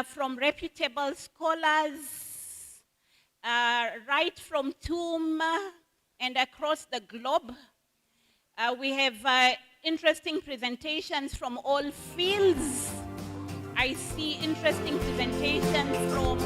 from reputable scholars, right from TUM and across the globe. We have interesting presentations from all fields. I see interesting presentations from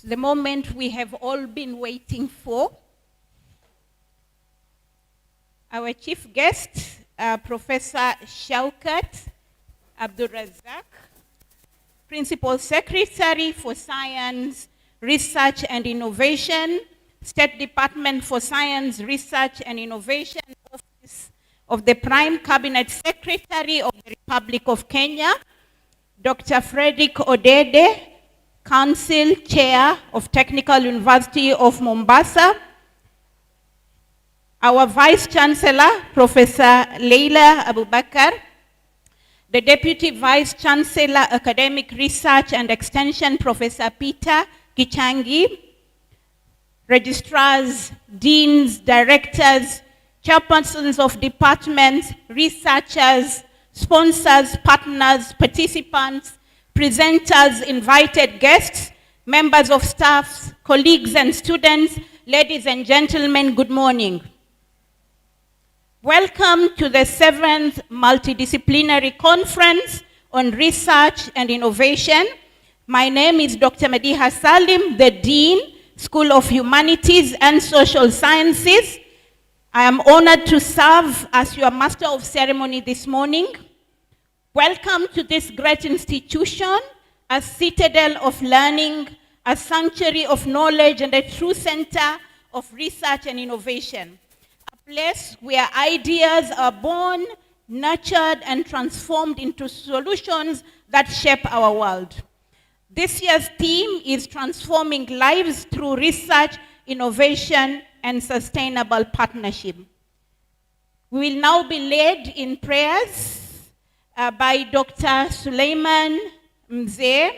the moment we have all been waiting for. Our chief guest, Professor Shaukat Abdulrazak, Principal Secretary for Science, Research and Innovation, State Department for Science, Research and Innovation, Office of the Prime Cabinet Secretary of the Republic of Kenya, Dr. Frederick Odede, Council Chair of Technical University of Mombasa, our Vice Chancellor, Professor Leila Abubakar, the Deputy Vice Chancellor, Academic Research and Extension, Professor Peter Gichangi, registrars, deans, directors, chairpersons of departments, researchers, sponsors, partners, participants, presenters, invited guests, members of staff, colleagues and students, ladies and gentlemen, good morning. Welcome to the 7th Multidisciplinary Conference on Research and Innovation. My name is Dr. Madiha Salim, the Dean, School of Humanities and Social Sciences. I am honored to serve as your Master of Ceremony this morning. Welcome to this great institution, a citadel of learning, a sanctuary of knowledge, and a true center of research and innovation. A place where ideas are born, nurtured, and transformed into solutions that shape our world. This year's theme is transforming lives through research, innovation, and sustainable partnership. We will now be led in prayers by Dr. Suleiman Mzee.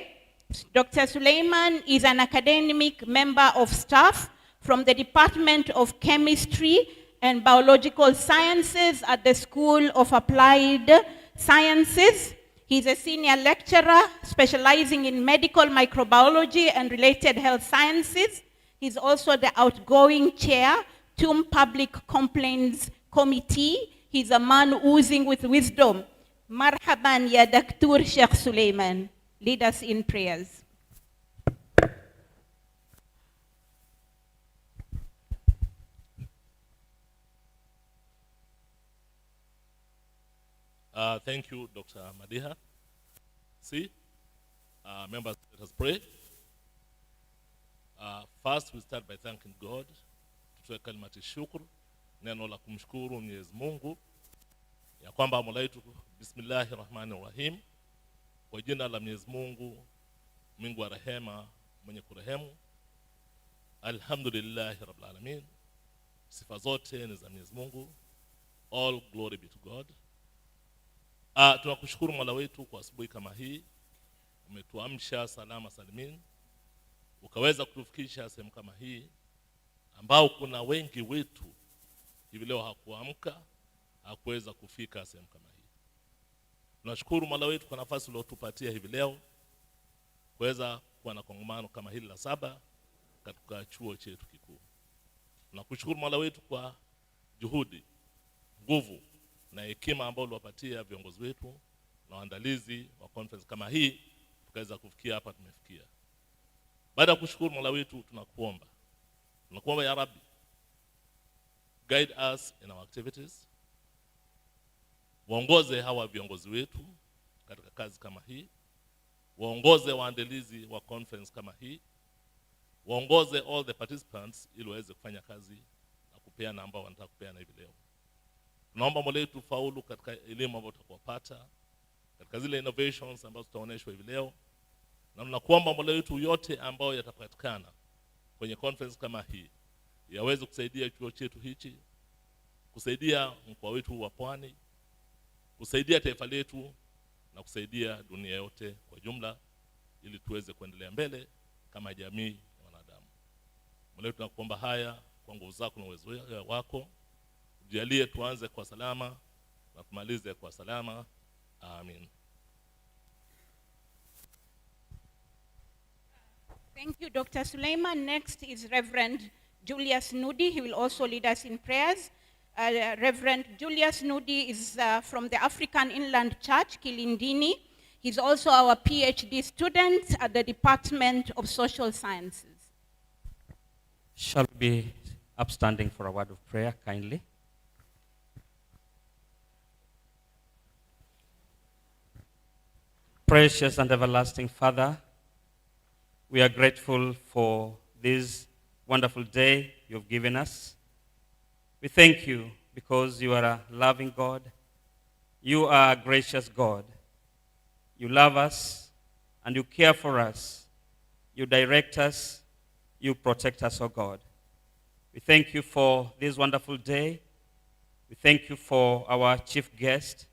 Dr. Suleiman is an academic member of staff from the Department of Chemistry and Biological Sciences at the School of Applied Sciences. He's a senior lecturer specializing in medical microbiology and related health sciences. He's also the outgoing chair, TUM Public Complaints Committee. He's a man oozing with wisdom. Marhaban ya Dr. Sheikh Suleiman. Lead us in prayers. Thank you, Dr. Madiha. Members, let us pray. First, we start by thanking God. Tutoe kalimati shukru, neno la kumshukuru Mwenyezi Mungu ya kwamba Mola wetu, Bismillahirrahmanirrahim, kwa jina la Mwenyezi Mungu, Mungu wa rehema, mwenye kurehemu. Alhamdulillahi Rabbil Alamin. Sifa zote ni za Mwenyezi Mungu. All glory be to God. Tunakushukuru Mola wetu kwa asubuhi kama hii. Umetuamsha salama salimin, ukaweza kutufikisha sehemu kama hii ambao kuna wengi wetu hivi leo hakuamka, hakuweza kufika sehemu kama hii. Tunashukuru Mola wetu kwa nafasi uliotupatia hivi leo kuweza kuwa na kongamano kama hili la 7 katika chuo chetu kikuu. Tunakushukuru Mola wetu kwa juhudi, nguvu na hekima ambayo uliwapatia viongozi wetu na waandalizi wa conference kama hii tukaweza kufikia hapa tumefikia. Baada ya kushukuru Mola wetu, tunakuomba ya Rabbi, guide us in our activities. Waongoze hawa viongozi wetu katika kazi kama hii. Waongoze waandalizi wa conference kama hii. Waongoze all the participants ili waweze kufanya kazi na kupeana ambao wanataka kupeana hivi leo. Tunaomba Mola wetu faulu katika elimu ambayo tutakupata, katika zile innovations ambazo tutaonyeshwa hivi leo. Na tunakuomba Mola wetu yote ambayo yatapatikana kwenye conference kama hii yaweze kusaidia chuo chetu hichi, kusaidia mkoa wetu wa Pwani, kusaidia taifa letu na kusaidia dunia yote kwa jumla, ili tuweze kuendelea mbele kama jamii ya wanadamu. Mola wetu, tunakuomba haya kwa nguvu zako na uwezo wako. Tujalie tuanze kwa salama na tumalize kwa salama. Amin. Thank you, Dr. Suleiman. Next is Reverend Julius Nudi. He will also lead us in prayers. Reverend Julius Nudi is from the African Inland Church, Kilindini. He's also our PhD student at the Department of Social Sciences. Shall we be upstanding for a word of prayer, kindly? Precious and everlasting Father, we are grateful for this wonderful day you've given us. We thank you because you are a loving God. You are a gracious God. You love us and you care for us. You direct us. You protect us, oh God. We thank you for this wonderful day. We thank you for our chief guest.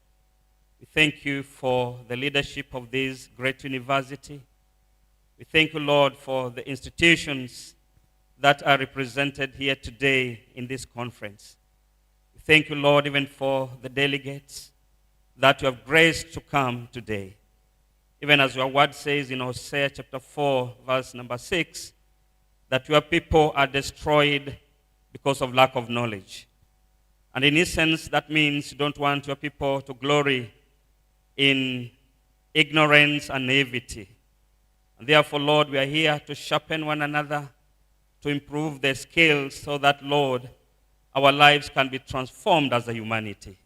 We thank you for the leadership of this great university. We thank you, Lord, for the institutions that are represented here today in this conference. We thank you, Lord, even for the delegates that you have graced to come today. Even as your word says in Hosea chapter 4, verse number 6, that your people are destroyed because of lack of knowledge. And in essence, that means you don't want your people to glory in ignorance and naivety. And therefore, Lord, we are here to sharpen one another, to improve the skills so that, Lord, our lives can be transformed as a humanity.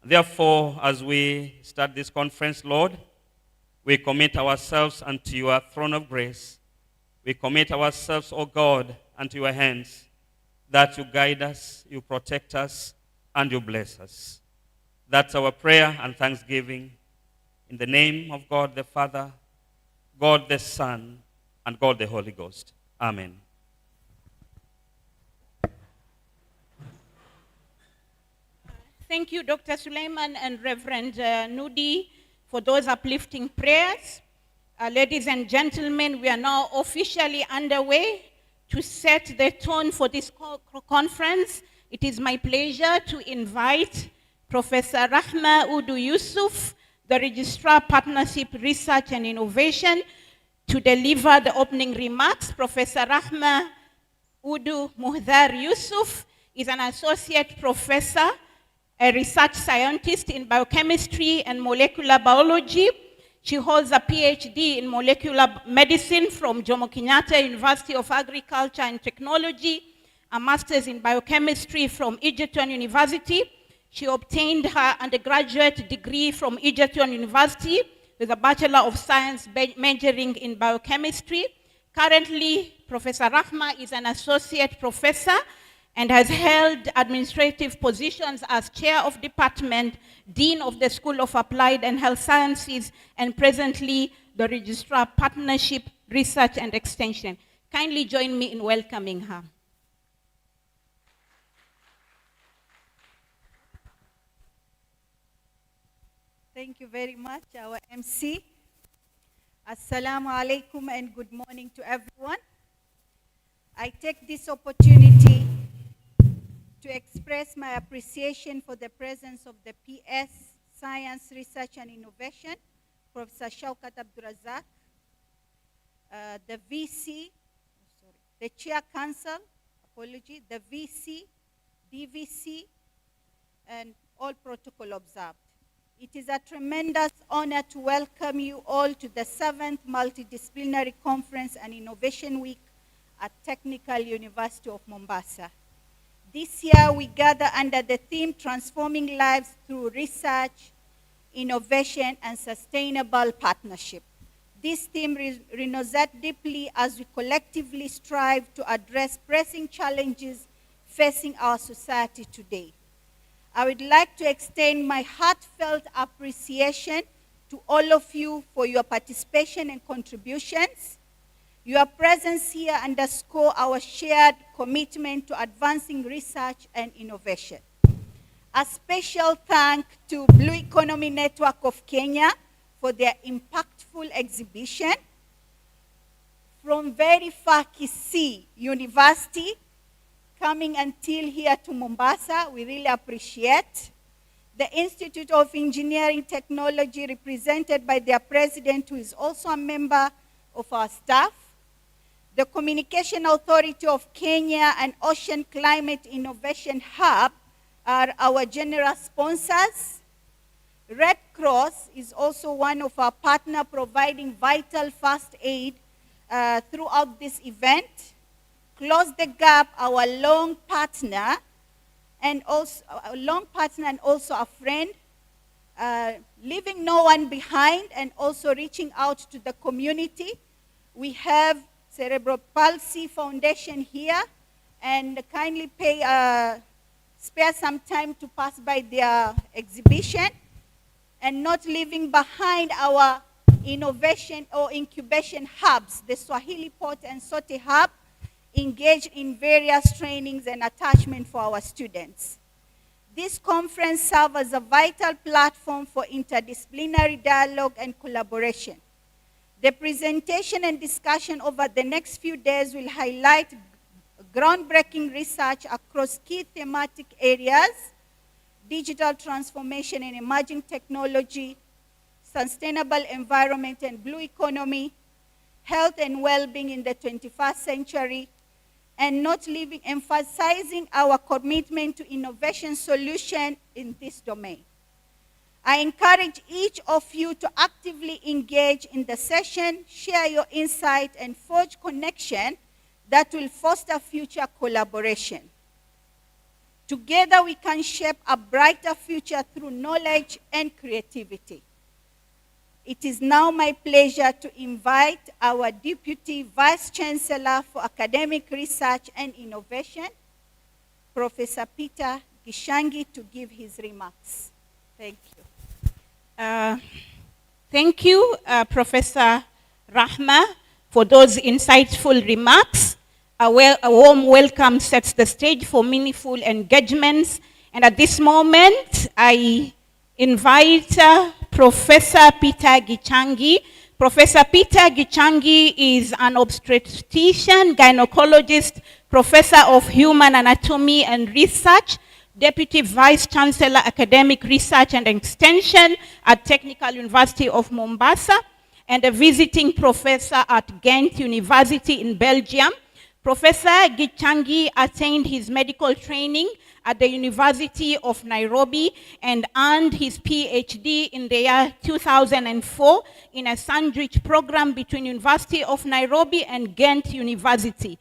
Therefore, as we start this conference, Lord, we commit ourselves unto your throne of grace. We commit ourselves, O God, unto your hands, that you guide us, you protect us, and you bless us. That's our prayer and thanksgiving. In the name of God the Father, God the Son, and God the Holy Ghost. Amen. Thank you, Dr. Suleiman and Reverend Nudi, for those uplifting prayers. Ladies and gentlemen, we are now officially underway to set the tone for this conference. It is my pleasure to invite Professor Rahma Udu Yusuf, the Registrar Partnership Research and Innovation, to deliver the opening remarks. Professor Rahma Udu Muhdar Yusuf is an associate professor, a research scientist in biochemistry and molecular biology. She holds a PhD in molecular medicine from Jomo Kenyatta University of Agriculture and Technology, a master's in biochemistry from Egerton University. She obtained her undergraduate degree from Egerton University with a Bachelor of Science majoring in biochemistry. Currently, Professor Rahma is an associate professor and has held administrative positions as chair of department, dean of the School of Applied and Health Sciences, and presently the Registrar Partnership, Research and Extension. Kindly join me in welcoming her. Thank you very much, our MC. Assalamu alaikum and good morning to everyone. I take this opportunity to express my appreciation for the presence of the PS, Science, Research and Innovation, Professor Shaukat Abdurazak, the VC, the Chair Council, the VC, DVC, and all protocol observed. It is a tremendous honor to welcome you all to the 7th Multidisciplinary Conference and Innovation Week at Technical University of Mombasa. This year, we gather under the theme, Transforming Lives Through Research, Innovation, and Sustainable Partnership. This theme resonates deeply as we collectively strive to address pressing challenges facing our society today. I would like to extend my heartfelt appreciation to all of you for your participation and contributions. Your presence here underscores our shared commitment to advancing research and innovation. A special thank to Blue Economy Network of Kenya for their impactful exhibition. From very far Kisii University, coming until here to Mombasa, we really appreciate. The Institute of Engineering Technology, represented by their president, who is also a member of our staff. The Communication Authority of Kenya and Ocean Climate Innovation Hub are our general sponsors. Red Cross is also one of our partners providing vital first aid throughout this event. Close the Gap, our long partner, and also a friend, leaving no one behind and also reaching out to the community. We have Cerebral Palsy Foundation here, and kindly spare some time to pass by their exhibition, and not leaving behind our innovation or incubation hubs, the Swahili Pot and Sote Hub, engaged in various trainings and attachment for our students. This conference serves as a vital platform for interdisciplinary dialogue and collaboration. The presentation and discussion over the next few days will highlight groundbreaking research across key thematic areas: digital transformation and emerging technology, sustainable environment and blue economy, health and well-being in the 21st century, and not leaving emphasizing our commitment to innovation solution in this domain. I encourage each of you to actively engage in the session, share your insight, and forge connection that will foster future collaboration. Together we can shape a brighter future through knowledge and creativity. It is now my pleasure to invite our Deputy Vice Chancellor for Academic Research and Innovation, Professor Peter Gishangi, to give his remarks. Thank you. Thank you, Professor Rahma, for those insightful remarks. A warm welcome sets the stage for meaningful engagements. And at this moment, I invite Professor Peter Gishangi. Professor Peter Gishangi is an obstetrician, gynecologist, professor of human anatomy and research, Deputy Vice Chancellor, Academic Research and Extension at Technical University of Mombasa, and a visiting professor at Ghent University in Belgium. Professor Gishangi attained his medical training at the University of Nairobi and earned his PhD in the year 2004 in a sandwich program between University of Nairobi and Ghent University.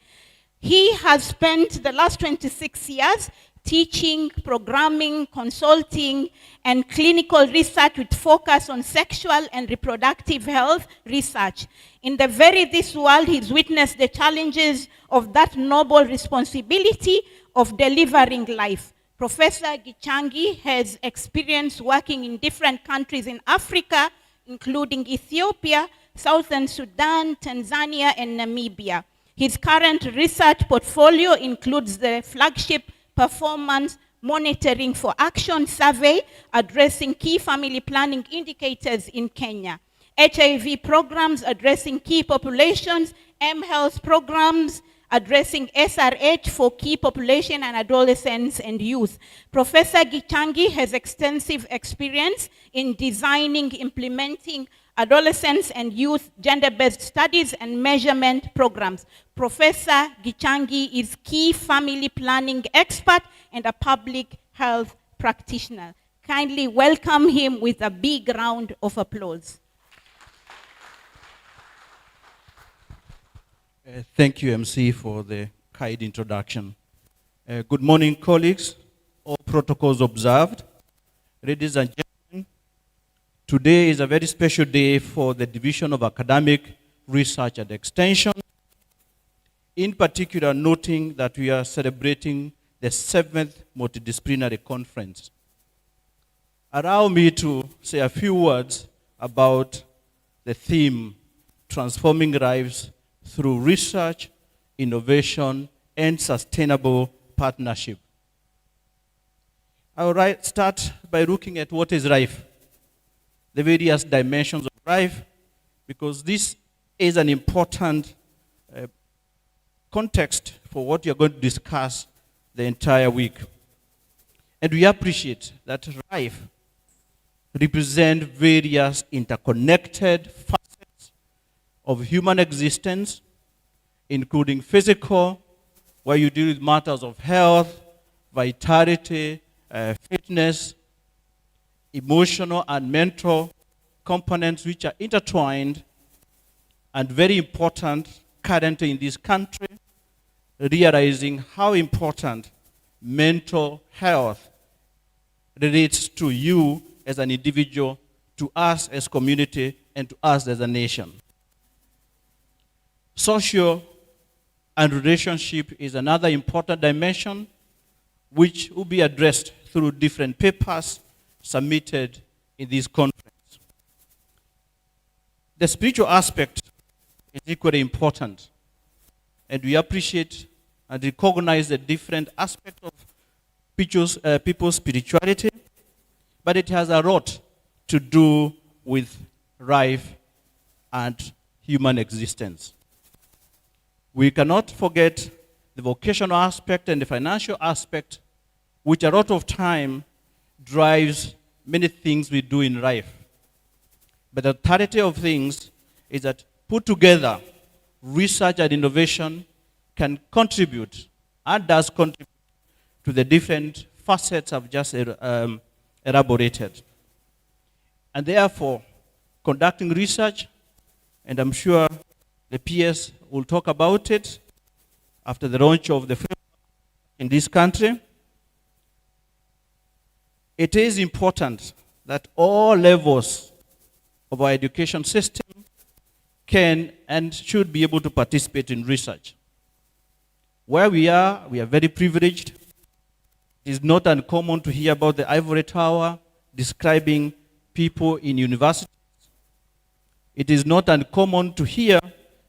He has spent the last 26 years teaching, programming, consulting, and clinical research with focus on sexual and reproductive health research. In this world, he's witnessed the challenges of that noble responsibility of delivering life. Professor Gishangi has experience working in different countries in Africa, including Ethiopia, Southern Sudan, Tanzania, and Namibia. His current research portfolio includes the flagship Performance Monitoring for Action survey addressing key family planning indicators in Kenya, HIV programs addressing key populations, mHealth programs addressing SRH for key population and adolescents and youth. Professor Gishangi has extensive experience in designing, implementing adolescents and youth gender-based studies and measurement programs. Professor Gishangi is key family planning expert and a public health practitioner. Kindly welcome him with a big round of applause. Thank you, MC, for the kind introduction. Good morning, colleagues. All protocols observed. Ladies and gentlemen, today is a very special day for the Division of Academic Research and Extension. In particular, noting that we are celebrating the 7th Multidisciplinary Conference. Allow me to say a few words about the theme, Transforming Lives through Research, Innovation, and Sustainable Partnership. I will start by looking at what is life, the various dimensions of life, because this is an important context for what you're going to discuss the entire week. And we appreciate that life represents various interconnected facets of human existence, including physical, where you deal with matters of health, vitality, fitness, emotional and mental components which are intertwined and very important currently in this country, realizing how important mental health relates to you as an individual, to us as community, and to us as a nation. Social and relationship is another important dimension which will be addressed through different papers submitted in this conference. The spiritual aspect is equally important, and we appreciate and recognize the different aspects of people's spirituality, but it has a lot to do with life and human existence. We cannot forget the vocational aspect and the financial aspect, which a lot of time drives many things we do in life. But the totality of things is that put together, research and innovation can contribute and does contribute to the different facets I've just elaborated. And therefore, conducting research, and I'm sure the PS will talk about it after the launch of the film in this country, it is important that all levels of our education system can and should be able to participate in research. Where we are very privileged. It is not uncommon to hear about the ivory tower describing people in universities. It is not uncommon to hear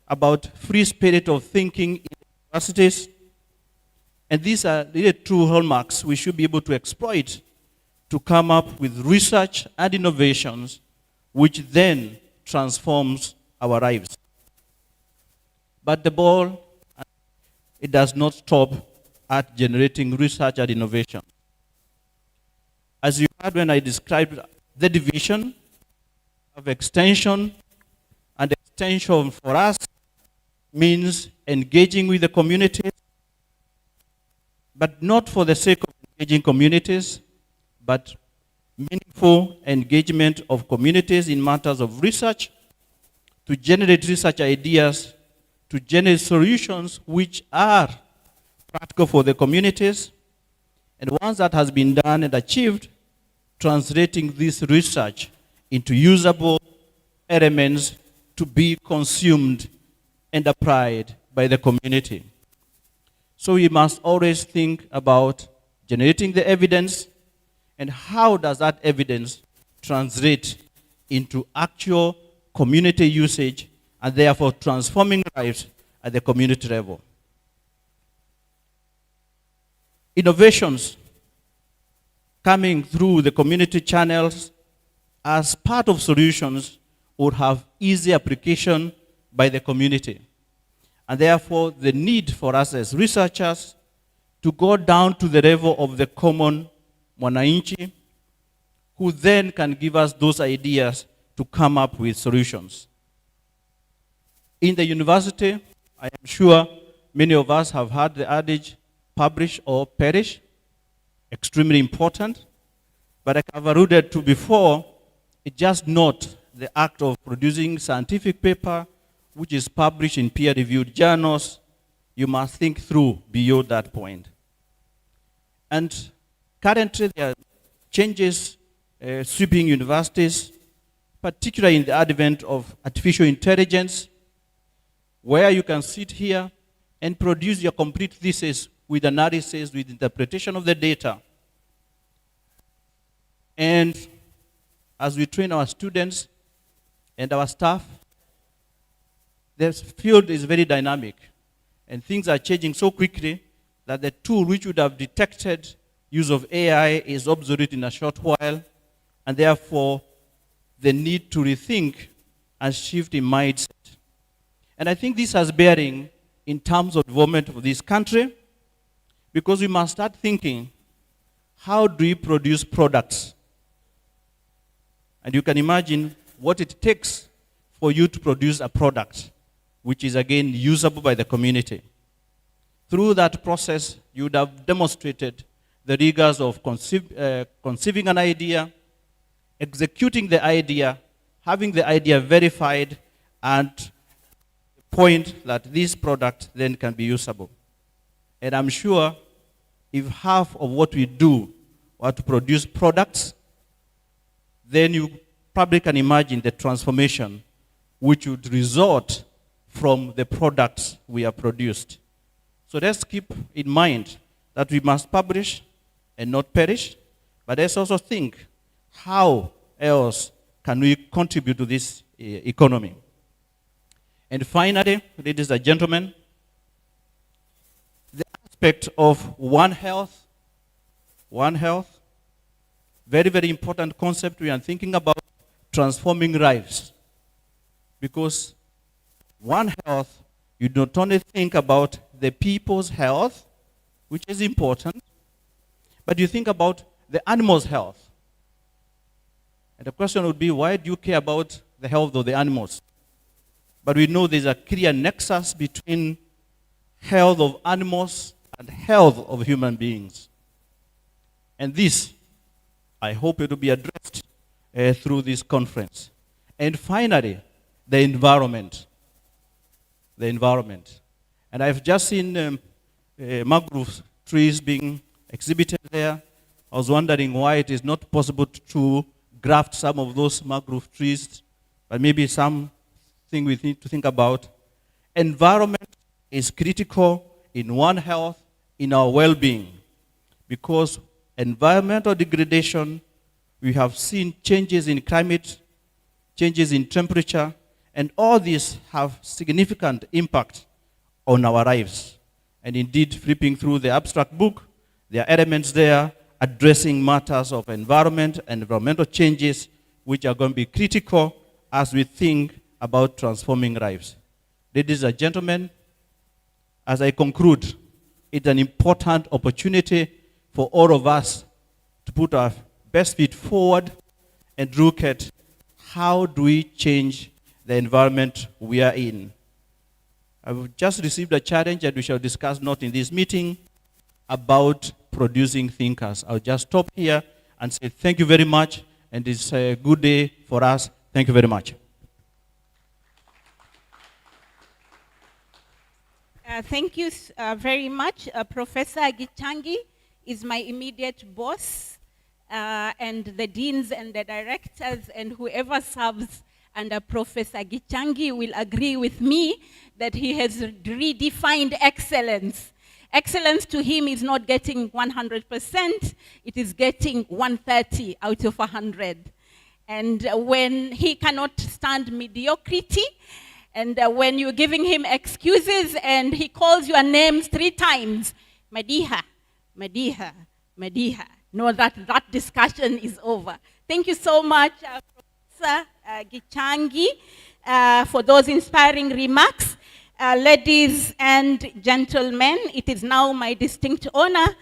about free spirit of thinking in universities. And these are really true hallmarks we should be able to exploit to come up with research and innovations which then transforms our lives. But the ball, it does not stop at generating research and innovation. As you heard when I described the division of extension, and extension for us means engaging with the communities, but not for the sake of engaging communities, but meaningful engagement of communities in matters of research, to generate research ideas, to generate solutions which are practical for the communities, and once that has been done and achieved, translating this research into usable elements to be consumed and applied by the community. So we must always think about generating the evidence and how does that evidence translate into actual community usage and therefore transforming lives at the community level. Innovations coming through the community channels as part of solutions would have easy application by the community. And therefore, the need for us as researchers to go down to the level of the common mwananchi, who then can give us those ideas to come up with solutions. In the university, I am sure many of us have heard the adage, publish or perish, extremely important. But like I've alluded to before, it's just not the act of producing scientific paper which is published in peer-reviewed journals. You must think through beyond that point. And currently there are changes sweeping universities, particularly in the advent of artificial intelligence, where you can sit here and produce your complete thesis with analysis, with interpretation of the data. And as we train our students and our staff, the field is very dynamic, and things are changing so quickly that the tool which would have detected use of AI is obsolete in a short while, and therefore the need to rethink and shift in mindset. And I think this has bearing in terms of development of this country, because we must start thinking, how do we produce products? And you can imagine what it takes for you to produce a product, which is again usable by the community. Through that process, you would have demonstrated the rigors of conceiving an idea, executing the idea, having the idea verified, and point that this product then can be usable. And I'm sure if half of what we do were to produce products, then you probably can imagine the transformation which would result from the products we have produced. So let's keep in mind that we must publish and not perish, but let's also think how else can we contribute to this economy. And finally, ladies and gentlemen, the aspect of One Health, very, very important concept. We are thinking about transforming lives. Because One Health, you not only think about the people's health, which is important, but you think about the animals' health. And the question would be, why do you care about the health of the animals? But we know there's a clear nexus between health of animals and health of human beings. And this, I hope it will be addressed through this conference. And finally, the environment. The environment. And I've just seen mangrove trees being exhibited there. I was wondering why it is not possible to graft some of those mangrove trees, but maybe something we need to think about. Environment is critical in One Health, in our well-being, because environmental degradation, we have seen changes in climate, changes in temperature, and all these have significant impact on our lives. And indeed, flipping through the abstract book, there are elements there addressing matters of environment and environmental changes, which are going to be critical as we think about transforming lives. Ladies and gentlemen, as I conclude, it's an important opportunity for all of us to put our best feet forward and look at how do we change the environment we are in. I've just received a challenge that we shall discuss not in this meeting about producing thinkers. I'll just stop here and say thank you very much, and it's a good day for us. Thank you very much. Thank you very much. Professor Gichangi is my immediate boss, and the deans and the directors and whoever serves under Professor Gichangi will agree with me that he has redefined excellence. Excellence to him is not getting 100%, it is getting 130 out of 100. And when he cannot stand mediocrity, and when you're giving him excuses and he calls your names 3 times, Madiha, Madiha, Madiha, know that that discussion is over. Thank you so much, Professor Gichangi, for those inspiring remarks. Ladies and gentlemen, it is now my distinct honor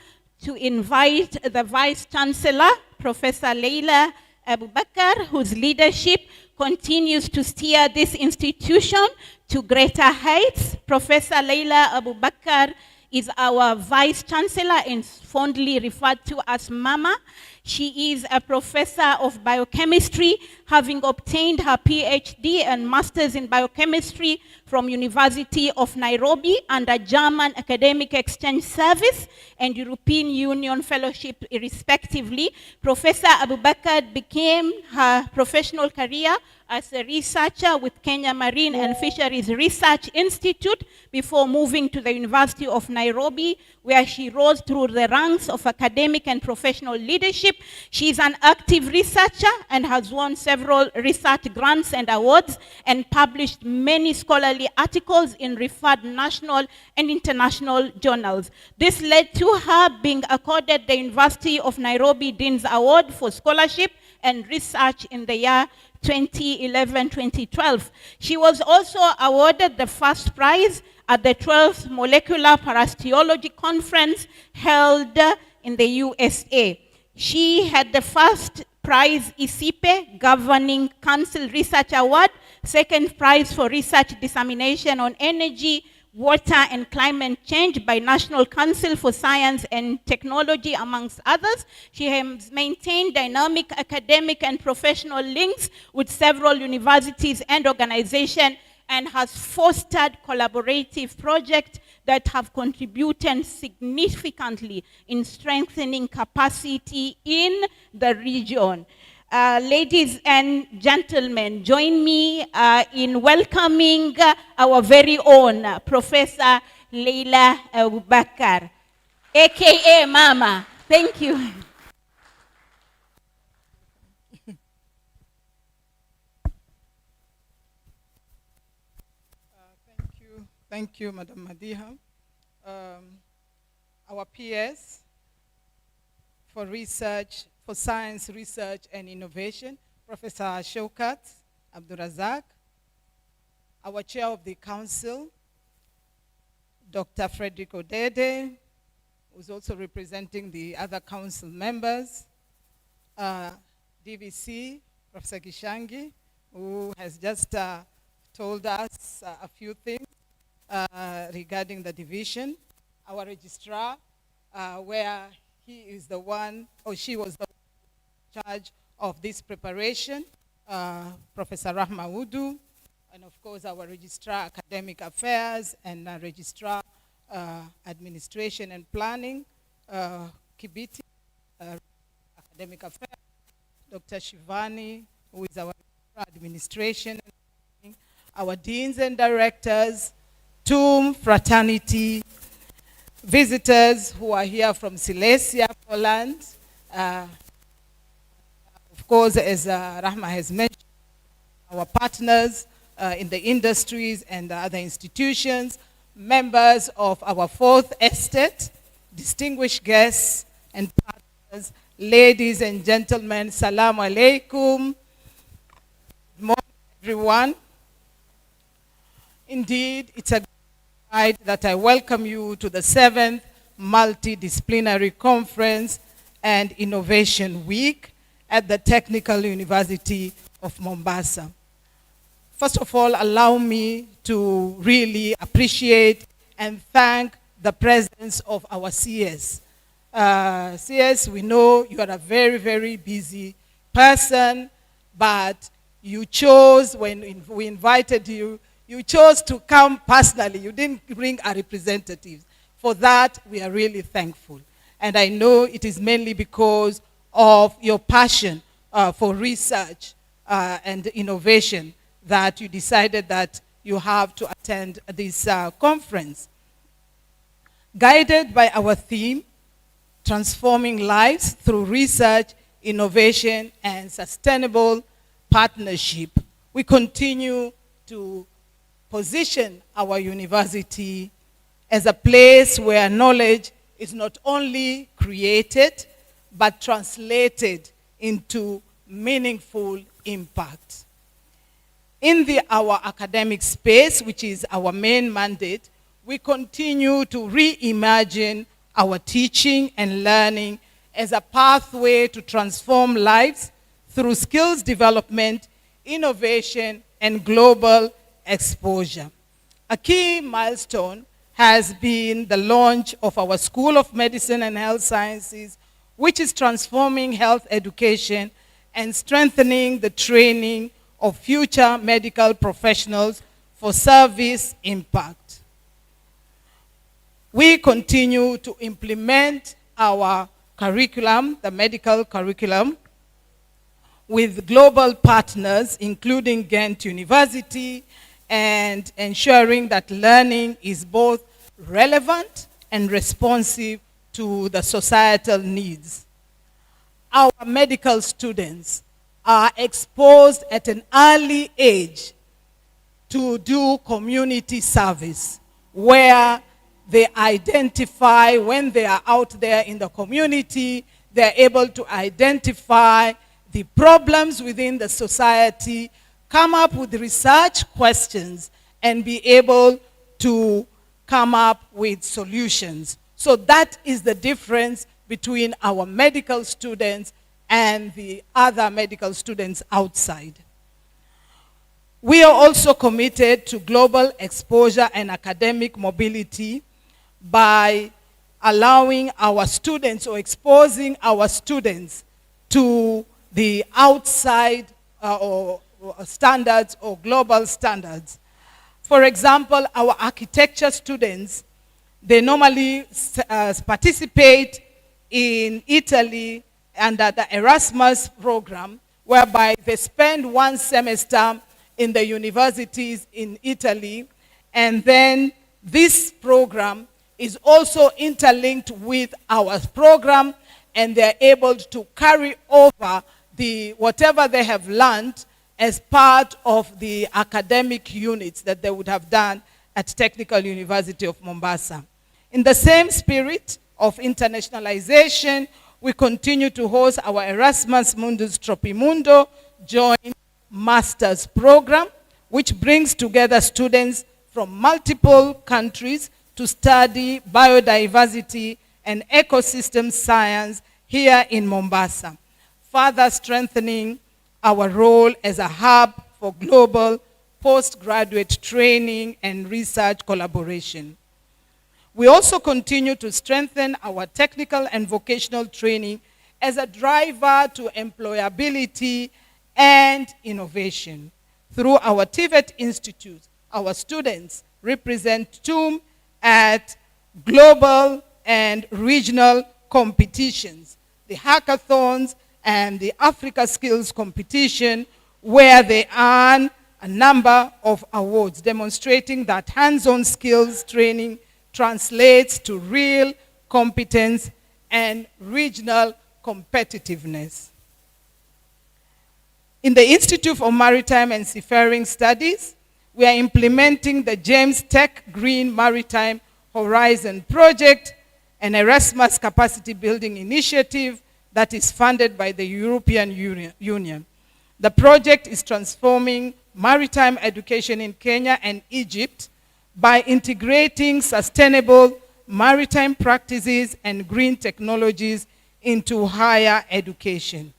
to invite the Vice Chancellor, Professor Leila Abubakar, whose leadership continues to steer this institution to greater heights. Professor Leila Abubakar is our Vice Chancellor and fondly referred to as Mama. She is a professor of biochemistry, having obtained her PhD and Masters in biochemistry from University of Nairobi under German Academic Exchange Service and European Union Fellowship, respectively. Professor Abubakar began her professional career as a researcher with Kenya Marine and Fisheries Research Institute before moving to the University of Nairobi, where she rose through the ranks of academic and professional leadership. She is an active researcher and has won several research grants and awards and published many scholarly articles in referred national and international journals. This led to her being accorded the University of Nairobi Dean's Award for Scholarship and Research in the year 2011-2012. She was also awarded the first prize at the 12th Molecular Parasitology Conference held in the USA. She had the first prize ICIPE Governing Council Research Award, second prize for research dissemination on energy, Water and Climate Change by National Council for Science and Technology, amongst others. She has maintained dynamic academic and professional links with several universities and organizations, and has fostered collaborative projects that have contributed significantly in strengthening capacity in the region. Ladies and gentlemen, join me in welcoming our very own Professor Leila Abubakar, aka Mama. Thank you. Thank you, Madam Madiha. Our peers for research, for science, research, and innovation, Professor Shaukat Abdurazak, our chair of the council, Dr. Frederick Odede, who's also representing the other council members, DVC, Professor Gishangi, who has just told us a few things regarding the division, our registrar, where he is the one, or she was the one in charge of this preparation, Professor Rahma Udu, and of course our registrar academic affairs and registrar administration and planning, Kibiti, academic affairs, Dr. Shivani, who is our administration, our deans and directors, TUM, fraternity, visitors who are here from Silesia, Poland. Of course, as Rahma has mentioned, our partners in the industries and other institutions, members of our fourth estate, distinguished guests and partners, ladies and gentlemen, Assalamu alaikum. Good morning, everyone. Indeed, it's a pride that I welcome you to the 7th Multi-disciplinary Conference and Innovation Week at the Technical University of Mombasa. First of all, allow me to really appreciate and thank the presence of our CS. CS, we know you are a very, very busy person, but you chose, when we invited you, you chose to come personally. You didn't bring a representative. For that, we are really thankful. And I know it is mainly because of your passion for research and innovation that you decided that you have to attend this conference. Guided by our theme, Transforming Lives Through Research, Innovation, and Sustainable Partnership, we continue to position our university as a place where knowledge is not only created, but translated into meaningful impact. In our academic space, which is our main mandate, we continue to reimagine our teaching and learning as a pathway to transform lives through skills development, innovation, and global exposure. A key milestone has been the launch of our School of Medicine and Health Sciences, which is transforming health education and strengthening the training of future medical professionals for service impact. We continue to implement our curriculum, the medical curriculum, with global partners, including Ghent University, and ensuring that learning is both relevant and responsive to the societal needs. Our medical students are exposed at an early age to do community service, where they identify, when they are out there in the community, they're able to identify the problems within the society, come up with research questions, and be able to come up with solutions. So that is the difference between our medical students and the other medical students outside. We are also committed to global exposure and academic mobility by allowing our students or exposing our students to the outside or standards or global standards. For example, our architecture students, they normally participate in Italy under the Erasmus program, whereby they spend one semester in the universities in Italy, and then this program is also interlinked with our program, and they're able to carry over whatever they have learned as part of the academic units that they would have done at Technical University of Mombasa. In the same spirit of internationalization, we continue to host our Erasmus Mundus Tropimundo joint master's program, which brings together students from multiple countries to study biodiversity and ecosystem science here in Mombasa, further strengthening our role as a hub for global postgraduate training and research collaboration. We also continue to strengthen our technical and vocational training as a driver to employability and innovation. Through our TVET Institute, our students represent TUM at global and regional competitions, the hackathons and the Africa Skills competition, where they earn a number of awards, demonstrating that hands-on skills training translates to real competence and regional competitiveness. In the Institute for Maritime and Seafaring Studies, we are implementing the James Tech Green Maritime Horizon Project, an Erasmus capacity building initiative that is funded by the European Union. The project is transforming maritime education in Kenya and Egypt by integrating sustainable maritime practices and green technologies into higher education.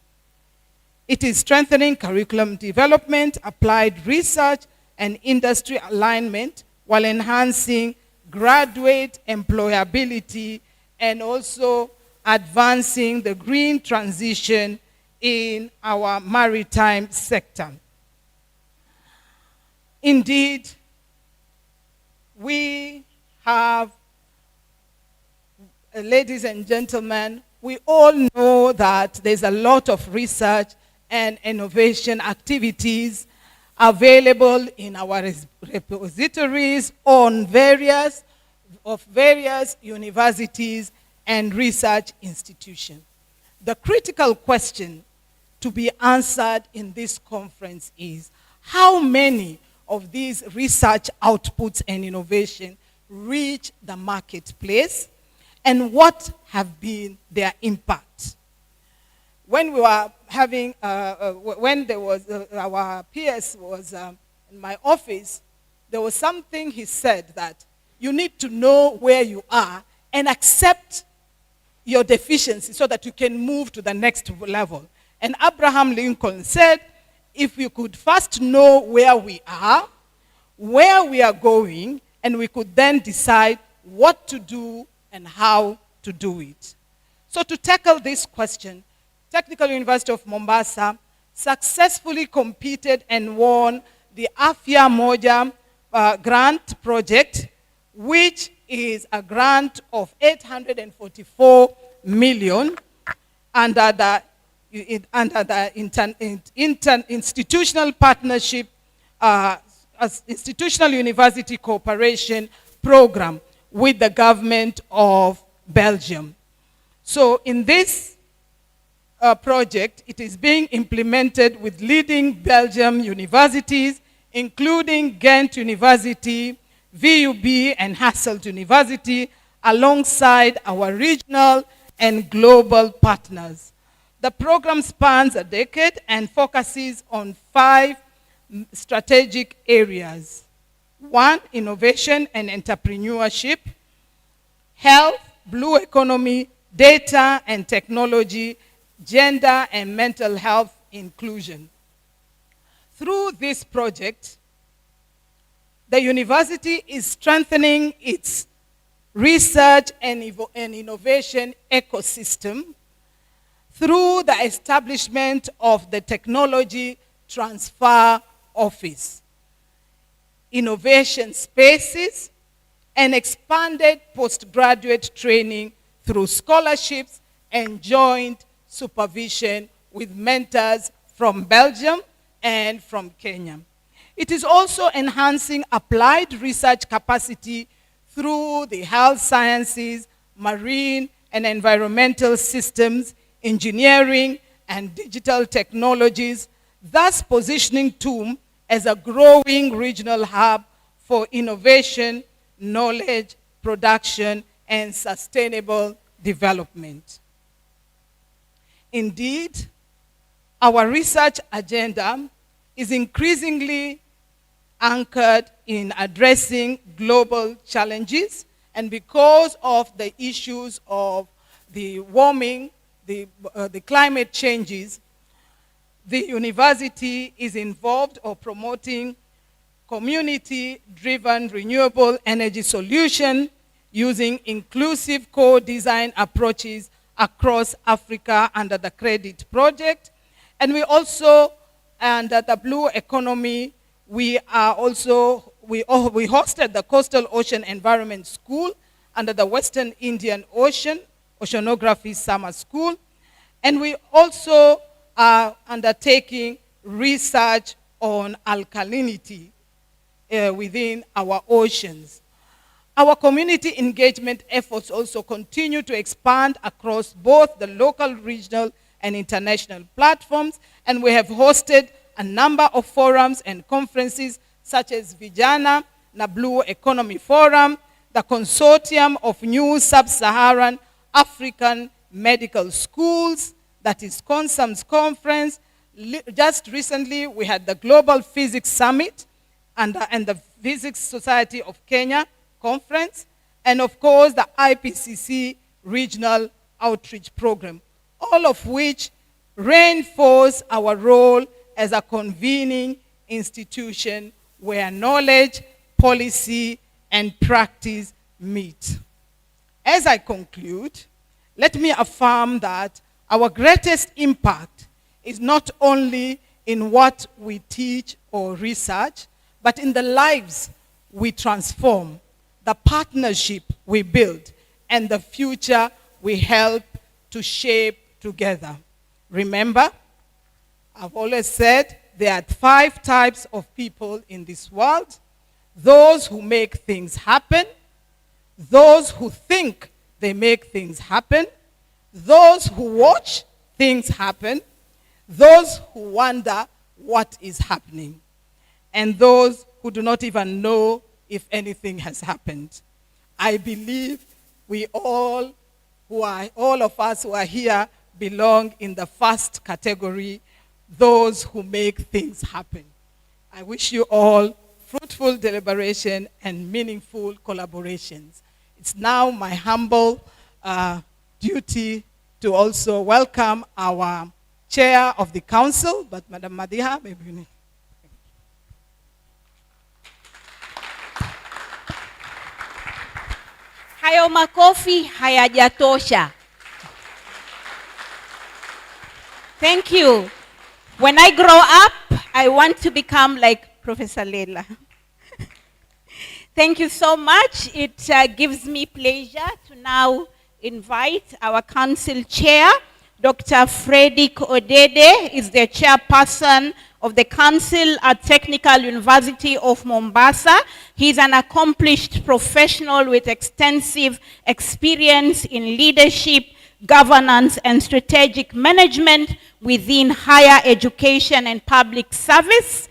It is strengthening curriculum development, applied research, and industry alignment while enhancing graduate employability and also advancing the green transition in our maritime sector. Indeed, we have, ladies and gentlemen, we all know that there's a lot of research and innovation activities available in our repositories on various universities and research institutions. The critical question to be answered in this conference is, how many of these research outputs and innovation reach the marketplace, and what have been their impact? When we were having, when there was, our PS was in my office, there was something he said that you need to know where you are and accept your deficiency so that you can move to the next level. And Abraham Lincoln said, if you could first know where we are going, and we could then decide what to do and how to do it. So to tackle this question, Technical University of Mombasa successfully competed and won the Afya Moja grant project, which is a grant of 844 million under the institutional partnership, institutional university cooperation program with the government of Belgium. So in this project, it is being implemented with leading Belgium universities, including Ghent University, VUB, and Hasselt University, alongside our regional and global partners. The program spans a decade and focuses on 5 strategic areas. 1, innovation and entrepreneurship, health, blue economy, data and technology, gender and mental health inclusion. through this project, the university is strengthening its research and innovation ecosystem through the establishment of the Technology Transfer Office, innovation spaces, and expanded postgraduate training through scholarships and joint supervision with mentors from Belgium and from Kenya. It is also enhancing applied research capacity through the health sciences, marine and environmental systems, engineering and digital technologies, thus positioning TUM as a growing regional hub for innovation, knowledge, production, and sustainable development. Indeed, our research agenda is increasingly anchored in addressing global challenges, and because of the issues of the warming, the climate changes, the university is involved or promoting community-driven renewable energy solution using inclusive co-design approaches across Africa under the Credit Project. And we also, under the Blue Economy, we hosted the Coastal Ocean Environment School under the Western Indian Ocean Oceanography Summer School. And we also are undertaking research on alkalinity within our oceans. Our community engagement efforts also continue to expand across both the local, regional, and international platforms, and we have hosted a number of forums and conferences such as Vijana na Blue Economy Forum, the Consortium of New Sub-Saharan African Medical Schools, that is CONSAM's conference. Just recently, we had the Global Physics Summit and the Physics Society of Kenya conference, and of course, the IPCC Regional Outreach Program, all of which reinforce our role as a convening institution where knowledge, policy, and practice meet. As I conclude, let me affirm that our greatest impact is not only in what we teach or research, but in the lives we transform, the partnership we build, and the future we help to shape together. Remember, I've always said there are 5 types of people in this world: those who make things happen, those who think they make things happen, those who watch things happen, those who wonder what is happening, and those who do not even know if anything has happened. I believe all of us who are here belong in the first category, those who make things happen. I wish you all fruitful deliberation and meaningful collaborations. It's now my humble duty to also welcome our chair of the council, but Madam Madiha, maybe you need. Hayo makofi hayajatosha. Thank you. When I grow up, I want to become like Professor Leila. Thank you so much. It gives me pleasure to now invite our council chair, Dr. Frederick Odede is the chairperson of the Council at Technical University of Mombasa. He's an accomplished professional with extensive experience in leadership, governance, and strategic management within higher education and public service.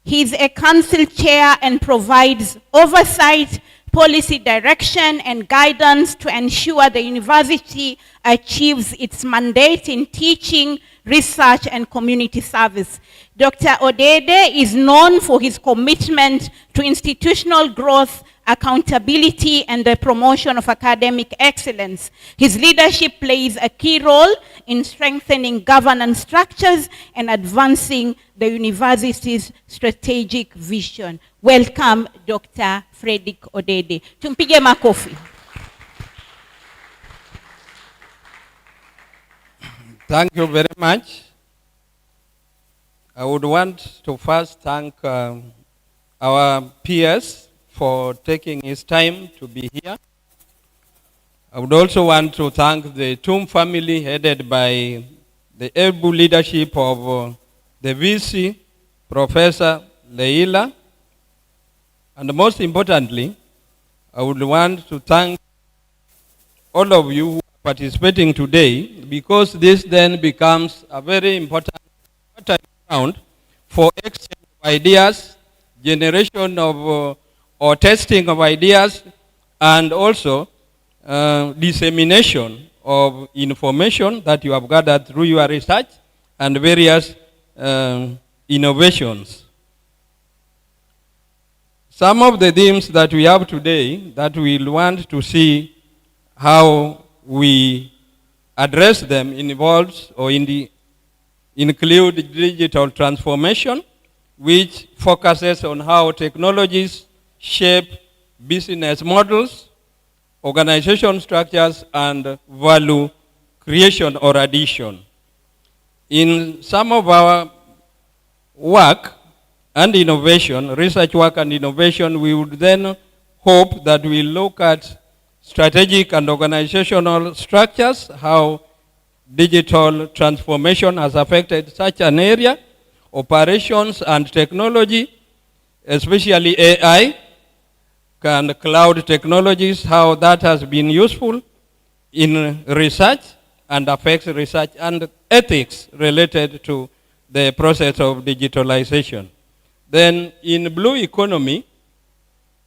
He's a council chair and provides oversight, policy direction, and guidance to ensure the university achieves its mandate in teaching, research, and community service. Dr. Odede is known for his commitment to institutional growth accountability, and the promotion of academic excellence. His leadership plays a key role in strengthening governance structures and advancing the university's strategic vision. Welcome, Dr. Frederick Odede. Tumpige makofi. Thank you very much. I would want to first thank our peers for taking his time to be here. I would also want to thank the Tum family headed by the able leadership of the VC, Professor Leila. And most importantly, I would want to thank all of you who are participating today, because this then becomes a very important ground for exchange of ideas, generation of or testing of ideas, and also dissemination of information that you have gathered through your research and various innovations. Some of the themes that we have today that we'll want to see how we address them involves or include digital transformation, which focuses on how technologies shape business models, organization structures, and value creation or addition. In some of our work and innovation, research work and innovation, we would then hope that we look at strategic and organizational structures, how digital transformation has affected such an area, operations and technology, especially AI and cloud technologies, how that has been useful in research and affects research, and ethics related to the process of digitalization. Then in blue economy,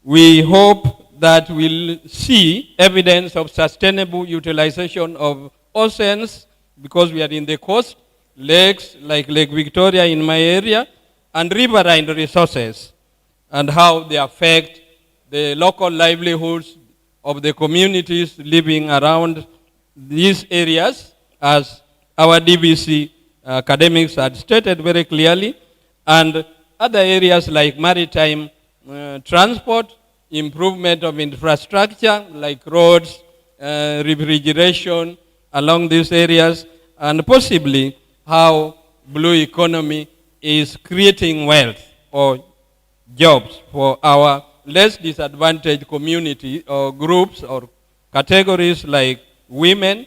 we hope that we'll see evidence of sustainable utilization of oceans, because we are in the coast, lakes like Lake Victoria in my area, and riverine resources, and how they affect the local livelihoods of the communities living around these areas, as our DVC academics had stated very clearly, and other areas like maritime transport, improvement of infrastructure like roads, refrigeration along these areas, and possibly how blue economy is creating wealth or jobs for our less disadvantaged community or groups or categories like women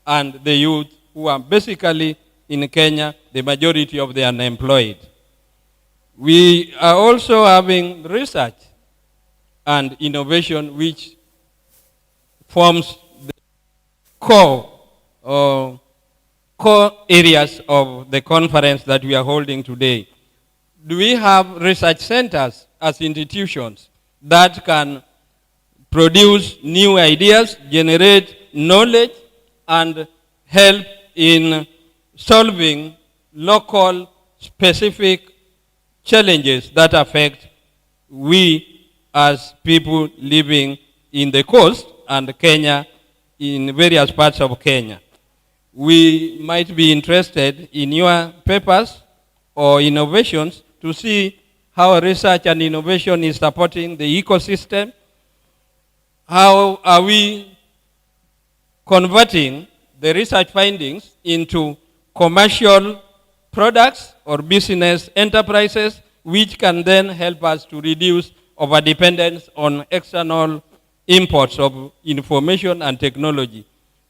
and the youth, who are basically in Kenya the majority of the unemployed. We are also having research and innovation, which forms the core areas of the conference that we are holding today. Do we have research centers as institutions that can produce new ideas, generate knowledge, and help in solving local specific challenges that affect we as people living in the coast and Kenya, in various parts of Kenya? We might be interested in your papers or innovations to see how research and innovation is supporting the ecosystem. How are we converting the research findings into commercial products or business enterprises, which can then help us to reduce our dependence on external imports of information and technology?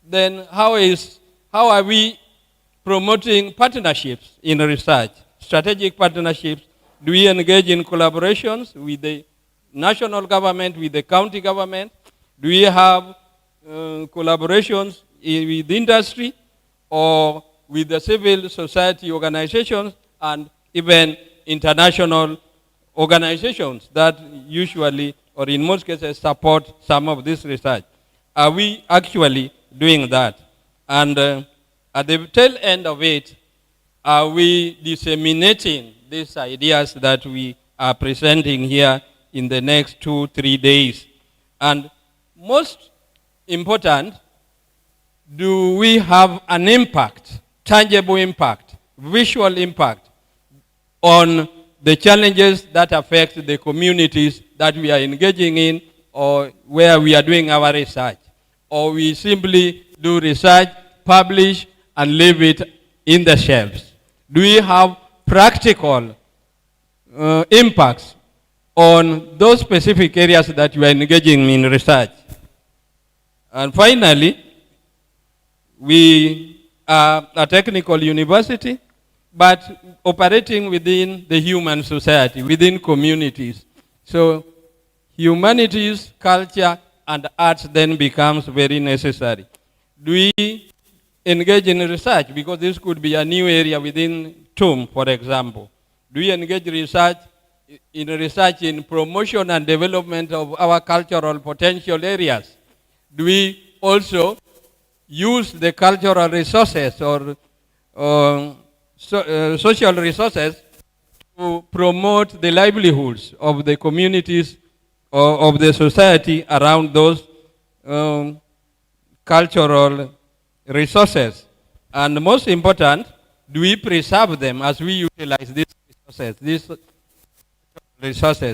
Then how are we promoting partnerships in research, strategic partnerships? Do we engage in collaborations with the national government, with the county government? Do we have collaborations with industry or with the civil society organizations and even international organizations that usually, or in most cases, support some of this research? Are we actually doing that? And at the tail end of it, are we disseminating these ideas that we are presenting here in the next 2-3 days. And most important, do we have an impact, tangible impact, visual impact on the challenges that affect the communities that we are engaging in or where we are doing our research? Or we simply do research, publish, and leave it in the shelves? Do we have practical impacts on those specific areas that we are engaging in research? And finally, we are a technical university, but operating within the human society, within communities. So humanities, culture, and arts then becomes very necessary. Do we engage in research? Because this could be a new area within TUM, for example. Do we engage research in promotion and development of our cultural potential areas? Do we also use the cultural resources or social resources to promote the livelihoods of the communities or of the society around those cultural resources? And most important, do we preserve them as we utilize these resources?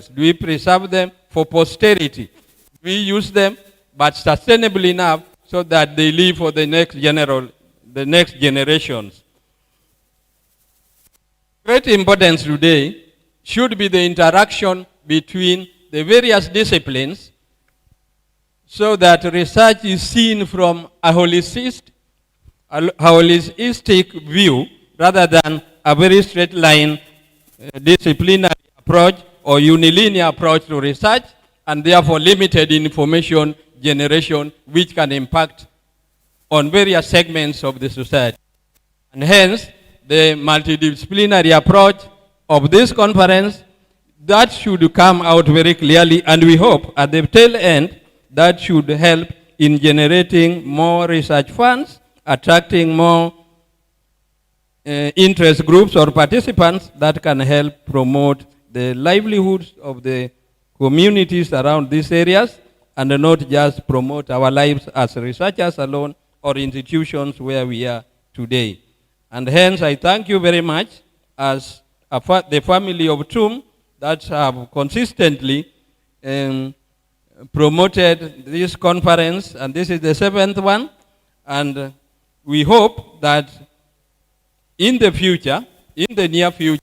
Do we preserve them for posterity? Do we use them but sustainably enough so that they live for the next generations? Great importance today should be the interaction between the various disciplines so that research is seen from a holistic view rather than a very straight line disciplinary approach or unilinear approach to research, and therefore limited information generation which can impact on various segments of the society. And hence, the multidisciplinary approach of this conference, that should come out very clearly, and we hope at the tail end that should help in generating more research funds, attracting more interest groups or participants that can help promote the livelihoods of the communities around these areas, and not just promote our lives as researchers alone or institutions where we are today. And hence, I thank you very much as the family of TUM that have consistently promoted this conference, and this is the 7th one, and we hope that in the future, in the near future,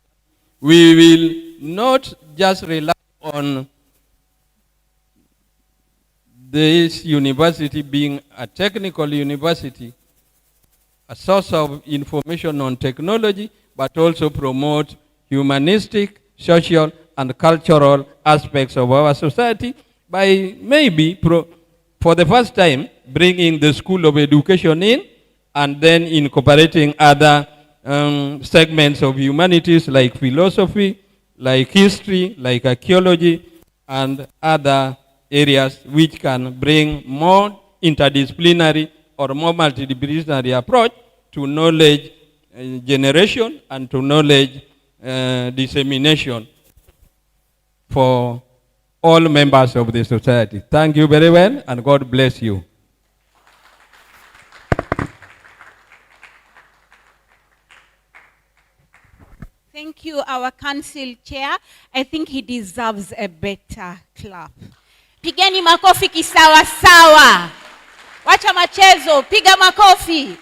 we will not just rely on this university being a technical university, a source of information on technology, but also promote humanistic, social, and cultural aspects of our society by maybe, for the first time, bringing the School of Education in, and then incorporating other segments of humanities like philosophy, like history, like archaeology, and other areas which can bring more interdisciplinary or more multidisciplinary approach to knowledge generation and to knowledge dissemination for all members of the society. Thank you very well, and God bless you. Thank you, our council chair. I think he deserves a better clap. Pigeni makofi kisawa sawa. Wacha machezo, piga makofi.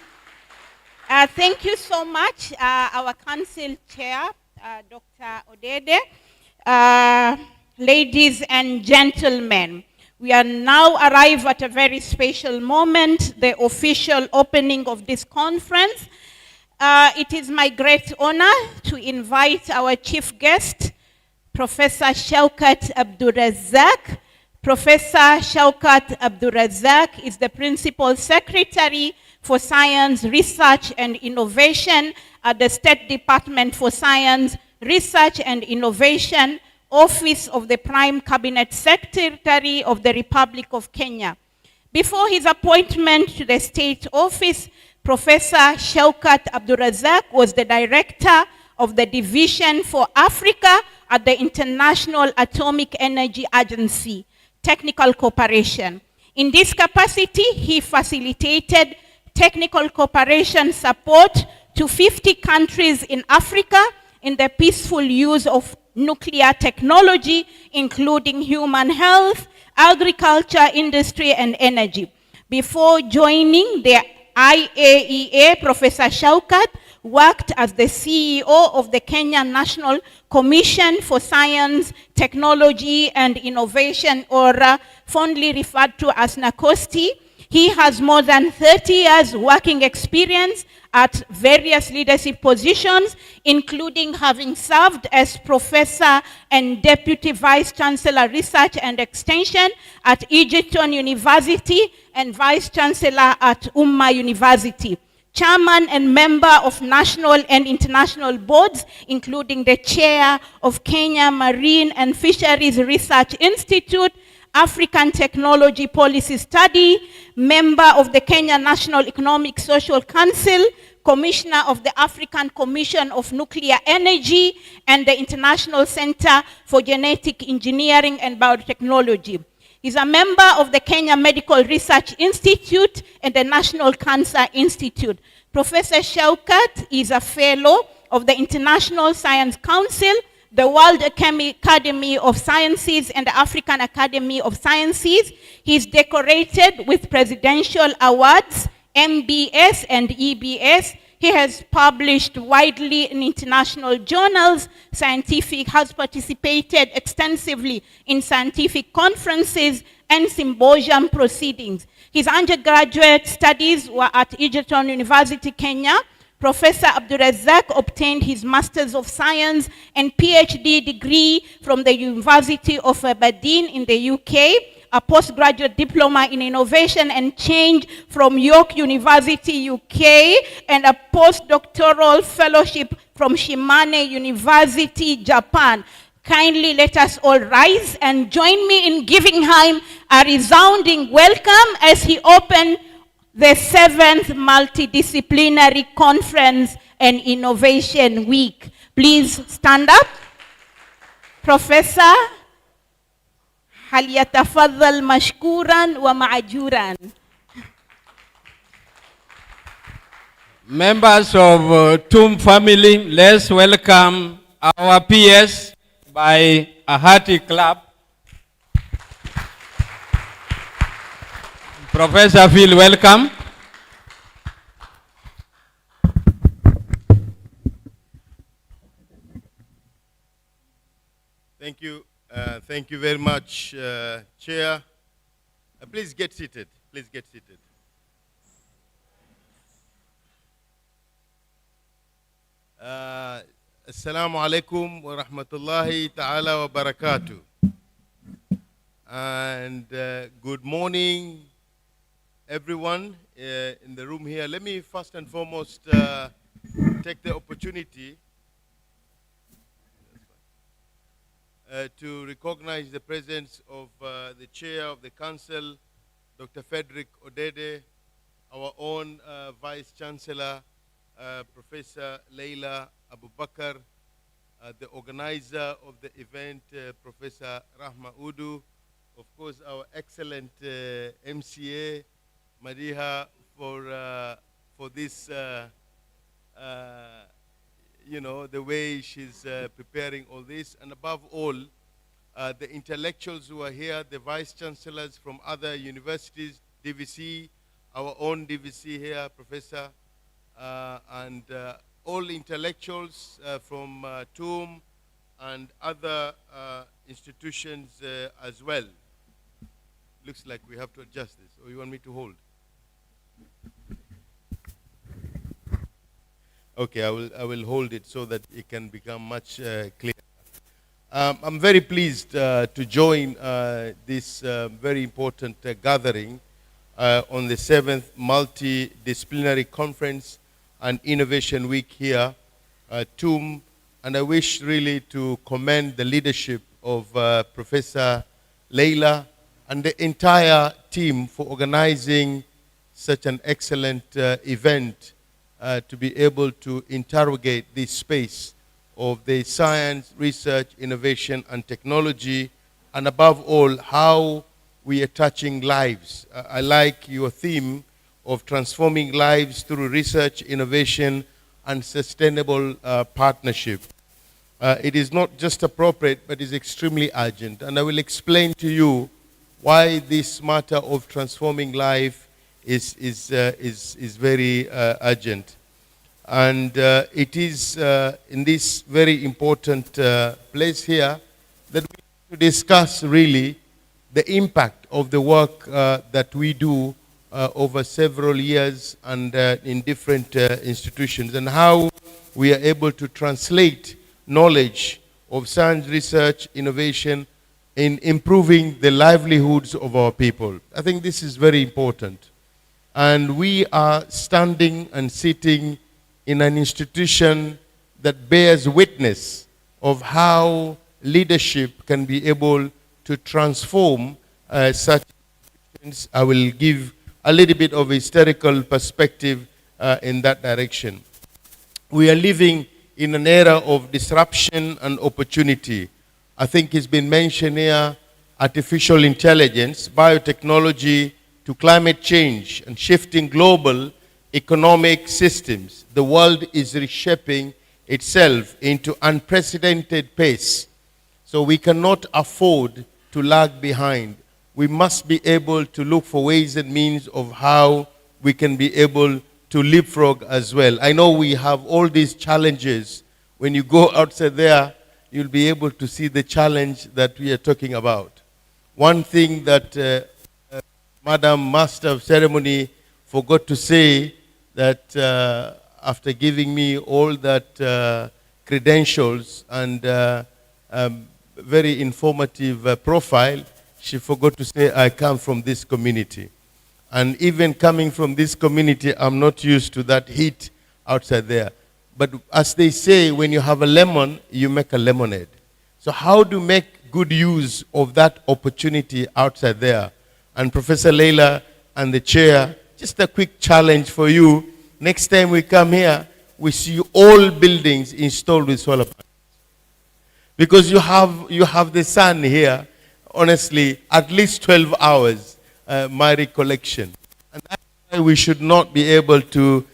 Thank you so much, our council chair, Dr. Odede. Ladies and gentlemen, we are now arrived at a very special moment, the official opening of this conference. It is my great honor to invite our chief guest, Professor Shaukat Abdurazak. Professor Shaukat Abdurazak is the Principal Secretary for Science, Research and Innovation at the State Department for Science, Research and Innovation, Office of the Prime Cabinet Secretary of the Republic of Kenya. Before his appointment to the state office, Professor Shaukat Abdurazak was the director of the Division for Africa at the International Atomic Energy Agency, technical cooperation. In this capacity, he facilitated technical cooperation support to 50 countries in Africa in the peaceful use of nuclear technology, including human health, agriculture, industry, and energy. Before joining the IAEA, Professor Shaukat worked as the CEO of the Kenya National Commission for Science, Technology, and Innovation, or fondly referred to as NACOSTI. He has more than 30 years working experience at various leadership positions, including having served as professor and deputy vice chancellor research and extension at Egerton University and vice chancellor at Umma University. Chairman and member of national and international boards, including the chair of Kenya Marine and Fisheries Research Institute, African Technology Policy Study, member of the Kenya National Economic Social Council, commissioner of the African Commission of Nuclear Energy, and the International Center for Genetic Engineering and Biotechnology. He's a member of the Kenya Medical Research Institute and the National Cancer Institute. Professor Shaukat is a fellow of the International Science Council, the World Academy of Sciences, and the African Academy of Sciences. He's decorated with presidential awards, MBS and EBS. He has published widely in international journals, has participated extensively in scientific conferences and symposium proceedings. His undergraduate studies were at Egerton University, Kenya. Professor Abdurazak obtained his Masters of Science and PhD degree from the University of Aberdeen in the UK, a postgraduate diploma in innovation and change from York University, UK, and a postdoctoral fellowship from Shimane University, Japan. Kindly let us all rise and join me in giving him a resounding welcome as he opened the 7th Multidisciplinary Conference and Innovation Week. Please stand up. Professor, halyatafaddal mashkuran wa ma'ajuran. Members of TUM family, let's welcome our PS by a hearty clap. Professor Phil, welcome. Thank you. Thank you very much, Chair. Please get seated. Please get seated. Assalamu alaikum wa rahmatullahi ta'ala wa barakatuh. And good morning, everyone in the room here. Let me first and foremost take the opportunity to recognize the presence of the Chair of the Council, Dr. Frederick Odede, our own Vice Chancellor, Professor Leila Abubakar, the organizer of the event, Professor Rahma Udu, of course, our excellent MCA, Madiha, for this, you know, the way she's preparing all this. And above all, the intellectuals who are here, the vice chancellors from other universities, DVC, our own DVC here, Professor, and all intellectuals from TUM and other institutions as well. Looks like we have to adjust this. Or you want me to hold? Okay, I will hold it so that it can become much clearer. I'm very pleased to join this very important gathering on the 7th Multidisciplinary Conference and Innovation Week here at TUM. And I wish really to commend the leadership of Professor Leila and the entire team for organizing such an excellent event to be able to interrogate this space of the science, research, innovation, and technology, and above all, how we are touching lives. I like your theme of transforming lives through research, innovation, and sustainable partnership. It is not just appropriate, but is extremely urgent. And I will explain to you why this matter of transforming life is very urgent. And it is in this very important place here that we need to discuss really the impact of the work that we do over several years and in different institutions, and how we are able to translate knowledge of science, research, innovation in improving the livelihoods of our people. I think this is very important. And we are standing and sitting in an institution that bears witness of how leadership can be able to transform such institutions. I will give a little bit of a historical perspective in that direction. We are living in an era of disruption and opportunity. I think it's been mentioned here, artificial intelligence, biotechnology, to climate change and shifting global economic systems. The world is reshaping itself into unprecedented pace. So we cannot afford to lag behind. We must be able to look for ways and means of how we can be able to leapfrog as well. I know we have all these challenges. When you go outside there, you'll be able to see the challenge that we are talking about. One thing that Madam Master of Ceremony forgot to say, that after giving me all that credentials and very informative profile, she forgot to say I come from this community. And even coming from this community, I'm not used to that heat outside there. But as they say, when you have a lemon, you make a lemonade. So how to make good use of that opportunity outside there? And Professor Leila and the chair, just a quick challenge for you. Next time we come here, we see all buildings installed with solar panels. Because you have the sun here, honestly, at least 12 hours, my recollection. And that's why we should not be able to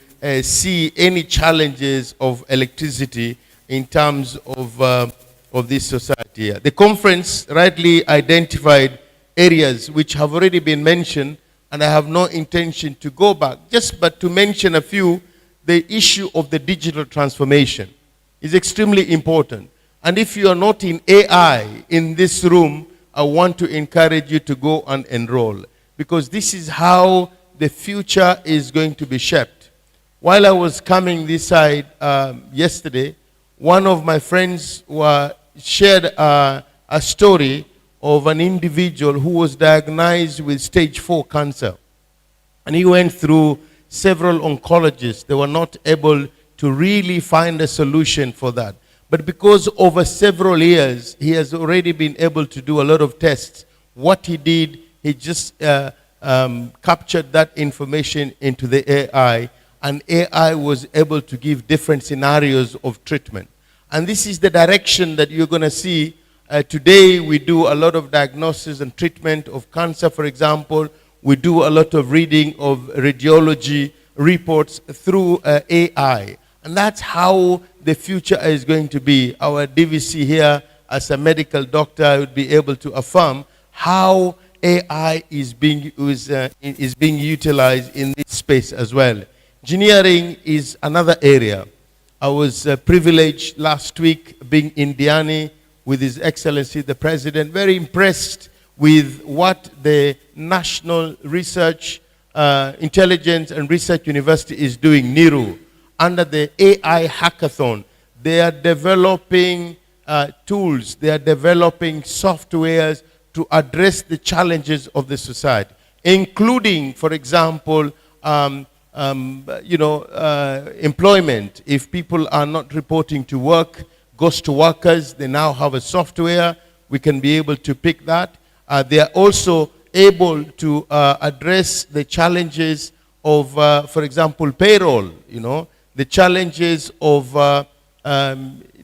see any challenges of electricity in terms of this society here. The conference rightly identified areas which have already been mentioned, and I have no intention to go back. Just but to mention a few, the issue of the digital transformation is extremely important. And if you are not in AI in this room, I want to encourage you to go and enroll, because this is how the future is going to be shaped. While I was coming this side yesterday, one of my friends shared a story of an individual who was diagnosed with stage 4 cancer. And he went through several oncologists. They were not able to really find a solution for that. But because over several years, he has already been able to do a lot of tests. What he did, he just captured that information into the AI, and AI was able to give different scenarios of treatment. And this is the direction that you're going to see. Today, we do a lot of diagnosis and treatment of cancer, for example. We do a lot of reading of radiology reports through AI. And that's how the future is going to be. Our DVC here, as a medical doctor, would be able to affirm how AI is being utilized in this space as well. Engineering is another area. I was privileged last week being in Diani with His Excellency the President, very impressed with what the National Research, Intelligence and Research University is doing, NIRU. Under the AI hackathon, they are developing tools, they are developing softwares to address the challenges of the society, including, for example, employment. If people are not reporting to work, ghost workers, they now have a software. We can be able to pick that. They are also able to address the challenges of, for example, payroll, the challenges of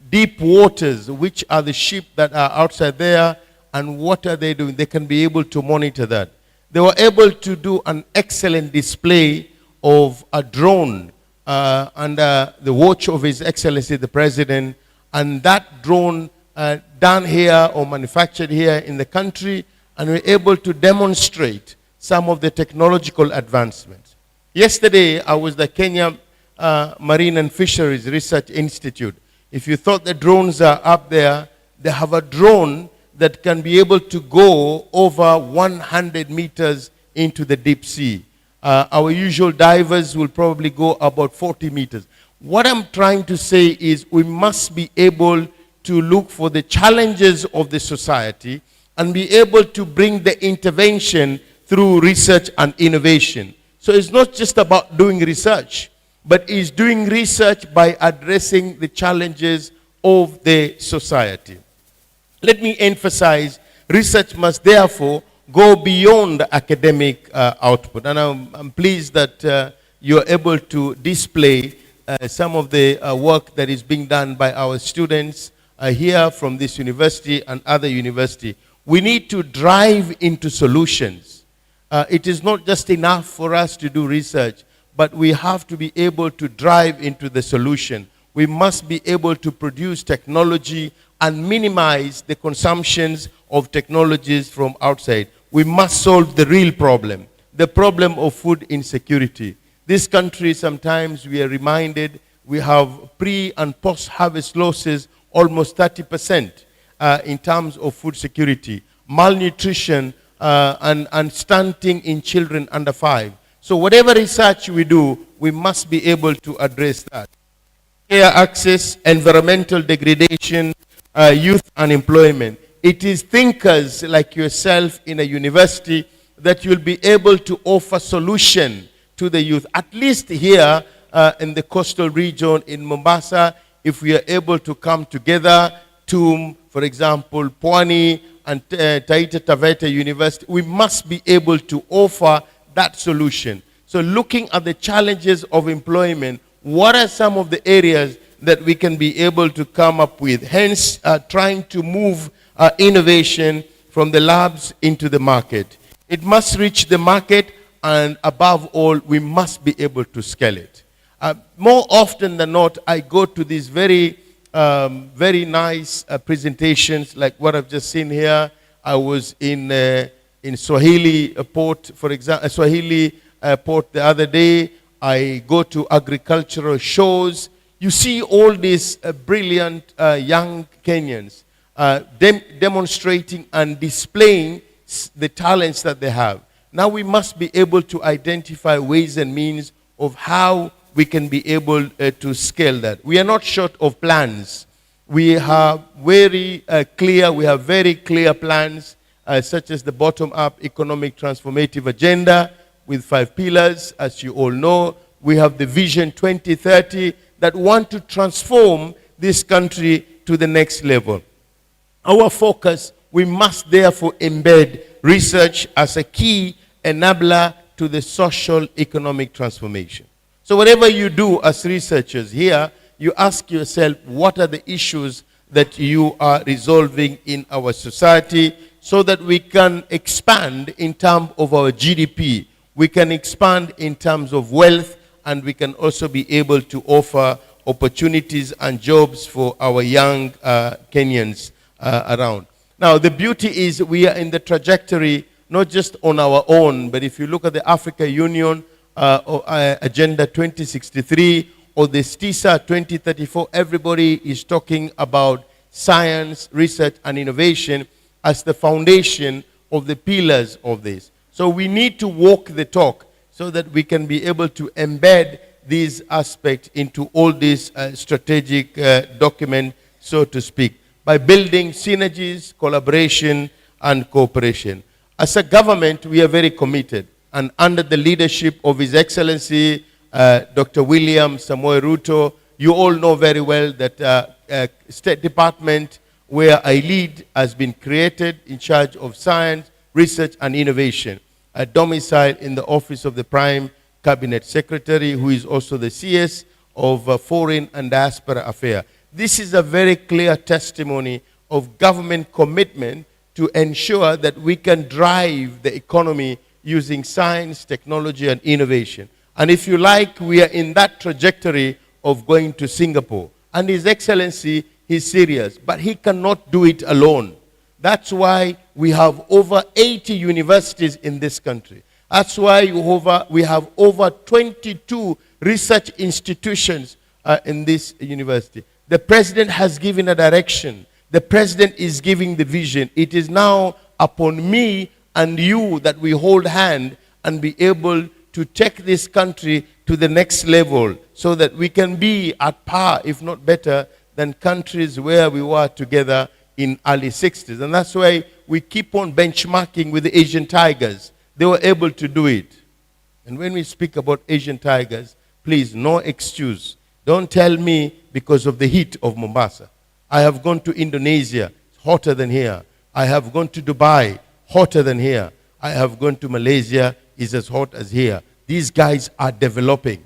deep waters, which are the ship that are outside there, and what are they doing. They can be able to monitor that. They were able to do an excellent display of a drone under the watch of His Excellency the President, and that drone done here or manufactured here in the country, and we're able to demonstrate some of the technological advancements. Yesterday, I was at the Kenya Marine and Fisheries Research Institute. If you thought the drones are up there, they have a drone that can be able to go over 100 meters into the deep sea. Our usual divers will probably go about 40 meters. What I'm trying to say is we must be able to look for the challenges of the society and be able to bring the intervention through research and innovation. So it's not just about doing research, but it's doing research by addressing the challenges of the society. Let me emphasize, research must therefore go beyond academic output. And I'm pleased that you're able to display some of the work that is being done by our students here from this university and other university. We need to drive into solutions. It is not just enough for us to do research, but we have to be able to drive into the solution. We must be able to produce technology and minimize the consumptions of technologies from outside. We must solve the real problem, the problem of food insecurity. This country, sometimes we are reminded, we have pre- and post-harvest losses almost 30% in terms of food security, malnutrition, and stunting in children under 5. So whatever research we do, we must be able to address that. Air access, environmental degradation, youth unemployment. It is thinkers like yourself in a university that you'll be able to offer solution to the youth. At least here in the coastal region in Mombasa, if we are able to come together, TUM, for example, Pwani and Taita Taveta University, we must be able to offer that solution. So looking at the challenges of employment, what are some of the areas that we can be able to come up with? Hence, trying to move innovation from the labs into the market. It must reach the market, and above all, we must be able to scale it. More often than not, I go to these very nice presentations like what I've just seen here. I was in Swahili port, for example, Swahili port the other day. I go to agricultural shows. You see all these brilliant young Kenyans demonstrating and displaying the talents that they have. Now we must be able to identify ways and means of how we can be able to scale that. We are not short of plans. We have very clear plans, such as the bottom-up economic transformative agenda with 5 pillars, as you all know. We have the Vision 2030 that want to transform this country to the next level. Our focus, we must therefore embed research as a key enabler to the social economic transformation. So whatever you do as researchers here, you ask yourself, what are the issues that you are resolving in our society so that we can expand in terms of our GDP, we can expand in terms of wealth, and we can also be able to offer opportunities and jobs for our young Kenyans around. Now, the beauty is we are in the trajectory, not just on our own, but if you look at the Africa Union Agenda 2063 or the STISA 2034, everybody is talking about science, research, and innovation as the foundation of the pillars of this. So we need to walk the talk so that we can be able to embed these aspects into all these strategic documents, so to speak, by building synergies, collaboration, and cooperation. As a government, we are very committed, and under the leadership of His Excellency, Dr. William Samoei Ruto, you all know very well that State Department, where I lead, has been created in charge of science, research, and innovation, a domicile in the office of the Prime Cabinet Secretary, who is also the CS of Foreign and Diaspora Affairs. This is a very clear testimony of government commitment to ensure that we can drive the economy using science, technology, and innovation. And if you like, we are in that trajectory of going to Singapore. And His Excellency, he's serious, but he cannot do it alone. That's why we have over 80 universities in this country. That's why we have over 22 research institutions in this university. The President has given a direction. The President is giving the vision. It is now upon me and you that we hold hand and be able to take this country to the next level so that we can be at par, if not better, than countries where we were together in early 60s. And that's why we keep on benchmarking with the Asian tigers. They were able to do it. And when we speak about Asian tigers, please, no excuse. Don't tell me because of the heat of Mombasa. I have gone to Indonesia, it's hotter than here. I have gone to Dubai, hotter than here. I have gone to Malaysia, it's as hot as here. These guys are developing.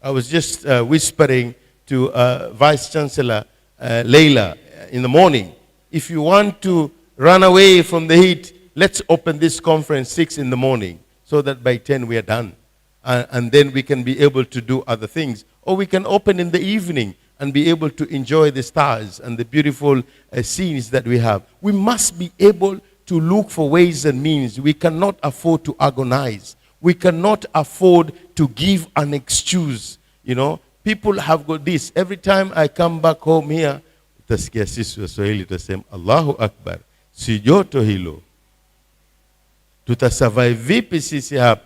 I was just whispering to Vice Chancellor Leila in the morning. If you want to run away from the heat, let's open this conference 6 in the morning so that by 10 we are done. And then we can be able to do other things. Or we can open in the evening and be able to enjoy the stars and the beautiful scenes that we have. We must be able to look for ways and means. We cannot afford to agonize. We cannot afford to give an excuse. You know, people have got this. Every time I come back home here, utasikia sisi Waswahili tutasema Allahu Akbar, si joto hilo. Tutasurvive vipi sisi hapa?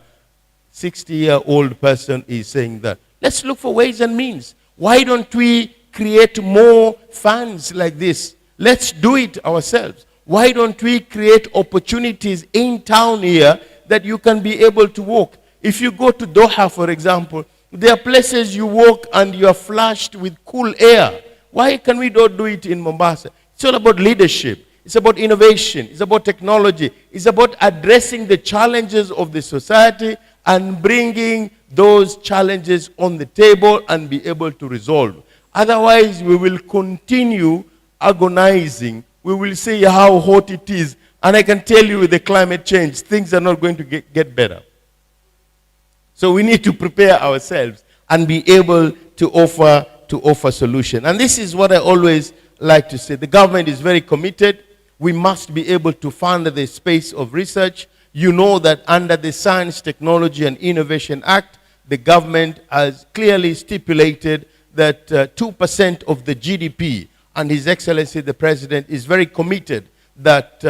60-year-old person is saying that. Let's look for ways and means. Why don't we create more funds like this? Let's do it ourselves. Why don't we create opportunities in town here that you can be able to walk? If you go to Doha, for example, there are places you walk and you are flushed with cool air. Why can we not do it in Mombasa? It's all about leadership. It's about innovation. It's about technology. It's about addressing the challenges of the society and bringing those challenges on the table and be able to resolve. Otherwise, we will continue agonizing. We will say how hot it is. And I can tell you with the climate change, things are not going to get better. So we need to prepare ourselves and be able to offer solution. And this is what I always like to say. The government is very committed. We must be able to fund the space of research. You know that under the Science, Technology and Innovation Act, the government has clearly stipulated that 2% of the GDP, and His Excellency the President is very committed that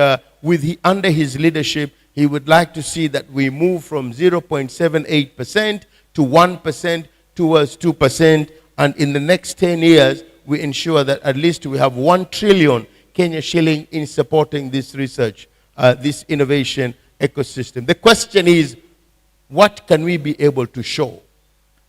under his leadership, he would like to see that we move from 0.78% to 1% towards 2%, and in the next 10 years, we ensure that at least we have 1 trillion Kenya shilling in supporting this research, this innovation ecosystem. The question is, what can we be able to show?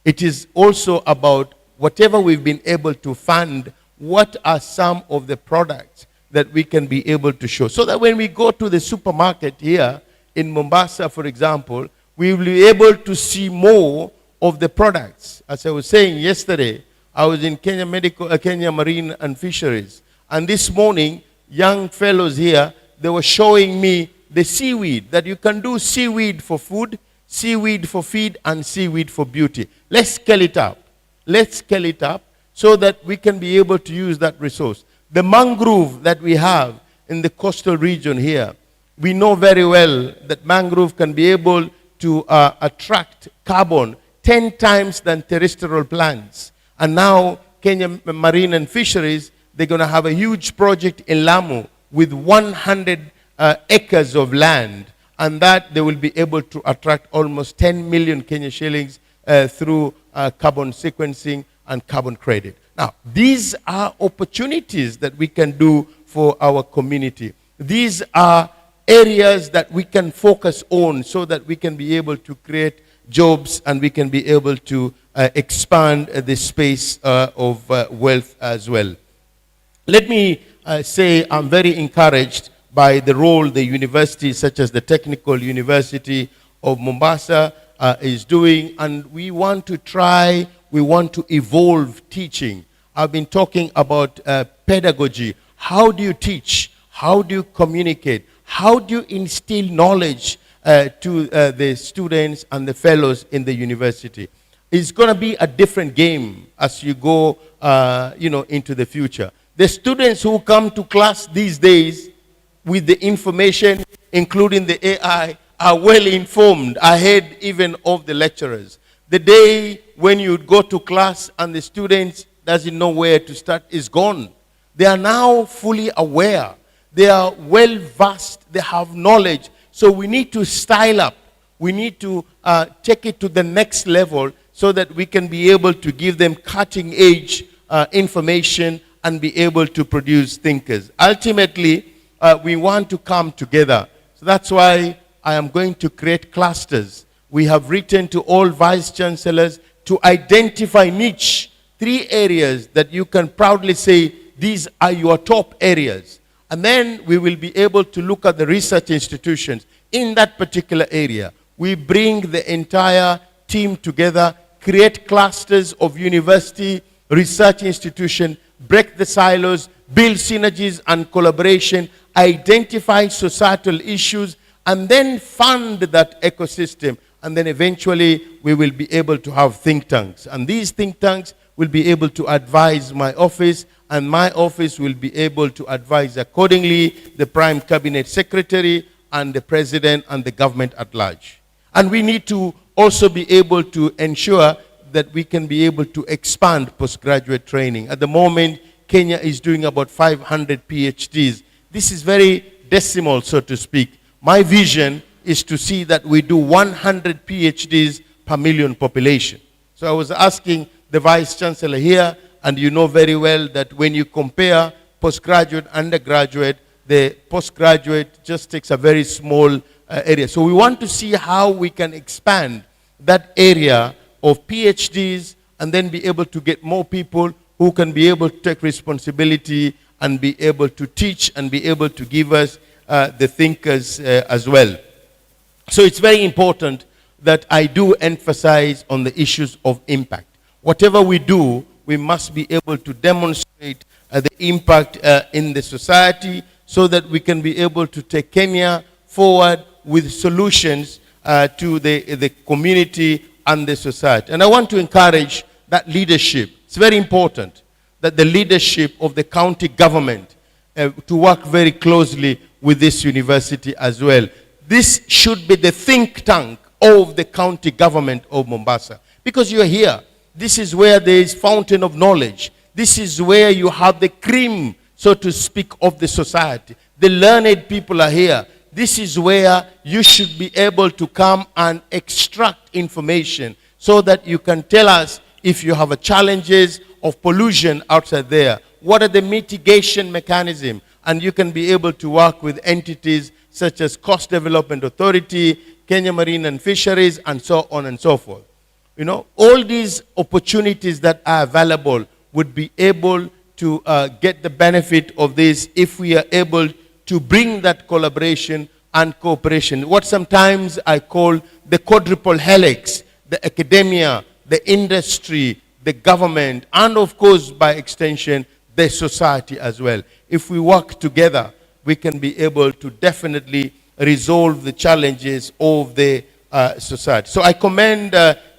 It is also about whatever we've been able to fund, what are some of the products that we can be able to show? So that when we go to the supermarket here in Mombasa, for example, we will be able to see more of the products. As I was saying yesterday, I was in Kenya Marine and Fisheries. And this morning, young fellows here, they were showing me the seaweed, that you can do seaweed for food, seaweed for feed, and seaweed for beauty. Let's scale it up. Let's scale it up so that we can be able to use that resource. The mangrove that we have in the coastal region here, we know very well that mangrove can be able to attract carbon 10 times than terrestrial plants. And now Kenya Marine and Fisheries, they're going to have a huge project in Lamu with 100 acres of land, and that they will be able to attract almost 10 million Kenya shillings through carbon sequencing and carbon credit. Now, these are opportunities that we can do for our community. These are areas that we can focus on so that we can be able to create jobs and we can be able to expand the space of wealth as well. Let me say I'm very encouraged by the role the universities such as the Technical University of Mombasa is doing, and we want to evolve teaching. I've been talking about pedagogy. How do you teach? How do you communicate? How do you instill knowledge to the students and the fellows in the university? It's going to be a different game as you go, into the future. The students who come to class these days with the information, including the AI, are well informed ahead even of the lecturers. The day when you go to class and the students doesn't know where to start is gone. They are now fully aware. They are well versed. They have knowledge. So we need to style up. We need to take it to the next level so that we can be able to give them cutting edge information and be able to produce thinkers. Ultimately, we want to come together. So that's why I am going to create clusters. We have written to all vice chancellors to identify niche, 3 areas that you can proudly say, these are your top areas. And then we will be able to look at the research institutions in that particular area. We bring the entire team together, create clusters of university, research institution, break the silos, build synergies and collaboration, identify societal issues, and then fund that ecosystem. And then eventually we will be able to have think tanks. And these think tanks will be able to advise my office, and my office will be able to advise accordingly the Prime Cabinet Secretary and the President and the government at large. And we need to also be able to ensure that we can be able to expand postgraduate training. At the moment, Kenya is doing about 500 PhDs. This is very decimal, so to speak. My vision is to see that we do 100 PhDs per million population. So I was asking the Vice Chancellor here, and you know very well that when you compare postgraduate, undergraduate, the postgraduate just takes a very small area. So we want to see how we can expand that area of PhDs and then be able to get more people who can be able to take responsibility and be able to teach and be able to give us the thinkers as well. So it's very important that I do emphasize on the issues of impact. Whatever we do, we must be able to demonstrate the impact in the society so that we can be able to take Kenya forward with solutions to the community and the society. And I want to encourage that leadership. It's very important that the leadership of the county government to work very closely with this university as well. This should be the think tank of the county government of Mombasa. Because you are here. This is where there is fountain of knowledge. This is where you have the cream, so to speak, of the society. The learned people are here. This is where you should be able to come and extract information so that you can tell us if you have challenges of pollution outside there. What are the mitigation mechanisms? And you can be able to work with entities such as Coast Development Authority, Kenya Marine and Fisheries, and so on and so forth. You know, all these opportunities that are available would be able to get the benefit of this if we are able to bring that collaboration and cooperation. What sometimes I call the quadruple helix, the academia, the industry, the government, and of course, by extension, the society as well. If we work together, we can be able to definitely resolve the challenges of the society. So I commend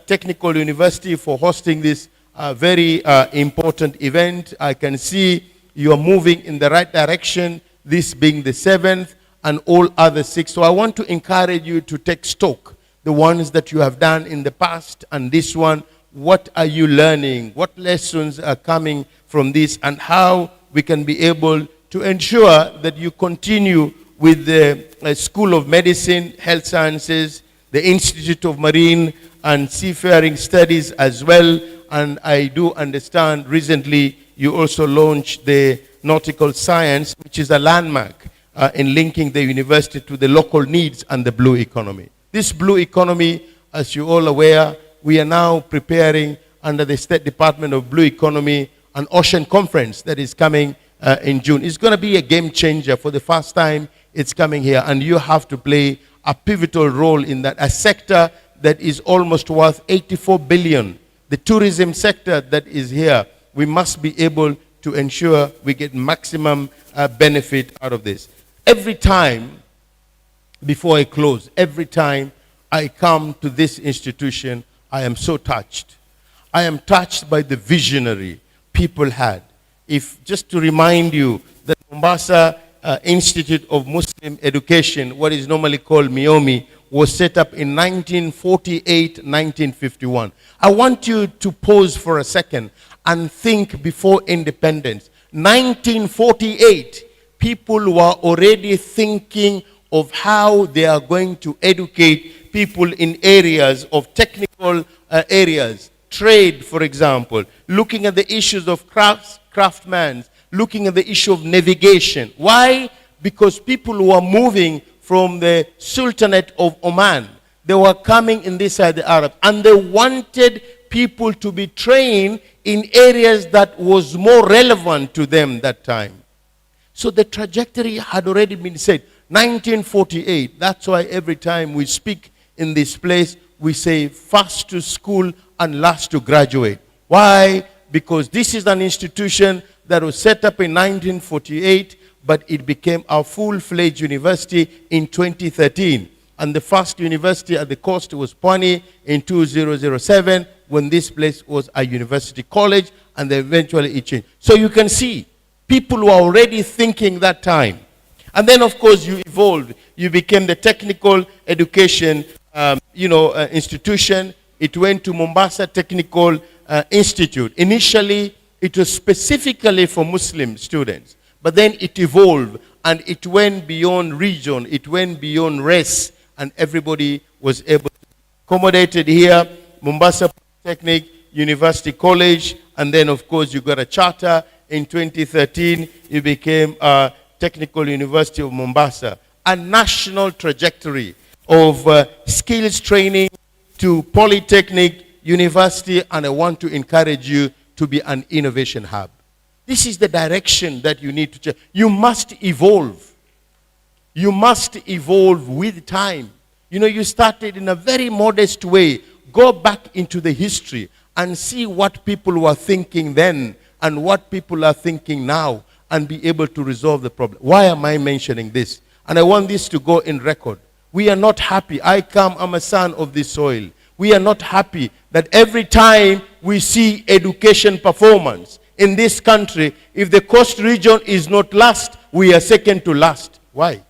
Technical University for hosting this very important event. I can see you are moving in the right direction, this being the 7th and all other 6. So I want to encourage you to take stock, the ones that you have done in the past and this one. What are you learning? What lessons are coming from this, and how we can be able to ensure that you continue with the School of Medicine, Health Sciences, the Institute of Marine and Seafaring Studies as well. And I do understand recently you also launched the Nautical Science, which is a landmark in linking the university to the local needs and the blue economy. This blue economy, as you're all aware, we are now preparing under the State Department of Blue Economy an ocean conference that is coming in June. It's going to be a game changer. For the first time, it's coming here, and you have to play a pivotal role in that. A sector that is almost worth 84 billion. The tourism sector that is here, we must be able to ensure we get maximum benefit out of this. Every time, before I close, every time I come to this institution, I am so touched. I am touched by the visionary people had. If, just to remind you, the Mombasa Institute of Muslim Education, what is normally called MIOMI, was set up in 1948, 1951. I want you to pause for a second and think before independence. 1948, people were already thinking of how they are going to educate people in areas of technical areas. Trade, for example, looking at the issues of craftsmen, looking at the issue of navigation. Why? Because people were moving from the Sultanate of Oman. They were coming in this side, the Arabs, and they wanted people to be trained in areas that was more relevant to them that time. So the trajectory had already been set. 1948, that's why every time we speak in this place, we say first to school and last to graduate. Why? Because this is an institution that was set up in 1948, but it became a full-fledged university in 2013. And the first university at the coast was Pwani in 2007, when this place was a university college, and then eventually it changed. So you can see, people were already thinking that time. And then, of course, you evolved. You became the technical education institution. It went to Mombasa Technical Institute. Initially, it was specifically for Muslim students. But then it evolved, and it went beyond region. It went beyond race, and everybody was able to accommodate it here. Mombasa Polytechnic, University College, and then, of course, you got a charter. In 2013, you became a Technical University of Mombasa. A national trajectory of skills training to Polytechnic, University, and I want to encourage you to be an innovation hub. This is the direction that you need to change. You must evolve. You must evolve with time. You know, you started in a very modest way. Go back into the history and see what people were thinking then and what people are thinking now, and be able to resolve the problem. Why am I mentioning this? And I want this to go in record. We are not happy. I'm a son of this soil. We are not happy that every time we see education performance in this country, if the coast region is not last, we are second to last. Why?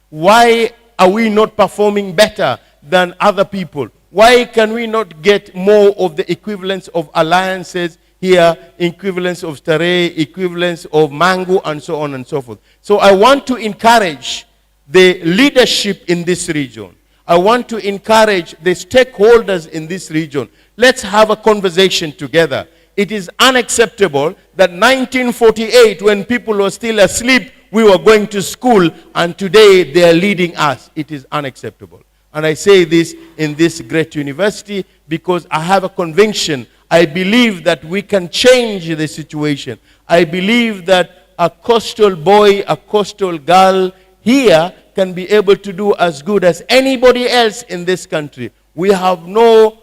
Why are we not performing better than other people? Why can we not get more of the equivalence of alliances here, equivalence of Starehe, equivalence of Mango, and so on and so forth? So I want to encourage the leadership in this region. I want to encourage the stakeholders in this region. Let's have a conversation together. It is unacceptable that 1948, when people were still asleep, we were going to school, and today they are leading us. It is unacceptable. And I say this in this great university because I have a conviction. I believe that we can change the situation. I believe that a coastal boy, a coastal girl here can be able to do as good as anybody else in this country. We have no,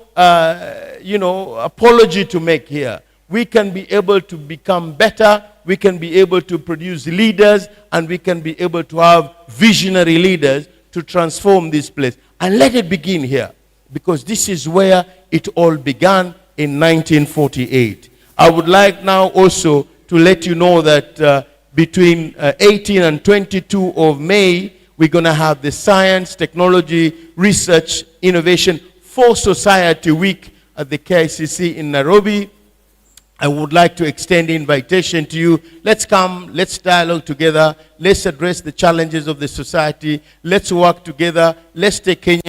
apology to make here. We can be able to become better. We can be able to produce leaders, and we can be able to have visionary leaders to transform this place. And let it begin here, because this is where it all began in 1948. I would like now also to let you know that between 18 and 22 of May, we're going to have the Science, Technology, Research, Innovation for Society Week at the KICC in Nairobi. I would like to extend the invitation to you. Let's come, let's dialogue together. Let's address the challenges of the society. Let's work together. Let's take Kenya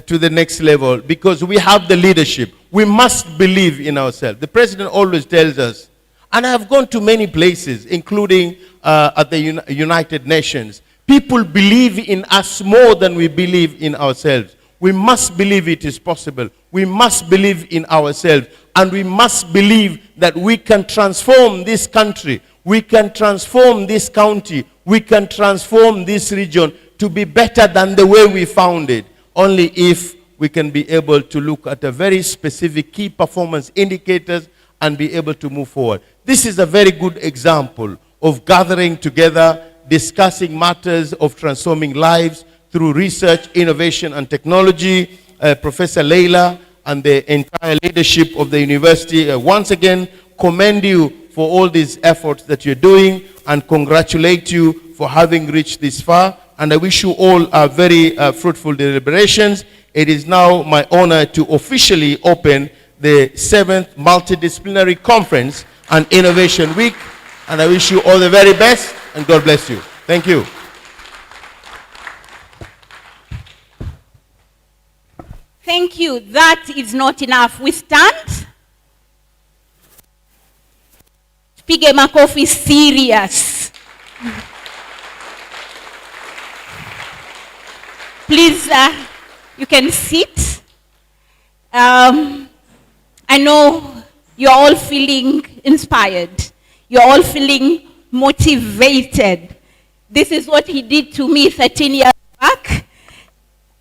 to the next level, because we have the leadership. We must believe in ourselves. The president always tells us, and I have gone to many places, including at the United Nations. People believe in us more than we believe in ourselves. We must believe it is possible. We must believe in ourselves. And we must believe that we can transform this country. We can transform this county. We can transform this region to be better than the way we found it. Only if we can be able to look at a very specific key performance indicators and be able to move forward. This is a very good example of gathering together, discussing matters of transforming lives through research, innovation, and technology. Professor Leila and the entire leadership of the university once again commend you for all these efforts that you're doing and congratulate you for having reached this far. And I wish you all very fruitful deliberations. It is now my honor to officially open the 7th Multidisciplinary Conference and Innovation Week. And I wish you all the very best, and God bless you. Thank you. Thank you. That is not enough. We stand. Pige makofi serious. Please, you can sit. I know you're all feeling inspired. You're all feeling motivated. This is what he did to me 13 years back.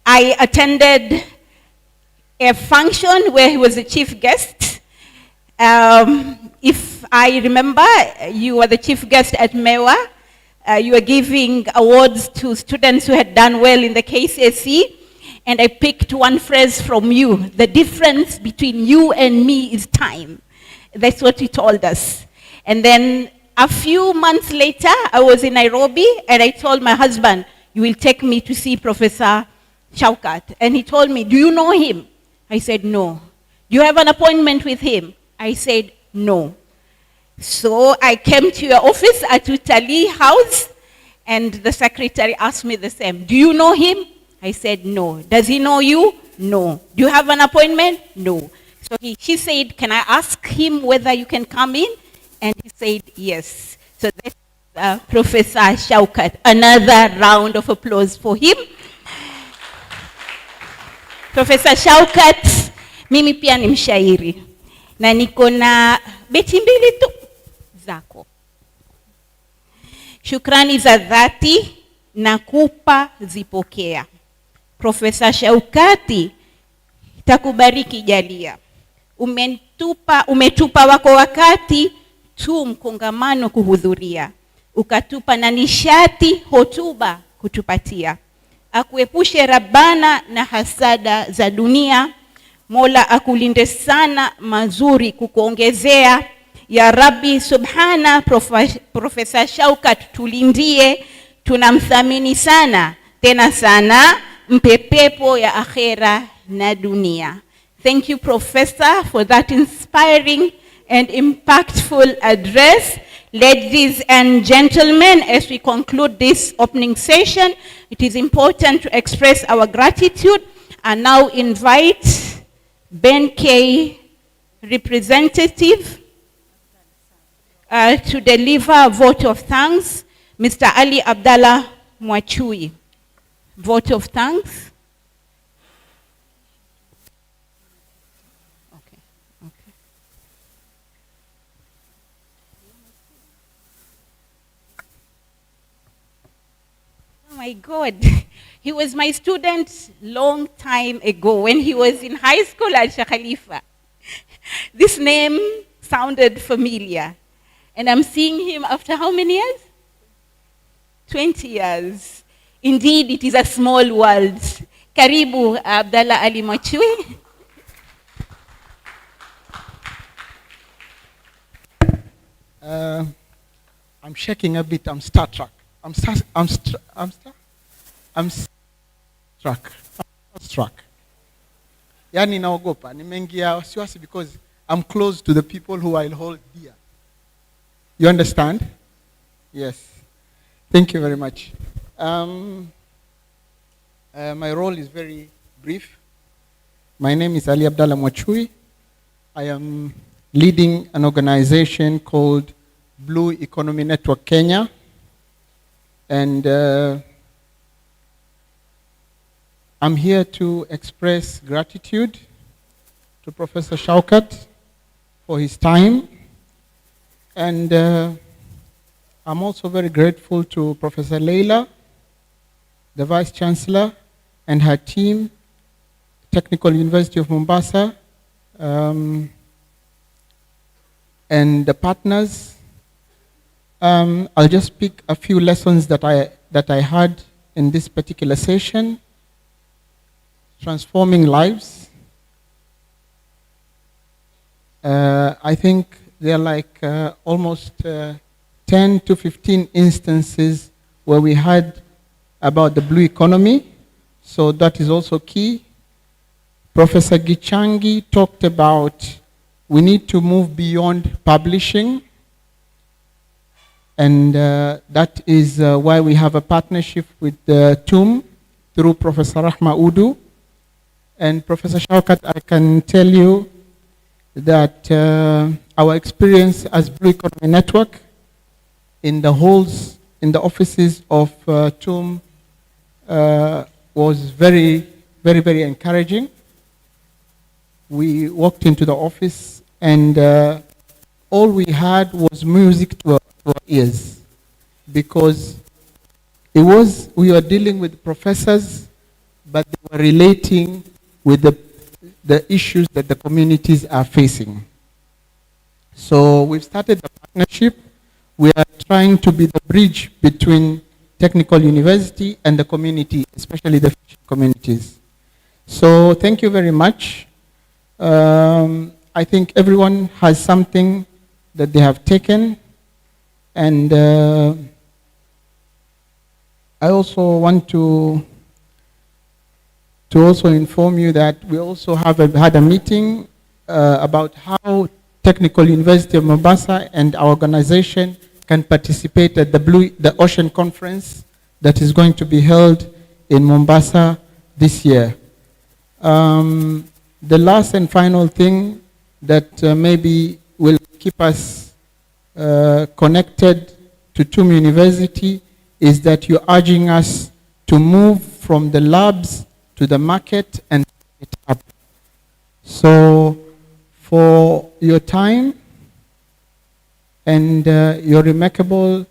I attended a function where he was the chief guest. If I remember, you were the chief guest at MEWA. You were giving awards to students who had done well in the KCSE. And I picked one phrase from you. The difference between you and me is time. That's what he told us. And then a few months later, I was in Nairobi, and I told my husband, you will take me to see Professor Shaukat. And he told me, do you know him? I said, no. Do you have an appointment with him? I said, no. So I came to your office at Utali House, and the secretary asked me the same. Do you know him? I said, no. Does he know you? No. Do you have an appointment? No. So she said, can I ask him whether you can come in? And he said, yes. So that's Professor Shaukat. Another round of applause for him. Professor Shaukat, mimi pia ni mshairi. Na niko na beti mbili tu zako. Shukrani za dhati nakupa zipokea. Professor Shaukati, takubariki jalia. Umetupa wako wakati tu mkongamano kuhudhuria. Ukatupa na nishati hotuba kutupatia. Akuepushe Rabbana na hasada za dunia. Mola akulinde sana mazuri kukuongezea. Ya Rabbi Subhana, Professor Shaukat tulindie. Tunamthamini sana, tena sana, mpe pepo ya akhera na dunia. Thank you, Professor, for that inspiring and impactful address. Ladies and gentlemen, as we conclude this opening session, it is important to express our gratitude and now invite Ben K, representative, to deliver a vote of thanks. Mr. Ali Abdallah Mwachui. Vote of thanks. Okay. Oh my God. He was my student long time ago when he was in high school at Sheikh Khalifa. This name sounded familiar. And I'm seeing him after how many years? 20 years. Indeed, it is a small world. Karibu, Abdallah Ali Mwachui. I'm shaking a bit. I'm starstruck. I'm struck. Yani naogopa. Nimeingia wasiwasi because I'm close to the people who I'll hold dear. You understand? Yes. Thank you very much. My role is very brief. My name is Ali Abdallah Mwachui. I am leading an organization called Blue Economy Network Kenya. And I'm here to express gratitude to Professor Shaukat for his time. And I'm also very grateful to Professor Leila, the Vice Chancellor, and her team, Technical University of Mombasa, and the partners. I'll just pick a few lessons that I had in this particular session. Transforming lives. I think there are like almost 10 to 15 instances where we had about the blue economy, so that is also key. Professor Gichangi talked about we need to move beyond publishing, and that is why we have a partnership with TUM through Professor Rahma Udu. And Professor Shaukat, I can tell you that our experience as Blue Economy Network in the halls, in the offices of TUM was very, very, very encouraging. We walked into the office and all we had was music to our ears, because we were dealing with professors, but they were relating with the issues that the communities are facing. So we've started the partnership. We are trying to be the bridge between technical university and the community, especially the communities. So thank you very much. I think everyone has something that they have taken, and I also want to also inform you that we also have had a meeting about how Technical University of Mombasa and our organization can participate at the Ocean Conference that is going to be held in Mombasa this year. The last and final thing that maybe will keep us connected to TUM University is that you're urging us to move from the labs to the market and it up. So for your time and your remarkable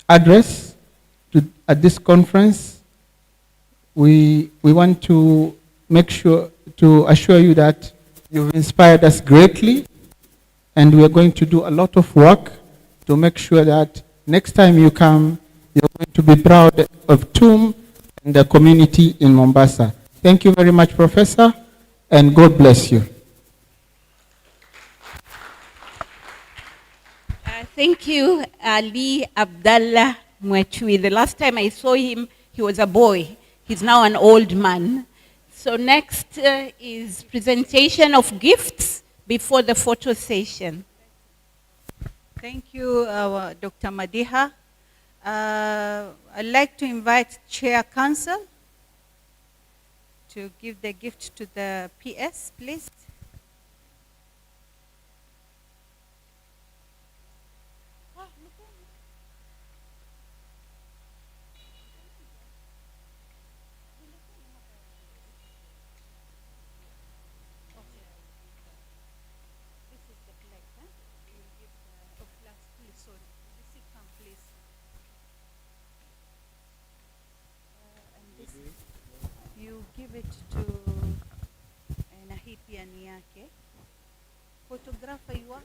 address at this conference, we want to make sure to assure you that you've inspired us greatly, and we are going to do a lot of work to make sure that next time you come, you're going to be proud of TUM and the community in Mombasa. Thank you very much, Professor, and God bless you. Thank you, Ali Abdallah Mwechui. The last time I saw him, he was a boy. He's now an old man. So next is presentation of gifts before the photo session. Thank you, Dr. Madiha. I'd like to invite Chair Council to give the gift to the PS, please. Give it to na hii pia ni yake. Photographer you are?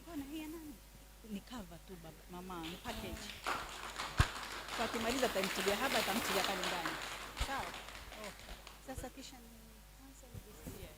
Mbona hii nani? Ni cover tu baba. Mama, ni package. Kwa kimaliza tamtilia haba tamtilia pale ndani. Sawa? Oh. Sasa kisha ni cancel this year.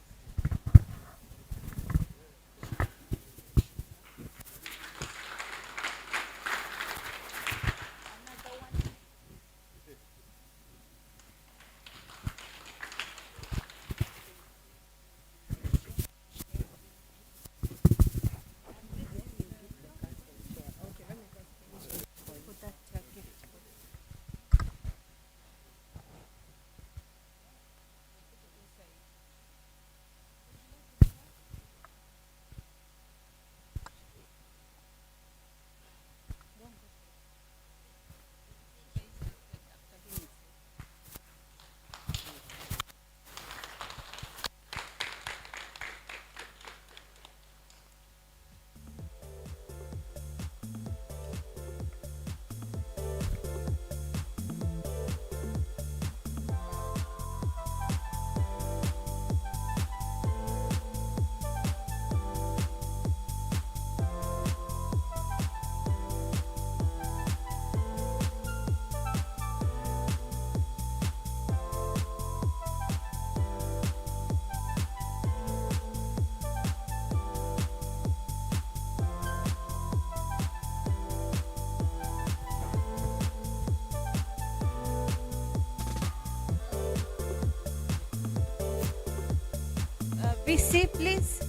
DVC, please.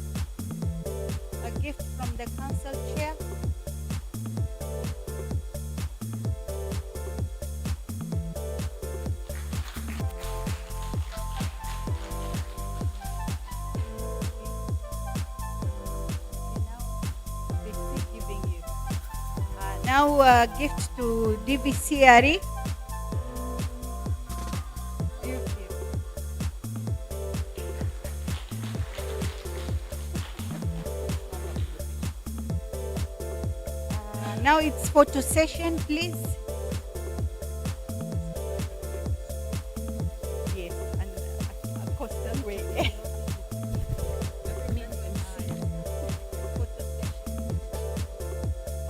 A gift from the council chair. Now a gift to DVC Ari. Now it's photo session, please. Yes, and a coastal way.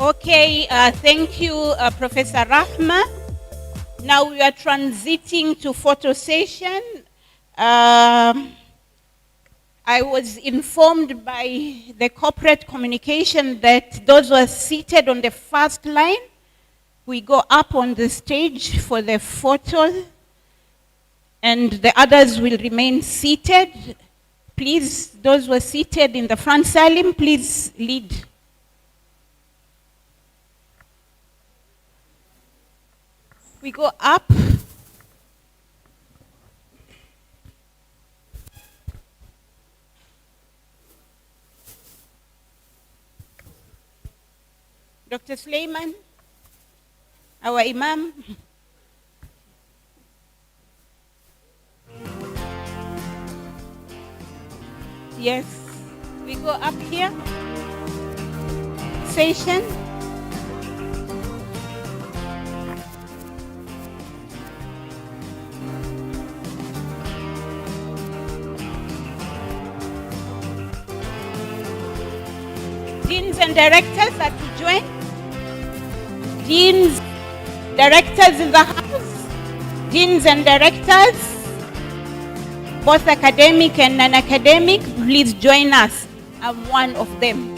Okay, thank you, Professor Rahma. Now we are transiting to photo session. I was informed by the corporate communication that those who are seated on the first line, we go up on the stage for the photo, and the others will remain seated. Please, those who are seated in the front salim, please lead. We go up. Dr. Suleiman, our Imam. Yes, we go up here. Session. Deans and directors are to join. Deans, directors in the house. Deans and directors, both academic and non-academic, please join us. I'm one of them.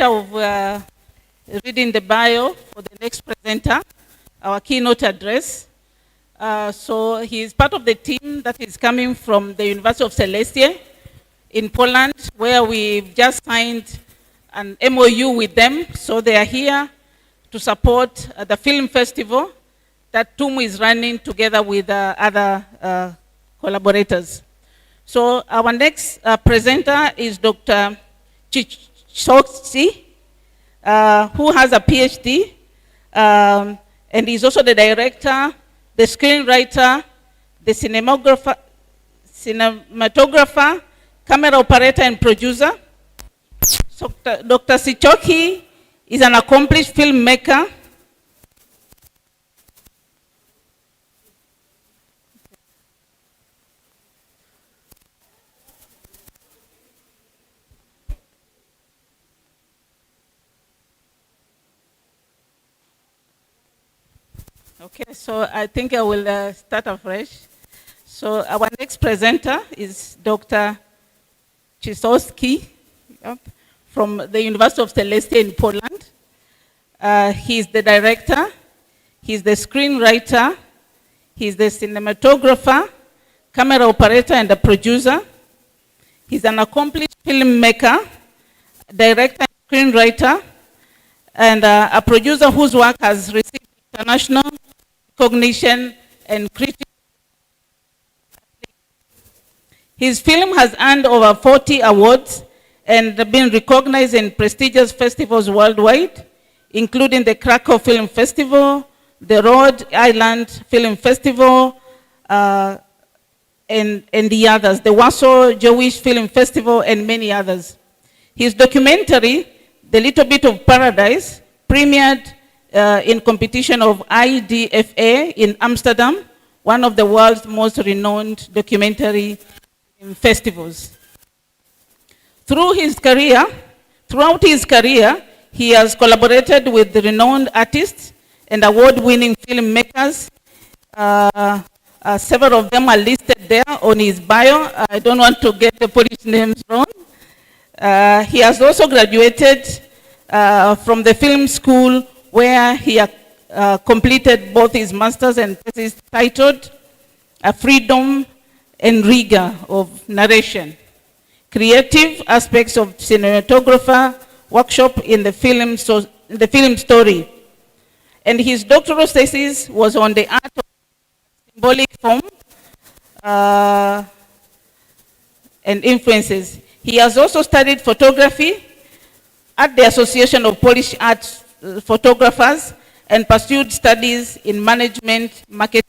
pleasure of reading the bio for the next presenter, our keynote address. So he is part of the team that is coming from the University of Celestia in Poland, where we've just signed an MOU with them. So they are here to support the film festival that TUM is running together with other collaborators. So our next presenter is Dr. Chisoksi, who has a PhD, and is also the director, the screenwriter, the cinematographer, camera operator, and producer. So Dr. Chisoksi is an accomplished filmmaker. Okay, so I think I will start afresh. So our next presenter is Dr. Chisoksi from the University of Celestia in Poland. He's the director, he's the screenwriter, he's the cinematographer, camera operator, and the producer. He's an accomplished filmmaker, director, and screenwriter, and a producer whose work has received international recognition and critical. His film has earned over 40 awards and been recognized in prestigious festivals worldwide, including the Krakow Film Festival, the Rhode Island Film Festival, and the others, the Warsaw Jewish Film Festival, and many others. His documentary, The Little Bit of Paradise, premiered in competition of IDFA in Amsterdam, one of the world's most renowned documentary festivals. Throughout his career, he has collaborated with renowned artists and award-winning filmmakers. Several of them are listed there on his bio. I don't want to get the Polish names wrong. He has also graduated from the film school, where he completed both his master's and thesis titled Freedom and Rigor of Narration, Creative Aspects of Cinematographer Workshop in the Film Story. And his doctoral thesis was on the art of symbolic form and influences. He has also studied photography at the Association of Polish Art Photographers and pursued studies in management, marketing,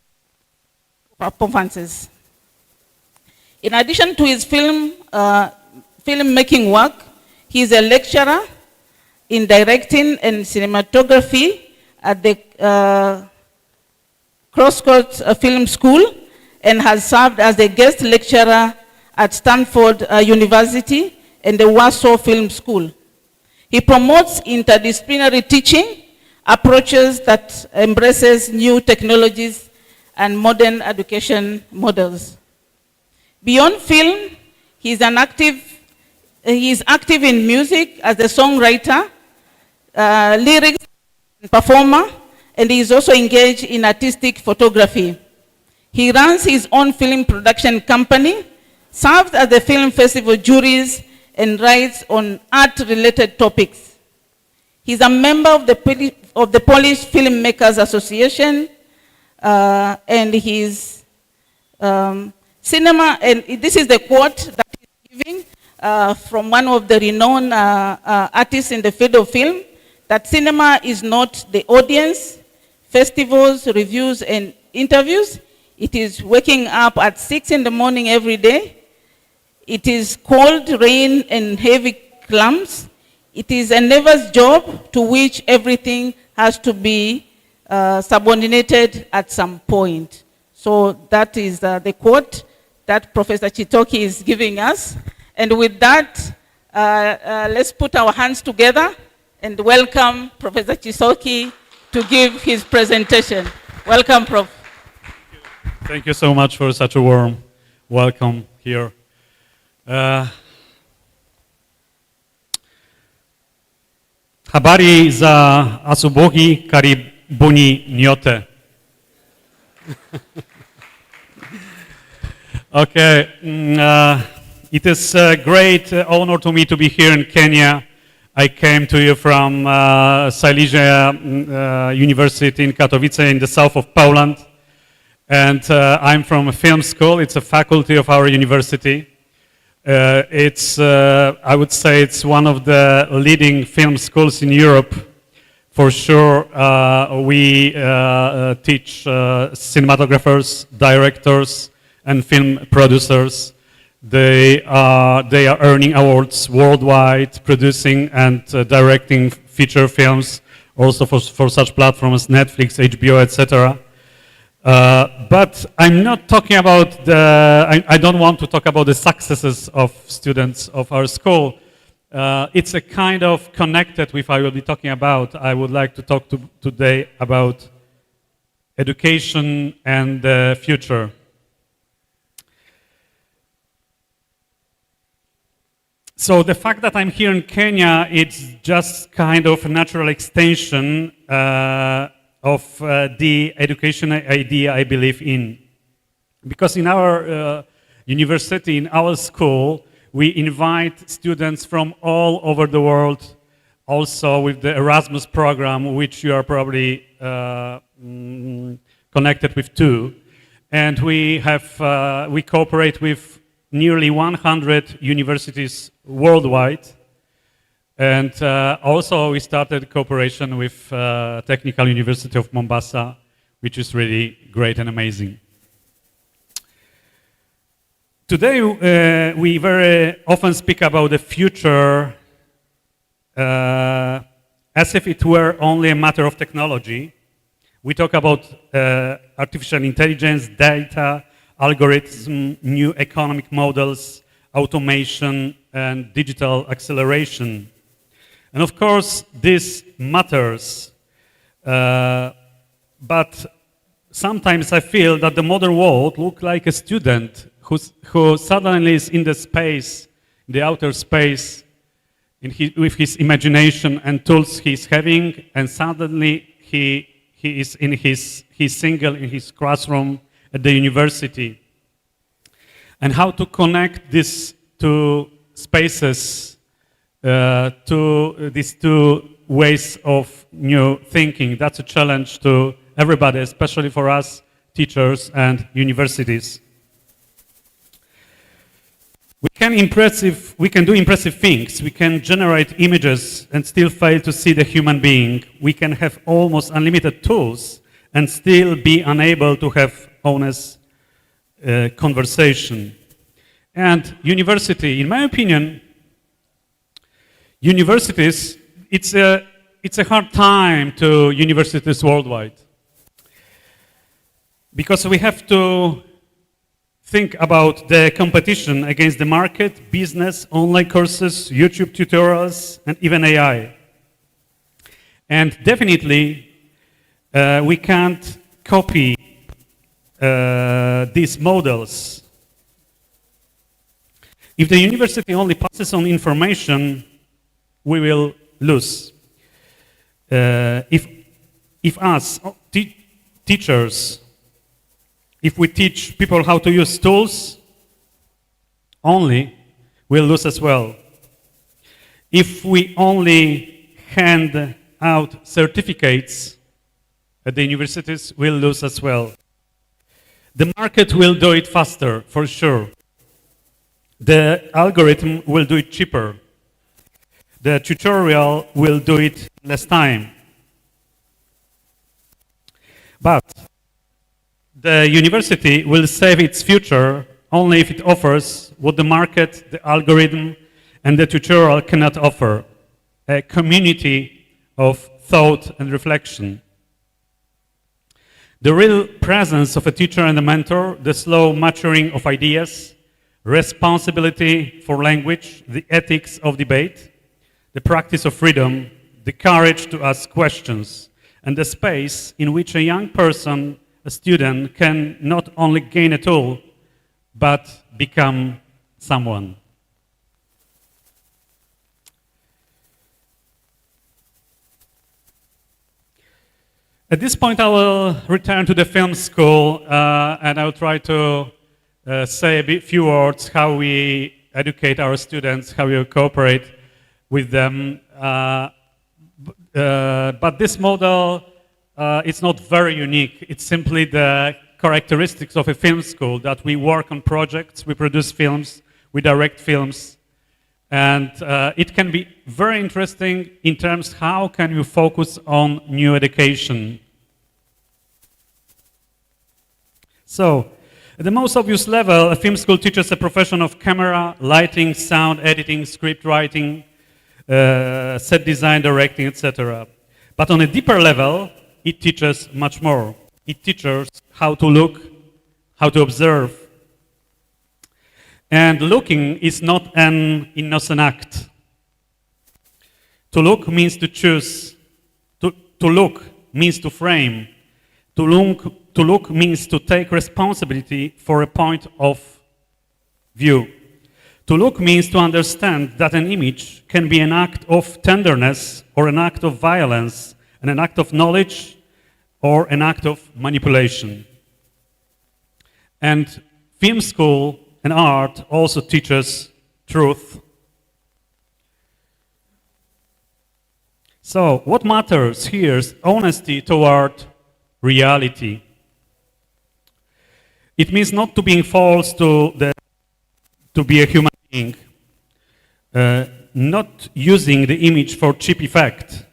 performances. In addition to his filmmaking work, he is a lecturer in directing and cinematography at the Crossroads Film School and has served as a guest lecturer at Stanford University and the Warsaw Film School. He promotes interdisciplinary teaching approaches that embraces new technologies and modern education models. Beyond film, he is active in music as a songwriter, lyrics and performer, and he is also engaged in artistic photography. He runs his own film production company, serves as the film festival juries, and writes on art-related topics. He's a member of the Polish Filmmakers Association, and his cinema, and this is the quote that he's giving from one of the renowned artists in the field of film, that cinema is not the audience, festivals, reviews, and interviews. It is waking up at 6 in the morning every day. It is cold, rain, and heavy clumps. It is a never's job to which everything has to be subordinated at some point. So that is the quote that Professor Chisoksi is giving us. And with that, let's put our hands together and welcome Professor Chisoksi to give his presentation. Welcome, Prof. Thank you so much for such a warm welcome here. Habari za asubuhi, karibuni nyote. Okay, it is a great honor to me to be here in Kenya. I came to you from Silesia University in Katowice in the south of Poland. And I'm from a film school. It's a faculty of our university. I would say it's one of the leading film schools in Europe. For sure, we teach cinematographers, directors, and film producers. They are earning awards worldwide, producing and directing feature films, also for such platforms, Netflix, HBO, etc. But I'm not talking about I don't want to talk about the successes of students of our school. It's a kind of connected with I will be talking about. I would like to talk today about education and the future. So the fact that I'm here in Kenya, it's just kind of a natural extension of the education idea I believe in. Because in our university, in our school, we invite students from all over the world, also with the Erasmus program, which you are probably connected with too. And we cooperate with nearly 100 universities worldwide. And also we started cooperation with Technical University of Mombasa, which is really great and amazing. Today we very often speak about the future as if it were only a matter of technology. We talk about artificial intelligence, data, algorithms, new economic models, automation, and digital acceleration. And of course, this matters, but sometimes I feel that the modern world looks like a student who suddenly is in the space, the outer space, with his imagination and tools he's having, and suddenly he is he's single in his classroom at the university. And how to connect these two spaces to these two ways of new thinking. That's a challenge to everybody, especially for us teachers and universities. We can do impressive things. We can generate images and still fail to see the human being. We can have almost unlimited tools and still be unable to have honest conversation. And university, in my opinion, universities, it's a hard time to universities worldwide. Because we have to think about the competition against the market, business, online courses, YouTube tutorials, and even AI. And definitely, we can't copy these models. If the university only passes on information, we will lose. If us, teachers, if we teach people how to use tools only, we'll lose as well. If we only hand out certificates at the universities, we'll lose as well. The market will do it faster, for sure. The algorithm will do it cheaper. The tutorial will do it in less time. But the university will save its future only if it offers what the market, the algorithm, and the tutorial cannot offer: a community of thought and reflection. The real presence of a teacher and a mentor, the slow maturing of ideas, responsibility for language, the ethics of debate, the practice of freedom, the courage to ask questions, and the space in which a young person, a student, can not only gain a tool, but become someone. At this point, I will return to the film school and I will try to say a few words how we educate our students, how we cooperate with them. But this model is not very unique. It's simply the characteristics of a film school, that we work on projects, we produce films, we direct films, and it can be very interesting in terms how can you focus on new education. So, at the most obvious level, a film school teaches a profession of camera, lighting, sound, editing, script writing, set design, directing, etc. But on a deeper level, it teaches much more. It teaches how to look, how to observe. And looking is not an innocent act. To look means to choose. To look means to frame. To look means to take responsibility for a point of view. To look means to understand that an image can be an act of tenderness or an act of violence, and an act of knowledge or an act of manipulation. And film school and art also teaches truth. So what matters here is honesty toward reality. It means not to being false to be a human being, not using the image for cheap effect,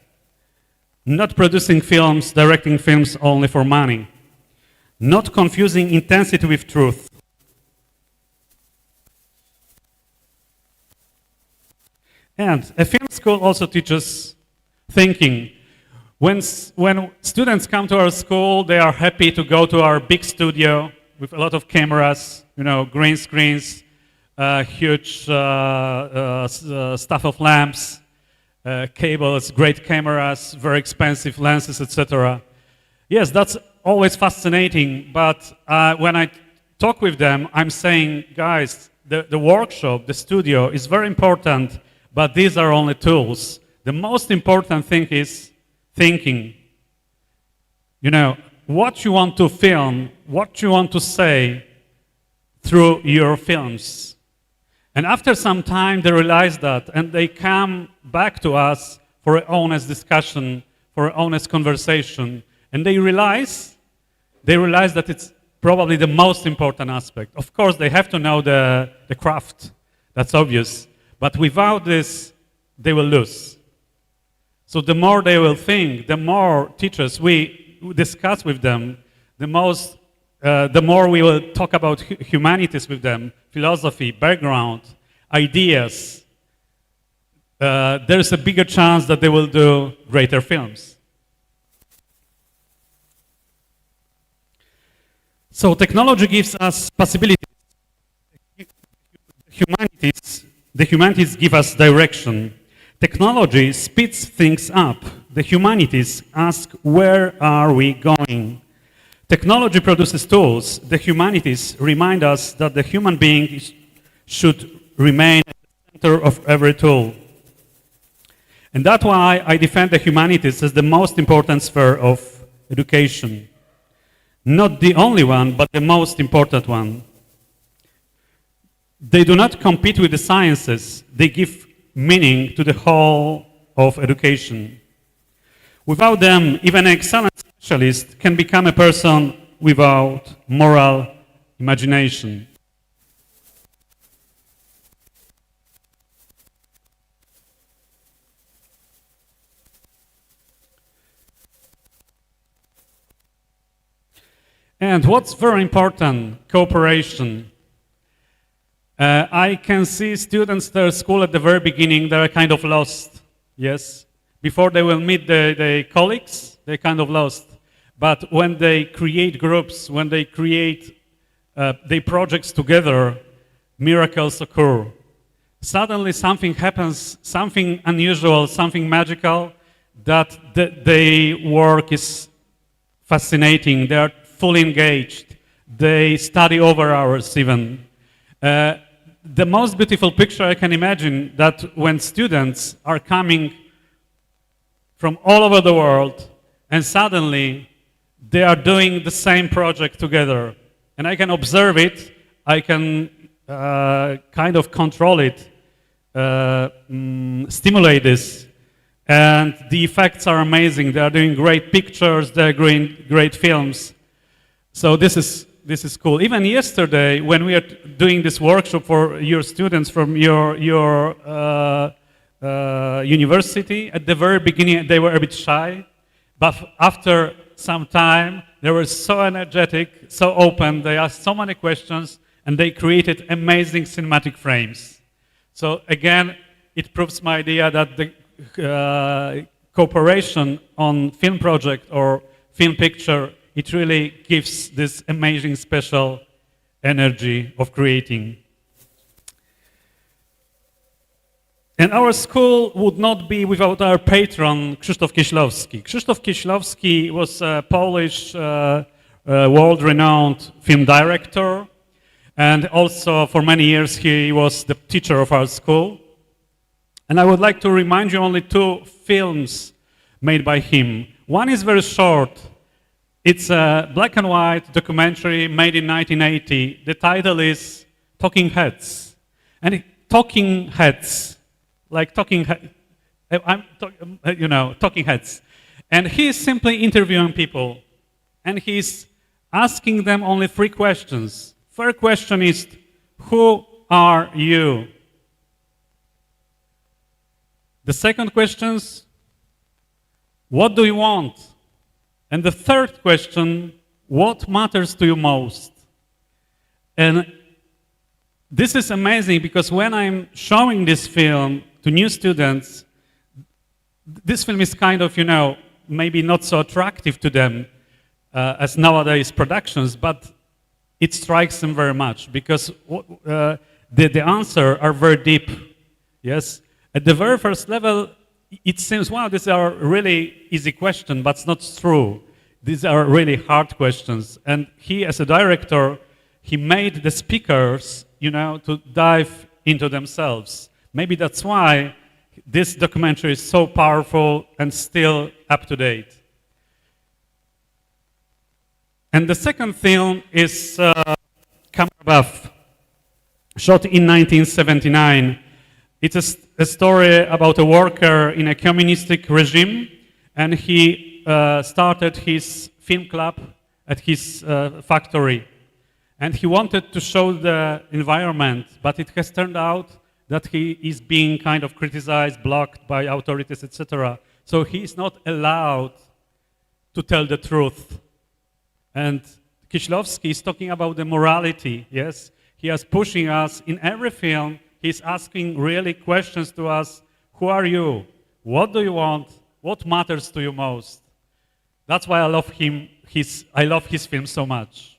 not producing films, directing films only for money, not confusing intensity with truth. And a film school also teaches thinking. When students come to our school, they are happy to go to our big studio with a lot of cameras, green screens, huge stuff of lamps, cables, great cameras, very expensive lenses, etc. Yes, that's always fascinating, but when I talk with them, I'm saying, guys, the workshop, the studio is very important, but these are only tools. The most important thing is thinking. What you want to film, what you want to say through your films. And after some time, they realize that, and they come back to us for an honest discussion, for an honest conversation, and they realize that it's probably the most important aspect. Of course, they have to know the craft, that's obvious, but without this, they will lose. So the more they will think, the more teachers we discuss with them, the more we will talk about humanities with them, philosophy, background, ideas, there's a bigger chance that they will do greater films. So technology gives us possibilities. The humanities give us direction. Technology speeds things up. The humanities ask, where are we going? Technology produces tools. The humanities remind us that the human being should remain at the center of every tool. And that's why I defend the humanities as the most important sphere of education. Not the only one, but the most important one. They do not compete with the sciences. They give meaning to the whole of education. Without them, even an excellent specialist can become a person without moral imagination. And what's very important, cooperation. I can see students at their school at the very beginning, they're kind of lost, yes. Before they will meet the colleagues, they're kind of lost. But when they create groups, when they create their projects together, miracles occur. Suddenly something happens, something unusual, something magical, that their work is fascinating. They are fully engaged. They study over hours even. The most beautiful picture I can imagine, that when students are coming from all over the world and suddenly they are doing the same project together. And I can observe it, I can kind of control it, stimulate this. And the effects are amazing. They are doing great pictures, they're doing great films. So this is cool. Even yesterday, when we are doing this workshop for your students from your university, at the very beginning they were a bit shy, but after some time they were so energetic, so open, they asked so many questions, and they created amazing cinematic frames. So again, it proves my idea that the cooperation on film project or film picture, it really gives this amazing special energy of creating. And our school would not be without our patron, Krzysztof Kieślowski. Krzysztof Kieślowski was a Polish, world-renowned film director, and also for many years he was the teacher of our school. And I would like to remind you only 2 films made by him. One is very short. It's a black and white documentary made in 1980. The title is Talking Heads. And Talking Heads, like talking heads. And he's simply interviewing people. And he's asking them only 3 questions. First question is, who are you? The second question is, what do you want? And the third question, what matters to you most? And this is amazing because when I'm showing this film to new students, this film is kind of, maybe not so attractive to them as nowadays productions, but it strikes them very much because the answers are very deep. Yes? At the very first level, it seems, wow, these are really easy questions, but it's not true. These are really hard questions. And he, as a director, he made the speakers, to dive into themselves. Maybe that's why this documentary is so powerful and still up to date. And the second film is Camera Buff, shot in 1979. It's a story about a worker in a communistic regime, and he started his film club at his factory. And he wanted to show the environment, but it has turned out that he is being kind of criticized, blocked by authorities, etc. So he is not allowed to tell the truth. And Kieślowski is talking about the morality, yes? He is pushing us in every film. He's asking really questions to us. Who are you? What do you want? What matters to you most? That's why I love him. I love his film so much.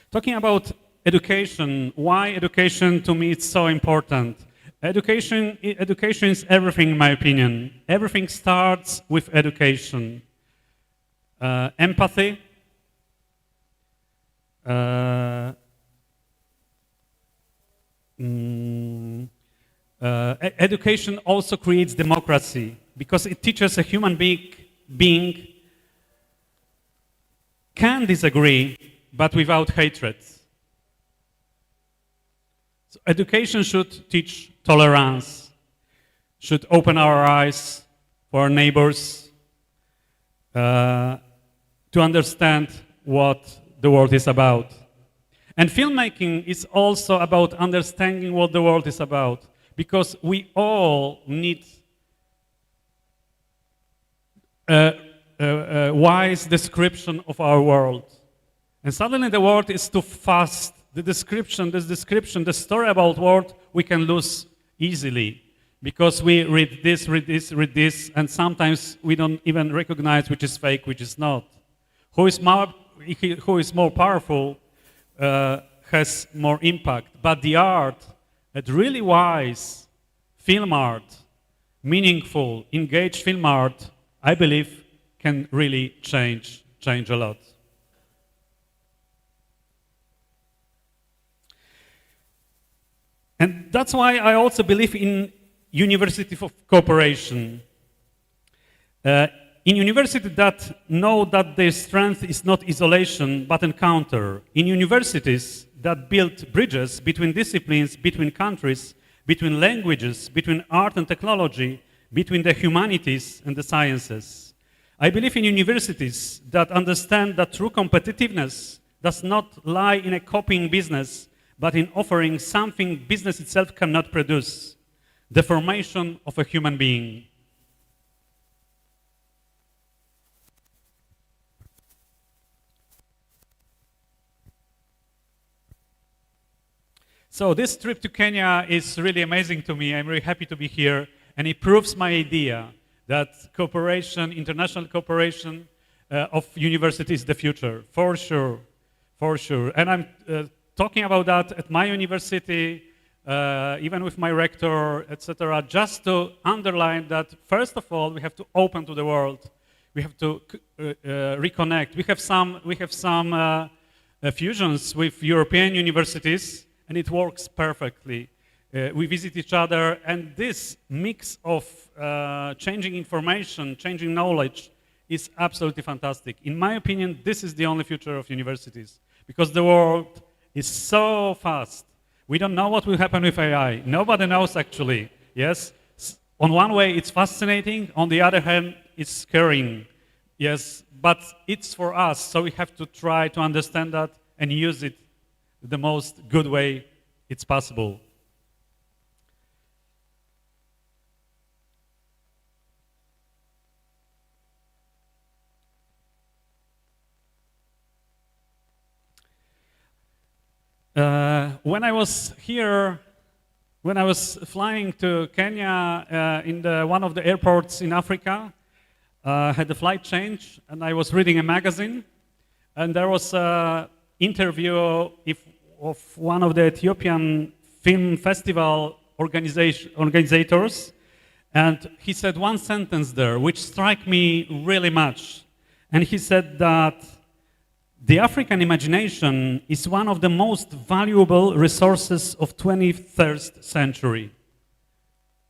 Talking about education, why education to me is so important. Education is everything, in my opinion. Everything starts with education. Empathy, education also creates democracy because it teaches a human being can disagree, but without hatred. So education should teach tolerance, should open our eyes for our neighbors, to understand what the world is about. And filmmaking is also about understanding what the world is about, because we all need a wise description of our world. And suddenly the world is too fast. This description, the story about world, we can lose easily because we read this, and sometimes we don't even recognize which is fake, which is not. Who is more powerful has more impact. But the art, that really wise film art, meaningful, engaged film art, I believe can really change a lot. And that's why I also believe in university of cooperation. In universities that know that their strength is not isolation but encounter. In universities that build bridges between disciplines, between countries, between languages, between art and technology, between the humanities and the sciences. I believe in universities that understand that true competitiveness does not lie in a copying business, but in offering something business itself cannot produce, the formation of a human being. So this trip to Kenya is really amazing to me. I'm really happy to be here, and it proves my idea that cooperation, international cooperation of universities is the future, for sure, for sure. And I'm talking about that at my university, even with my rector, etc., just to underline that, first of all, we have to open to the world. We have to reconnect. We have some fusions with European universities, and it works perfectly. We visit each other, and this mix of changing information, changing knowledge is absolutely fantastic. In my opinion, this is the only future of universities, because the world is so fast. We don't know what will happen with AI. Nobody knows, actually. Yes? On one way, it's fascinating. On the other hand, it's scaring. Yes? But it's for us, so we have to try to understand that and use it the most good way it's possible. When I was here, when I was flying to Kenya in one of the airports in Africa, had a flight change, and I was reading a magazine, and there was an interview of one of the Ethiopian film festival organizers, and he said one sentence there which struck me really much. And he said that the African imagination is one of the most valuable resources of 21st century.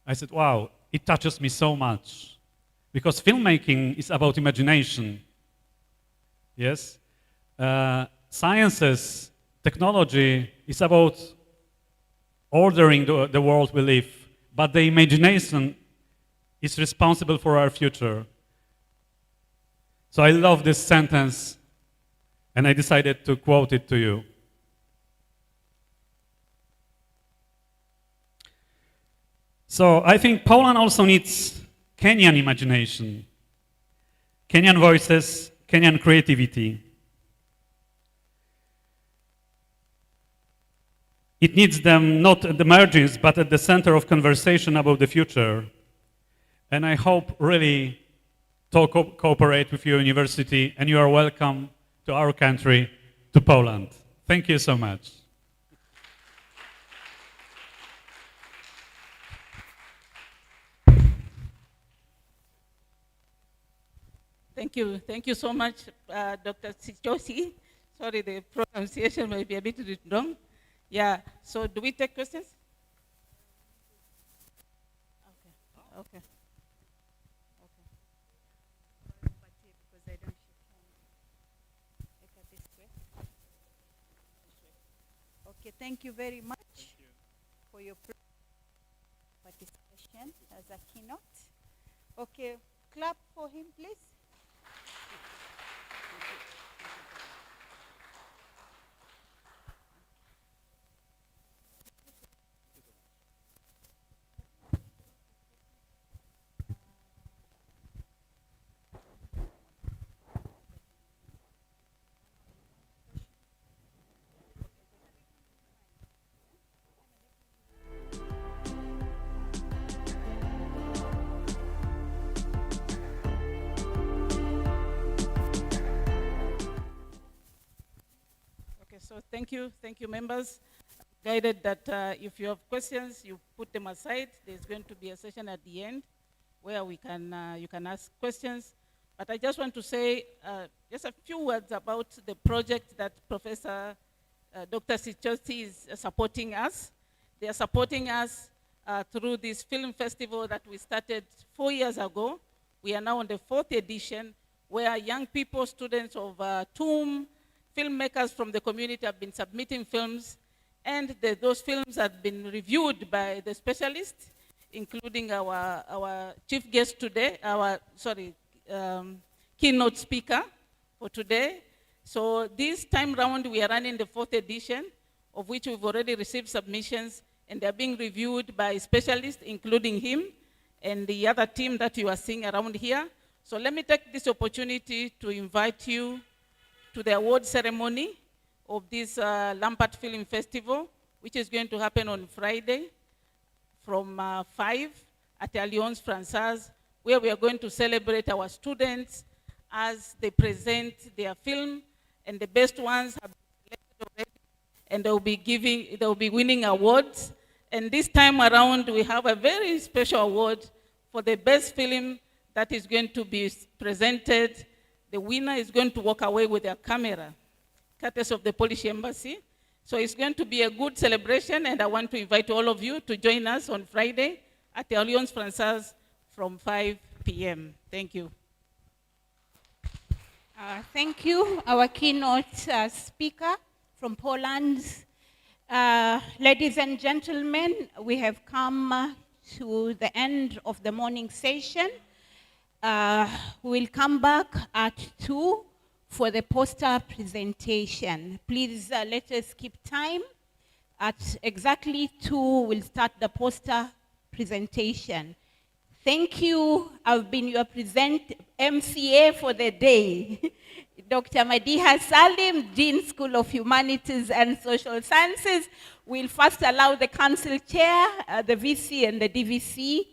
I said, wow, it touches me so much. Because filmmaking is about imagination. Yes? Sciences, technology is about ordering the world we live. But the imagination is responsible for our future. So I love this sentence, and I decided to quote it to you. So I think Poland also needs Kenyan imagination, Kenyan voices, Kenyan creativity. It needs them not at the margins, but at the center of conversation about the future. And I hope really to cooperate with your university, and you are welcome to our country, to Poland. Thank you so much. Thank you so much, Dr. Sichosi. Sorry, the pronunciation might be a bit wrong. Yeah, so do we take questions? Okay. Okay, thank you very much for your participation as a keynote. Okay, clap for him, please. So thank you, members. Guided that if you have questions, you put them aside. There's going to be a session at the end where you can ask questions. But I just want to say just a few words about the project that Professor Dr. Sichosi is supporting us. They are supporting us through this film festival that we started 4 years ago. We are now on the 4th edition, where young people, students of TUM, filmmakers from the community have been submitting films, and those films have been reviewed by the specialists, including our chief guest today, keynote speaker for today. So this time round, we are running the 4th edition, of which we've already received submissions, and they're being reviewed by specialists, including him and the other team that you are seeing around here. So let me take this opportunity to invite you to the award ceremony of this Lampard Film Festival, which is going to happen on Friday from 5 at Alliance Française, where we are going to celebrate our students as they present their film, and the best ones have been selected already, and they'll be winning awards. And this time around, we have a very special award for the best film that is going to be presented. The winner is going to walk away with their camera, courtesy of the Polish Embassy. So it's going to be a good celebration, and I want to invite all of you to join us on Friday at the Alliance Française from 5 p.m. Thank you. Thank you, our keynote speaker from Poland. Ladies and gentlemen, we have come to the end of the morning session. We'll come back at 2 for the poster presentation. Please let us keep time. At exactly 2, we'll start the presentation. Thank you. I've been your MCA for the day. Dr. Madiha Salim, Dean, School of Humanities and Social Sciences, will first allow the council chair, the VC and the DVC,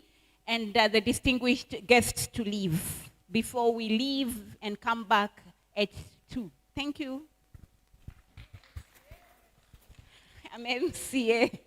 and the distinguished guests to leave before we leave and come back at 2. Thank you. I'm MCA.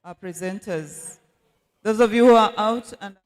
Our presenters. Those of you who are out and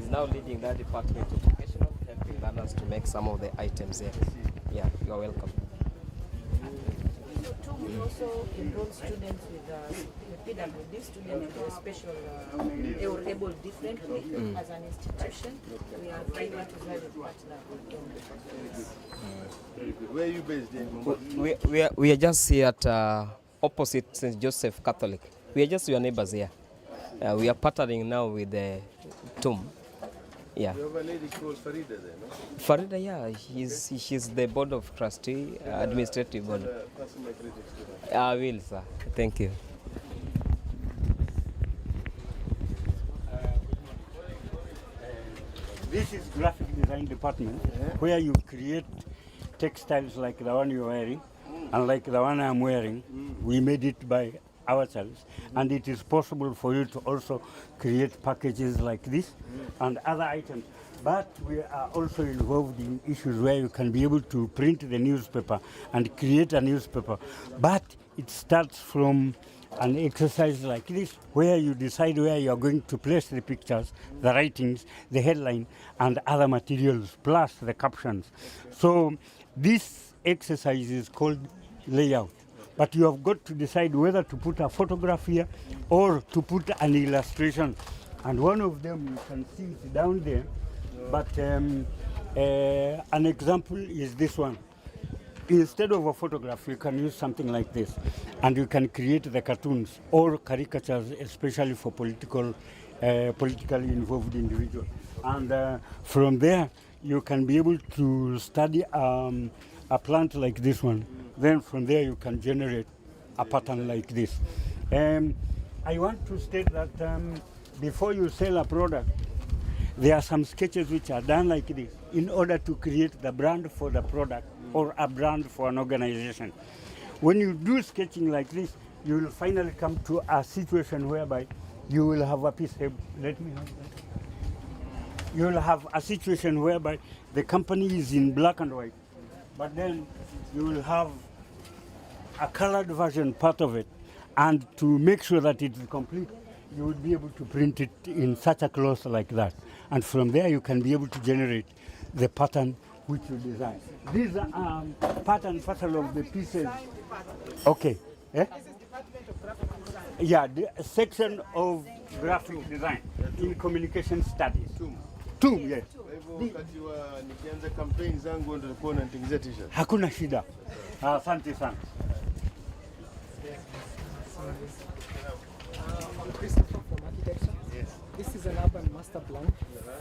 now leading that department educational, helping learners to make some of the items here. Yeah, you are welcome. So we also enroll students with PWD students with special they were able differently as an institution. We are private value partner with them. Where are you based in? We are just here at opposite St. Joseph Catholic. We are just your neighbors here. We are partnering now with the TUM. Yeah. You have a lady called Farida there, no? Farida, yeah, she's the board of trustee, administrative board. Pass my credits to her. I will, sir. Thank you. This is graphic design department, where you create textiles like the one you're wearing, and like the one I'm wearing. We made it by ourselves, and it is possible for you to also create packages like this and other items. But we are also involved in issues where you can be able to print the newspaper and create a newspaper. But it starts from an exercise like this, where you decide where you are going to place the pictures, the writings, the headline, and other materials, plus the captions. So this exercise is called layout. But you have got to decide whether to put a photograph here or to put an illustration. And one of them you can see it down there. But an example is this one. Instead of a photograph, you can use something like this. And you can create the cartoons or caricatures, especially for politically involved individuals. And from there, you can be able to study a plant like this one. Then from there you can generate a pattern like this. I want to state that before you sell a product, there are some sketches which are done like this in order to create the brand for the product or a brand for an organization. When you do sketching like this, you will finally come to a situation whereby you will have a piece. Let me have that. You will have a situation whereby the company is in black and white, but then you will have a colored version part of it, and to make sure that it is complete, you would be able to print it in such a cloth like that, and from there you can be able to generate the pattern which you design. These are part and parcel of the pieces. Okay. Eh? Yeah, the section of graphic design in communication studies. Two, yes. Wakati wa nikianza campaign zangu ndio nilikuwa natengeneza t-shirt. Hakuna shida. Asante sana. This is an urban master plan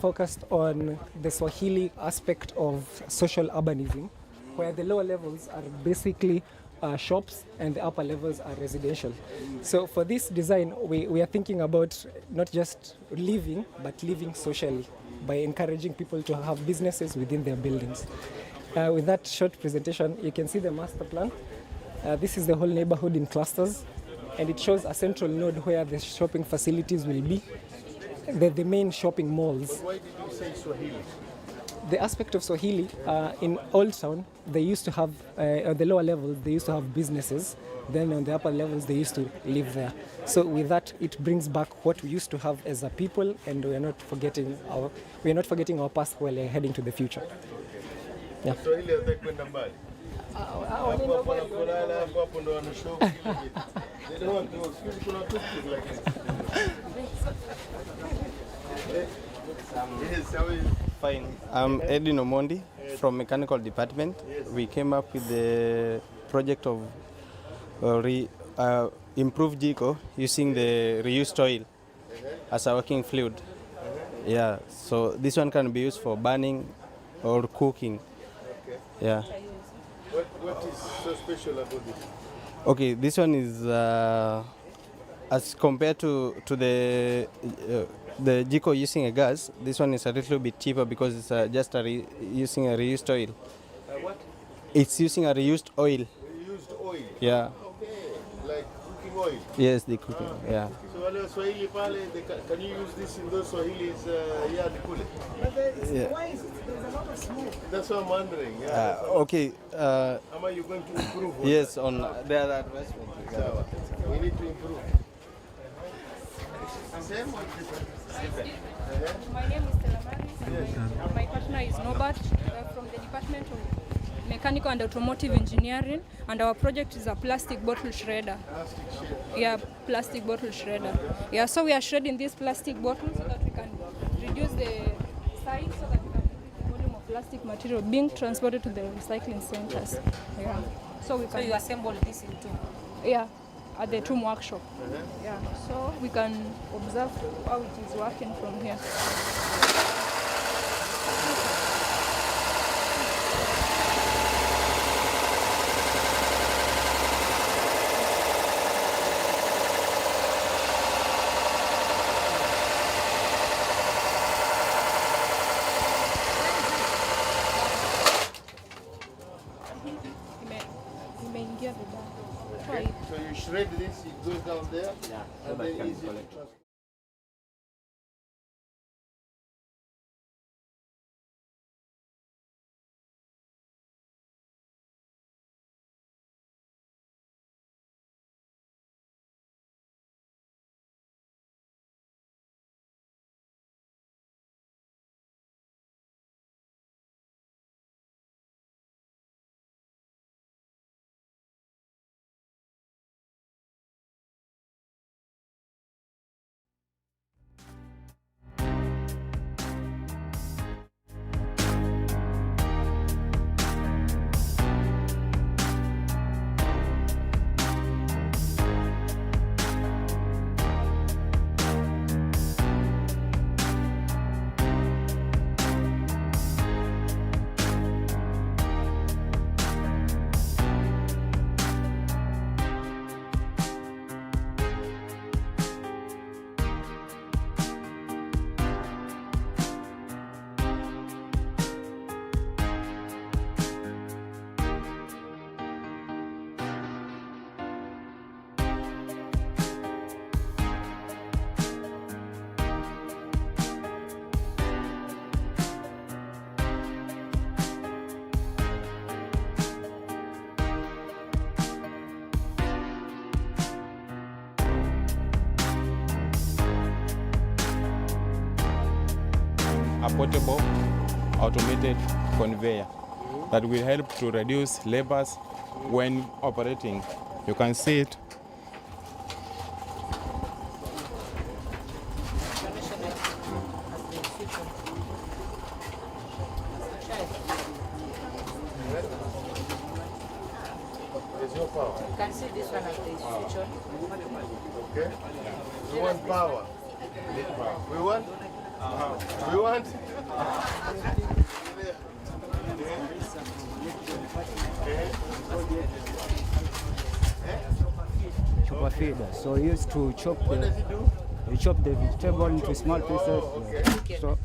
focused on the Swahili aspect of social urbanism, where the lower levels are basically shops and the upper levels are residential. So for this design, we are thinking about not just living, but living socially by encouraging people to have businesses within their buildings. With that short presentation, you can see the master plan. This is the whole neighborhood in clusters, and it shows a central node where the shopping facilities will be, the main shopping malls. But why did you say Swahili? The aspect of Swahili, in Old Town, they used to have, on the lower levels, they used to have businesses. Then on the upper levels, they used to live there. So with that, it brings back what we used to have as a people, and we are not forgetting our past while we are heading to the future. Yeah. Swahili hatakwenda mbali. Hapo wanapolala, hapo ndo wanashow kile kitu. They don't want to excuse kuna toothpick like this. Yes, how are you? Fine. I'm Edwin Omondi from Mechanical Department. We came up with the project of improve Jiko using the reused oil as a working fluid. Yeah, so this one can be used for burning or cooking. Yeah. What is so special about this? Okay, this one is as compared to the Jiko using a gas. This one is a little bit cheaper because it's just using a reused oil. What? It's using a reused oil. Reused oil. Yeah. Okay, like cooking oil. Yes, the cooking. Yeah. So wale Swahili pale, can you use this in those Swahilis yard kule? Yeah. Why is it? There's a lot of smoke. That's what I'm wondering. Yeah. Okay. Am I you going to improve? Yes, on the other advancement. So, we need to improve. My name is Stella partner is Norbert from the Department of Mechanical and Automotive Engineering, and our project is a plastic bottle shredder. Yeah, plastic bottle shredder. Yeah, so we are shredding these plastic bottles so that we can reduce the size, so that we can reduce the volume of plastic material being transported to the recycling centers. Yeah. So we can. So you assemble this in two? Yeah, at the TUM workshop. Yeah, so we can observe how it is working from here. So you shred this, it goes down there, and then easy to transport. A portable automated conveyor that will help to reduce labors when operating. You can see it. There's no power. You can see this one as the switch on. Okay. We want power. We want? We want? Chopper feeder. So used to chop What does it do? you chop the vegetable into small pieces. Okay. So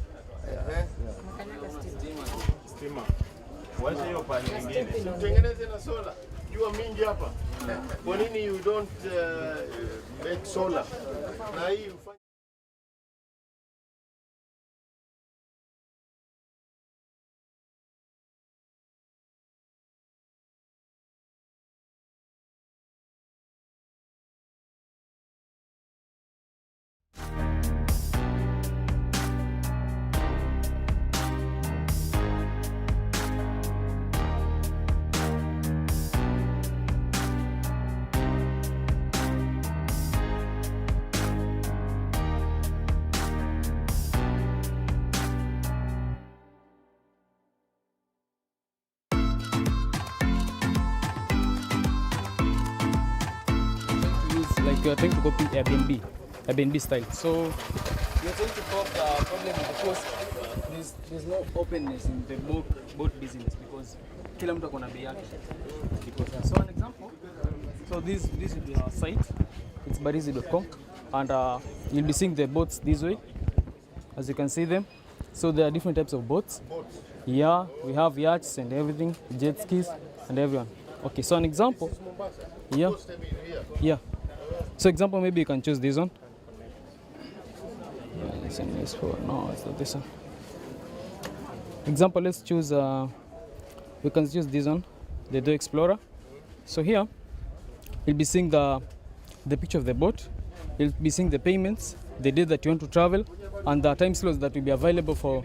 Steamer. Wacha hiyo pani nyingine. Tutengeneze na sola. Jua mingi hapa. Kwa nini you don't make solar? Na hii ufanye like you are trying to copy Airbnb style. So you are trying to solve the problem because there's no openness in the boat business because kila mtu akona bei yake. So an example, so this is the site, it's barizi.com, and you'll be seeing the boats this way, as you can see them. So there are different types of boats. Yeah, we have yachts and everything, jet skis and everyone. Okay, so an example, yeah. So example, maybe you can choose this one. No, it's not this one. Example, let's choose, we can choose this one, the Do Explorer. So here, you'll be seeing the picture of the boat, you'll be seeing the payments, the day that you want to travel, and the time slots that will be available for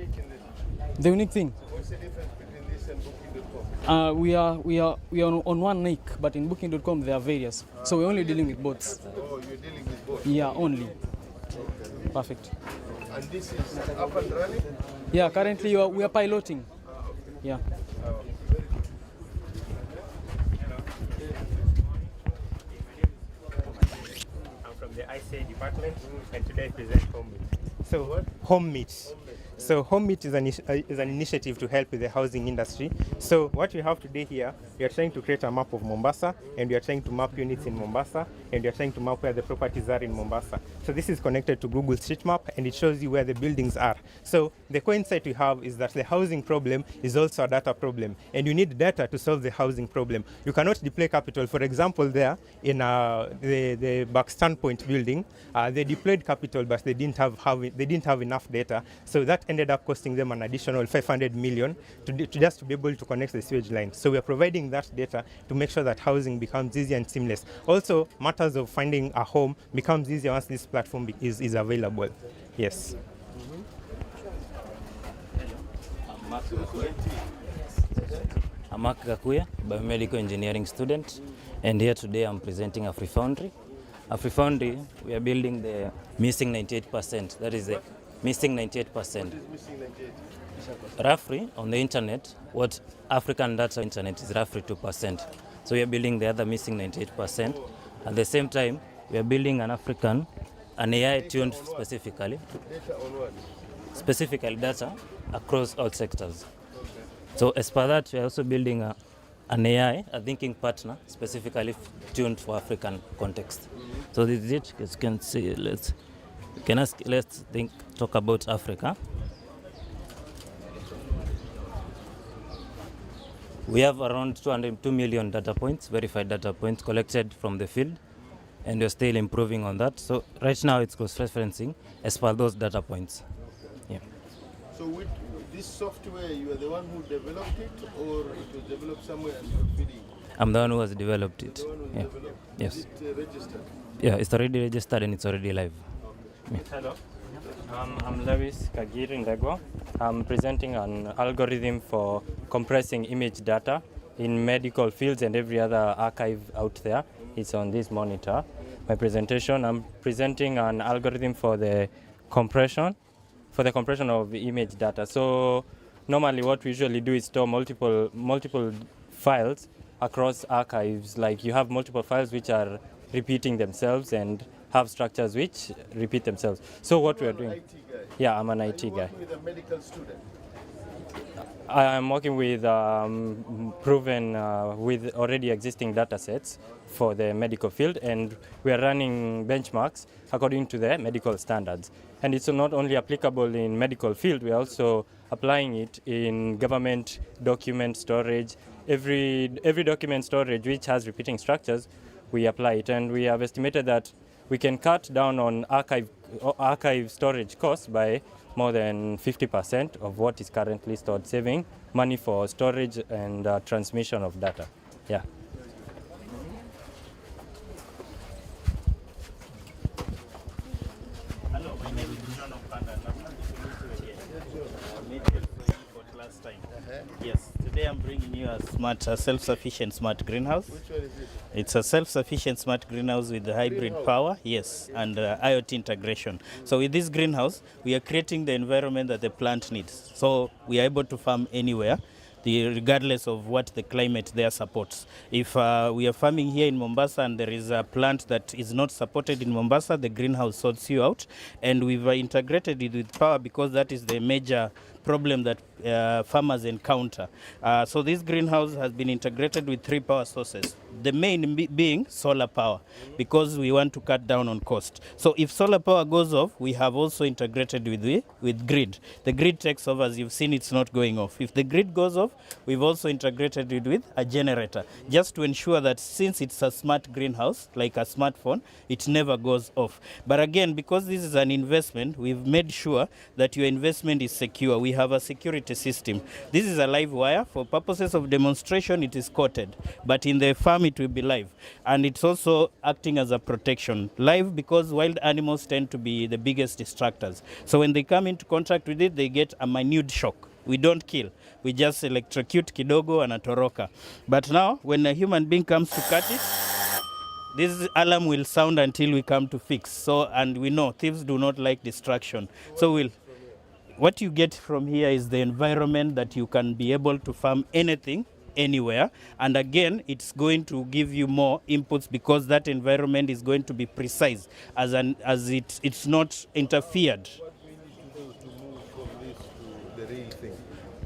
The unique thing. What's the difference between this and Booking.com? We are on one nick, but in Booking.com there are various. So we're only dealing with bots. Oh, you're dealing with both? Yeah, only. Okay. Perfect. And this is up and running? Yeah, currently we are piloting. Yeah. I'm from the ICA department, and today I present Home Meet. So what? Home Meet. So Home Meet is an initiative to help with the housing industry. So what we have today here, we are trying to create a map of Mombasa, and we are trying to map units in Mombasa, and we are trying to map where the properties are in Mombasa. So this is connected to Google Street Map, and it shows you where the buildings are. So the core insight we have is that the housing problem is also a data problem, and you need data to solve the housing problem. You cannot deploy capital. For example, there in the Buxton Point building, they deployed capital, but they didn't have enough data. So that ended up costing them an additional 500 million to just to be able to connect the sewage line. So we are providing that data to make sure that housing becomes easy and seamless. Also, matters of finding a home becomes easier once this platform is available. Yes. I'm Mark Gakuya, biomedical engineering student, and here today I'm presenting AfriFoundry. AfriFoundry, we are building the missing 98%. That is the missing 98%. Roughly, on the internet, what African data internet is roughly 2%. So we are building the other missing 98%. At the same time, we are building an AI tuned specifically. Data on what? Specifically data across all sectors. So as per that, we are also building an AI, a thinking partner, specifically tuned for African context. So this is it. As you can see, let's talk about Africa. We have around 202 million data points, verified data points collected from the field, and we're still improving on that. So right now it's cross-referencing as per those data points. Yeah. So with this software, you are the one who developed it, or it was developed somewhere and you're feeding? I'm the one who has developed it. The one who developed. Yes. Is it registered? Yeah, it's already registered and it's already live. Okay. Hello. I'm Lewis Kagiri Ndegwa. I'm presenting an algorithm for compressing image data in medical fields and every other archive out there. It's on this monitor. My presentation, I'm presenting an algorithm for the compression of image data. So normally what we usually do is store multiple files across archives. Like you have multiple files which are repeating themselves and have structures which repeat themselves. So what we are doing? IT guy. Yeah, I'm an IT guy. Working with a medical student. I am working with proven, with already existing data sets for the medical field, and we are running benchmarks according to the medical standards. And it's not only applicable in medical field, we are also applying it in government document storage. Every document storage which has repeating structures, we apply it, and we have estimated that we can cut down on archive storage costs by more than 50% of what is currently stored, saving money for storage and transmission of data. Yeah. Hello, my name is John Opanda. Last time. Yes, today I'm bringing you a self-sufficient smart greenhouse. Which one is it? It's a self-sufficient smart greenhouse with hybrid power, yes, and IoT integration. So with this greenhouse, we are creating the environment that the plant needs. So we are able to farm anywhere, regardless of what the climate there supports. If we are farming here in Mombasa and there is a plant that is not supported in Mombasa, the greenhouse sorts you out. And we've integrated it with power because that is the major problem that farmers encounter. So this greenhouse has been integrated with 3 power sources. The main being solar power, because we want to cut down on cost. So if solar power goes off, we have also integrated with grid. The grid takes over, as you've seen, it's not going off. If the grid goes off, we've also integrated it with a generator, just to ensure that since it's a smart greenhouse, like a smartphone, it never goes off. But again, because this is an investment, we've made sure that your investment is secure. We have a security system. This is a live wire. For purposes of demonstration, it is coated, but in the farm it will be live. And it's also acting as a protection. Live because wild animals tend to be the biggest distractors. So when they come into contact with it, they get a minute shock. We don't kill. We just electrocute kidogo anatoroka. But now, when a human being comes to cut it, this alarm will sound until we come to fix. So, and we know thieves do not like distraction. So what you get from here is the environment that you can be able to farm anything, anywhere. And again, it's going to give you more inputs because that environment is going to be precise as it's not interfered.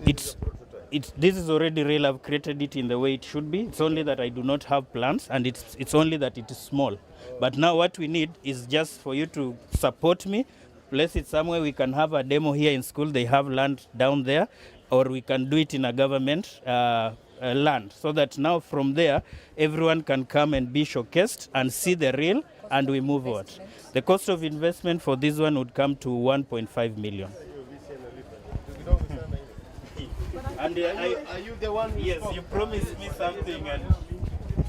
This is already real. I've created it in the way it should be. It's only that I do not have plans, and it's only that it is small. But now what we need is just for you to support me, place it somewhere. We can have a demo here in school. They have land down there, or we can do it in a government land, so that now from there everyone can come and be showcased and see the real, and we move on. The cost of investment for this one would come to 1.5 million. And are you the one? Yes, you promised me something, and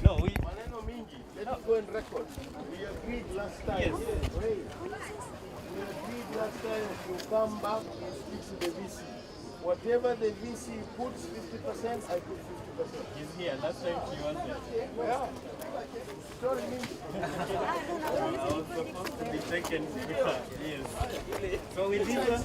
no, we. Let us go and record. We agreed last time. Yes. We agreed last time to come back and speak to the VC. Whatever the VC puts 50%, I put 50%. He's here. Last time she wanted. Yeah. Sorry, I was supposed to be taken here. Yes. So with this one,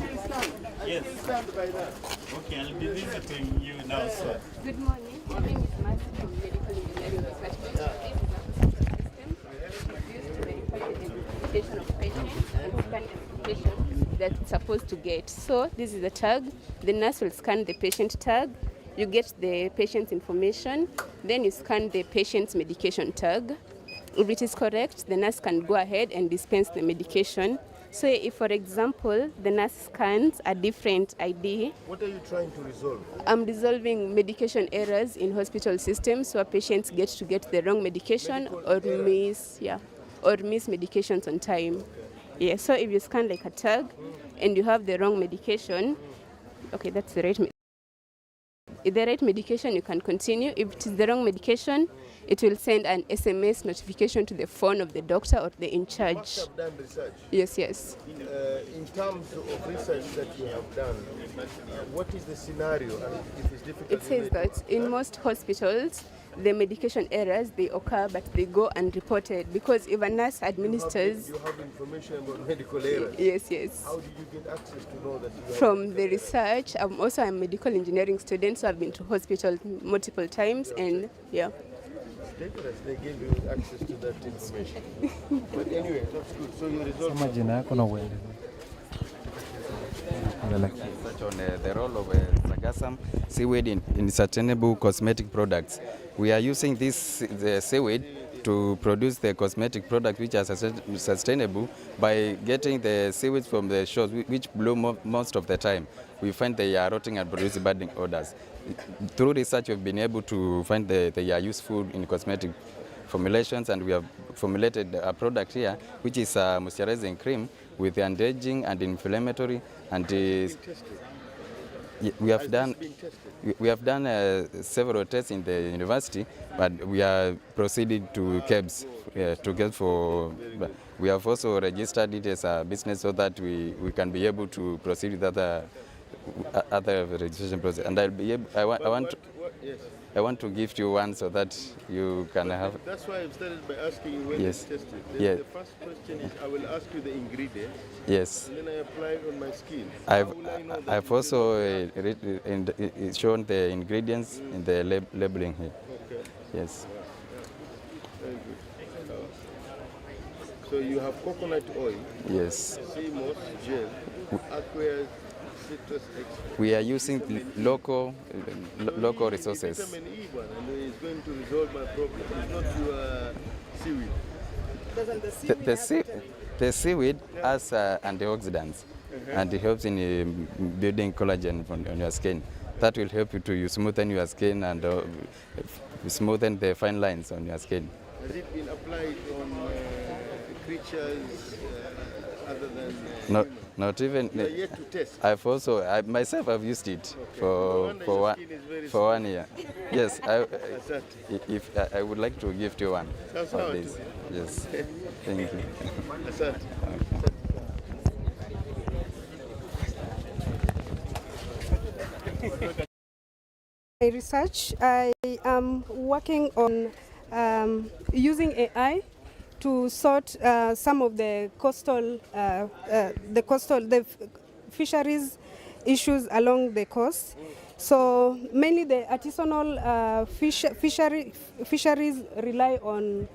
yes. Stand by that. Okay, I'll be visiting you now, sir. Good morning. My name is Marcy from Medical Engineering Department. This is a system used to verify the identification of patients and scan the medication that's supposed to get. So this is the tag. The nurse will scan the patient tag. You get the patient's information. Then you scan the patient's medication tag. If it is correct, the nurse can go ahead and dispense the medication. So if, for example, the nurse scans a different ID. What are you trying to resolve? I'm resolving medication errors in hospital systems where patients get the wrong medication or miss medications on time. Yeah, so if you scan like a tag and you have the wrong medication, okay, that's the right medication, you can continue. If it is the wrong medication, it will send an SMS notification to the phone of the doctor or the in charge. You must have done research. Yes. In terms of research that you have done, what is the scenario? And if it's difficult, it says that in most hospitals, the medication errors, they occur, but they go unreported because if a nurse administers... You have information about medical errors? Yes. How did you get access to know that you have... From the research. I'm also a medical engineering student, so I've been to hospital multiple times, and yeah. They gave you access to that information. But anyway, that's good. So you resolved... Touch on the role of sargassum seaweed in sustainable cosmetic products. We are using the seaweed to produce the cosmetic products which are sustainable by getting the seaweeds from the shores which bloom most of the time. We find they are rotting and producing bad odors. Through research, we've been able to find they are useful in cosmetic formulations, and we have formulated a product here which is a moisturizing cream with anti-aging and inflammatory, and we have done several tests in the university, but we are proceeding to KEBS to get for. We have also registered it as a business so that we can be able to proceed with other registration process. And I want to give you one so that you can have. That's why I've started by asking you when yes. you tested. Yes. The first question is I will ask you the ingredients. Yes. And then I apply it on my skin. I've also shown the ingredients in the labeling here. Okay. Yes. Very good. So you have coconut oil. Yes. Sea moss gel. Aqueous citrus extract. We are using local resources. Vitamin E one, and it's going to resolve my problem. It's not your seaweed. The seaweed has antioxidants, and it helps in building collagen on your skin. That will help you to smoothen your skin and smoothen the fine lines on your skin. Has it been applied on creatures other than Not even. You are yet to test. I've used it for 1 year. Yes, I would like to gift you one of these. Yes, thank you. My research, I am working on using AI to sort some of the fisheries issues along the coast. So mainly the artisanal fisheries rely on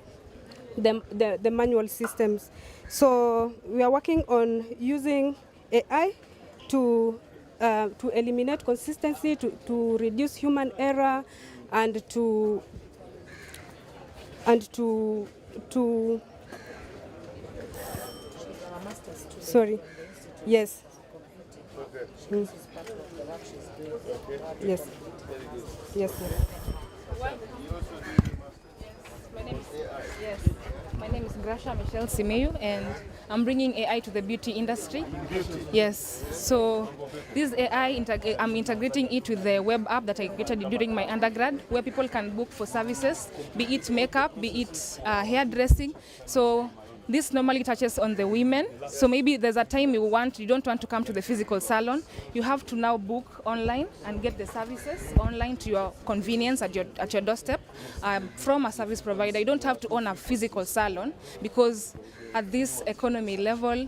the manual systems. So we are working on using AI to eliminate consistency, to reduce human error, and to sorry, yes. Mm. Yes. Yes. My name is Grasha Michelle Simeyu, and I'm bringing AI to the beauty industry. Yes, so this AI, I'm integrating it with the web app that I created during my undergrad, where people can book for services, be it makeup, be it hairdressing. So this normally touches on the women. So maybe there's a time you don't want to come to the physical salon. You have to now book online and get the services online to your convenience at your doorstep from a service provider. You don't have to own a physical salon, because at this economy level,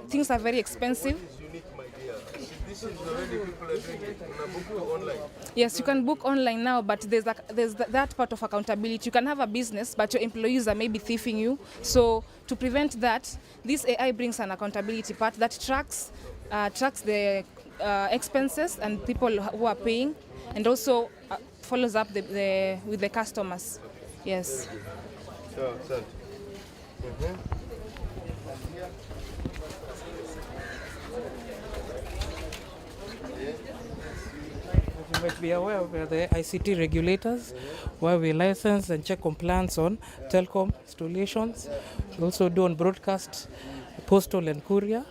things are very expensive. Yes, you can book online now, but there's that part of accountability. You can have a business, but your employees are maybe thieving you. So to prevent that, this AI brings an accountability part that tracks the expenses and people who are paying, and also follows up with the customers. Yes. You might be aware we are the ICT regulators, where we license and check compliance on telecom installations. We also do on broadcast, postal and courier.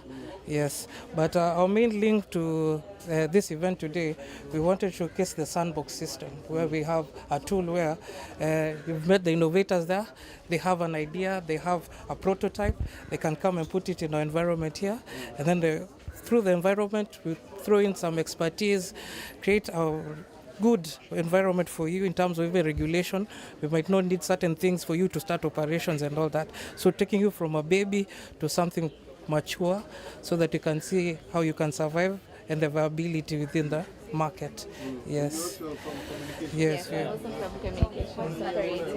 Yes, but our main link to this event today, we wanted to showcase the sandbox system, where we have a tool where we've met the innovators there. They have an idea, they have a prototype, they can come and put it in our environment here, and then through the environment, we throw in some expertise, create a good environment for you in terms of even regulation. We might not need certain things for you to start operations and all that. So taking you from a baby to something mature, so that you can see how you can survive and the viability within the market. Yes. Yes. Yeah. Also from communication, separates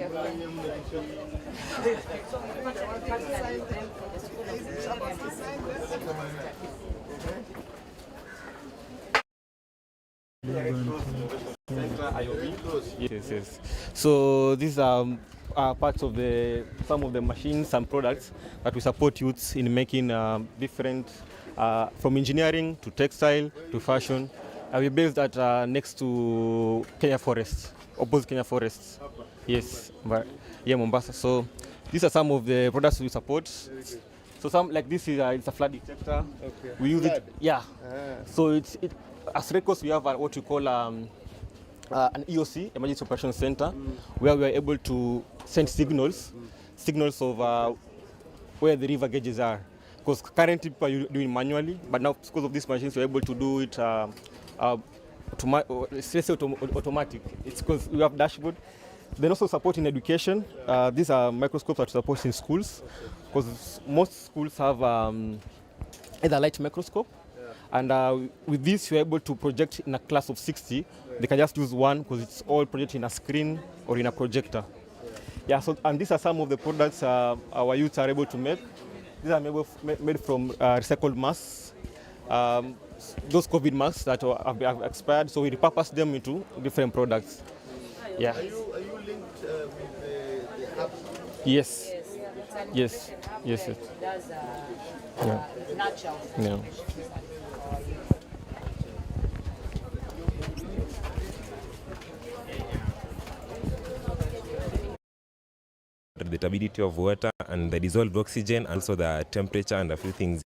Yes. So these are parts of some of the machines and products that we support youths in making different, from engineering to textile to fashion. We're based at next to Kenya Forests, opposite Kenya Forests. Yes, but yeah, Mombasa. So these are some of the products we support. So some like this is it's a flood detector. Okay. We use it. Yeah. So as records we have what we call an EOC, Emergency Operations Center, where we are able to send signals of where the river gauges are. Because currently people are doing manually, but now because of these machines we're able to do it automatic. It's because we have dashboard. Then also support in education. These are microscopes that support in schools, because most schools have either light microscope, and with this you're able to project in a class of 60. They can just use one because it's all projected in a screen or in a projector. Yeah. So and these are some of the products our youth are able to make. These are made from recycled masks. Those COVID masks that have expired, so we repurpose them into different products. Yeah. Are you linked with the hub? Yes. Yes. Yes. It does natural. Yeah. The turbidity of water and the dissolved oxygen, and also the temperature and a few things.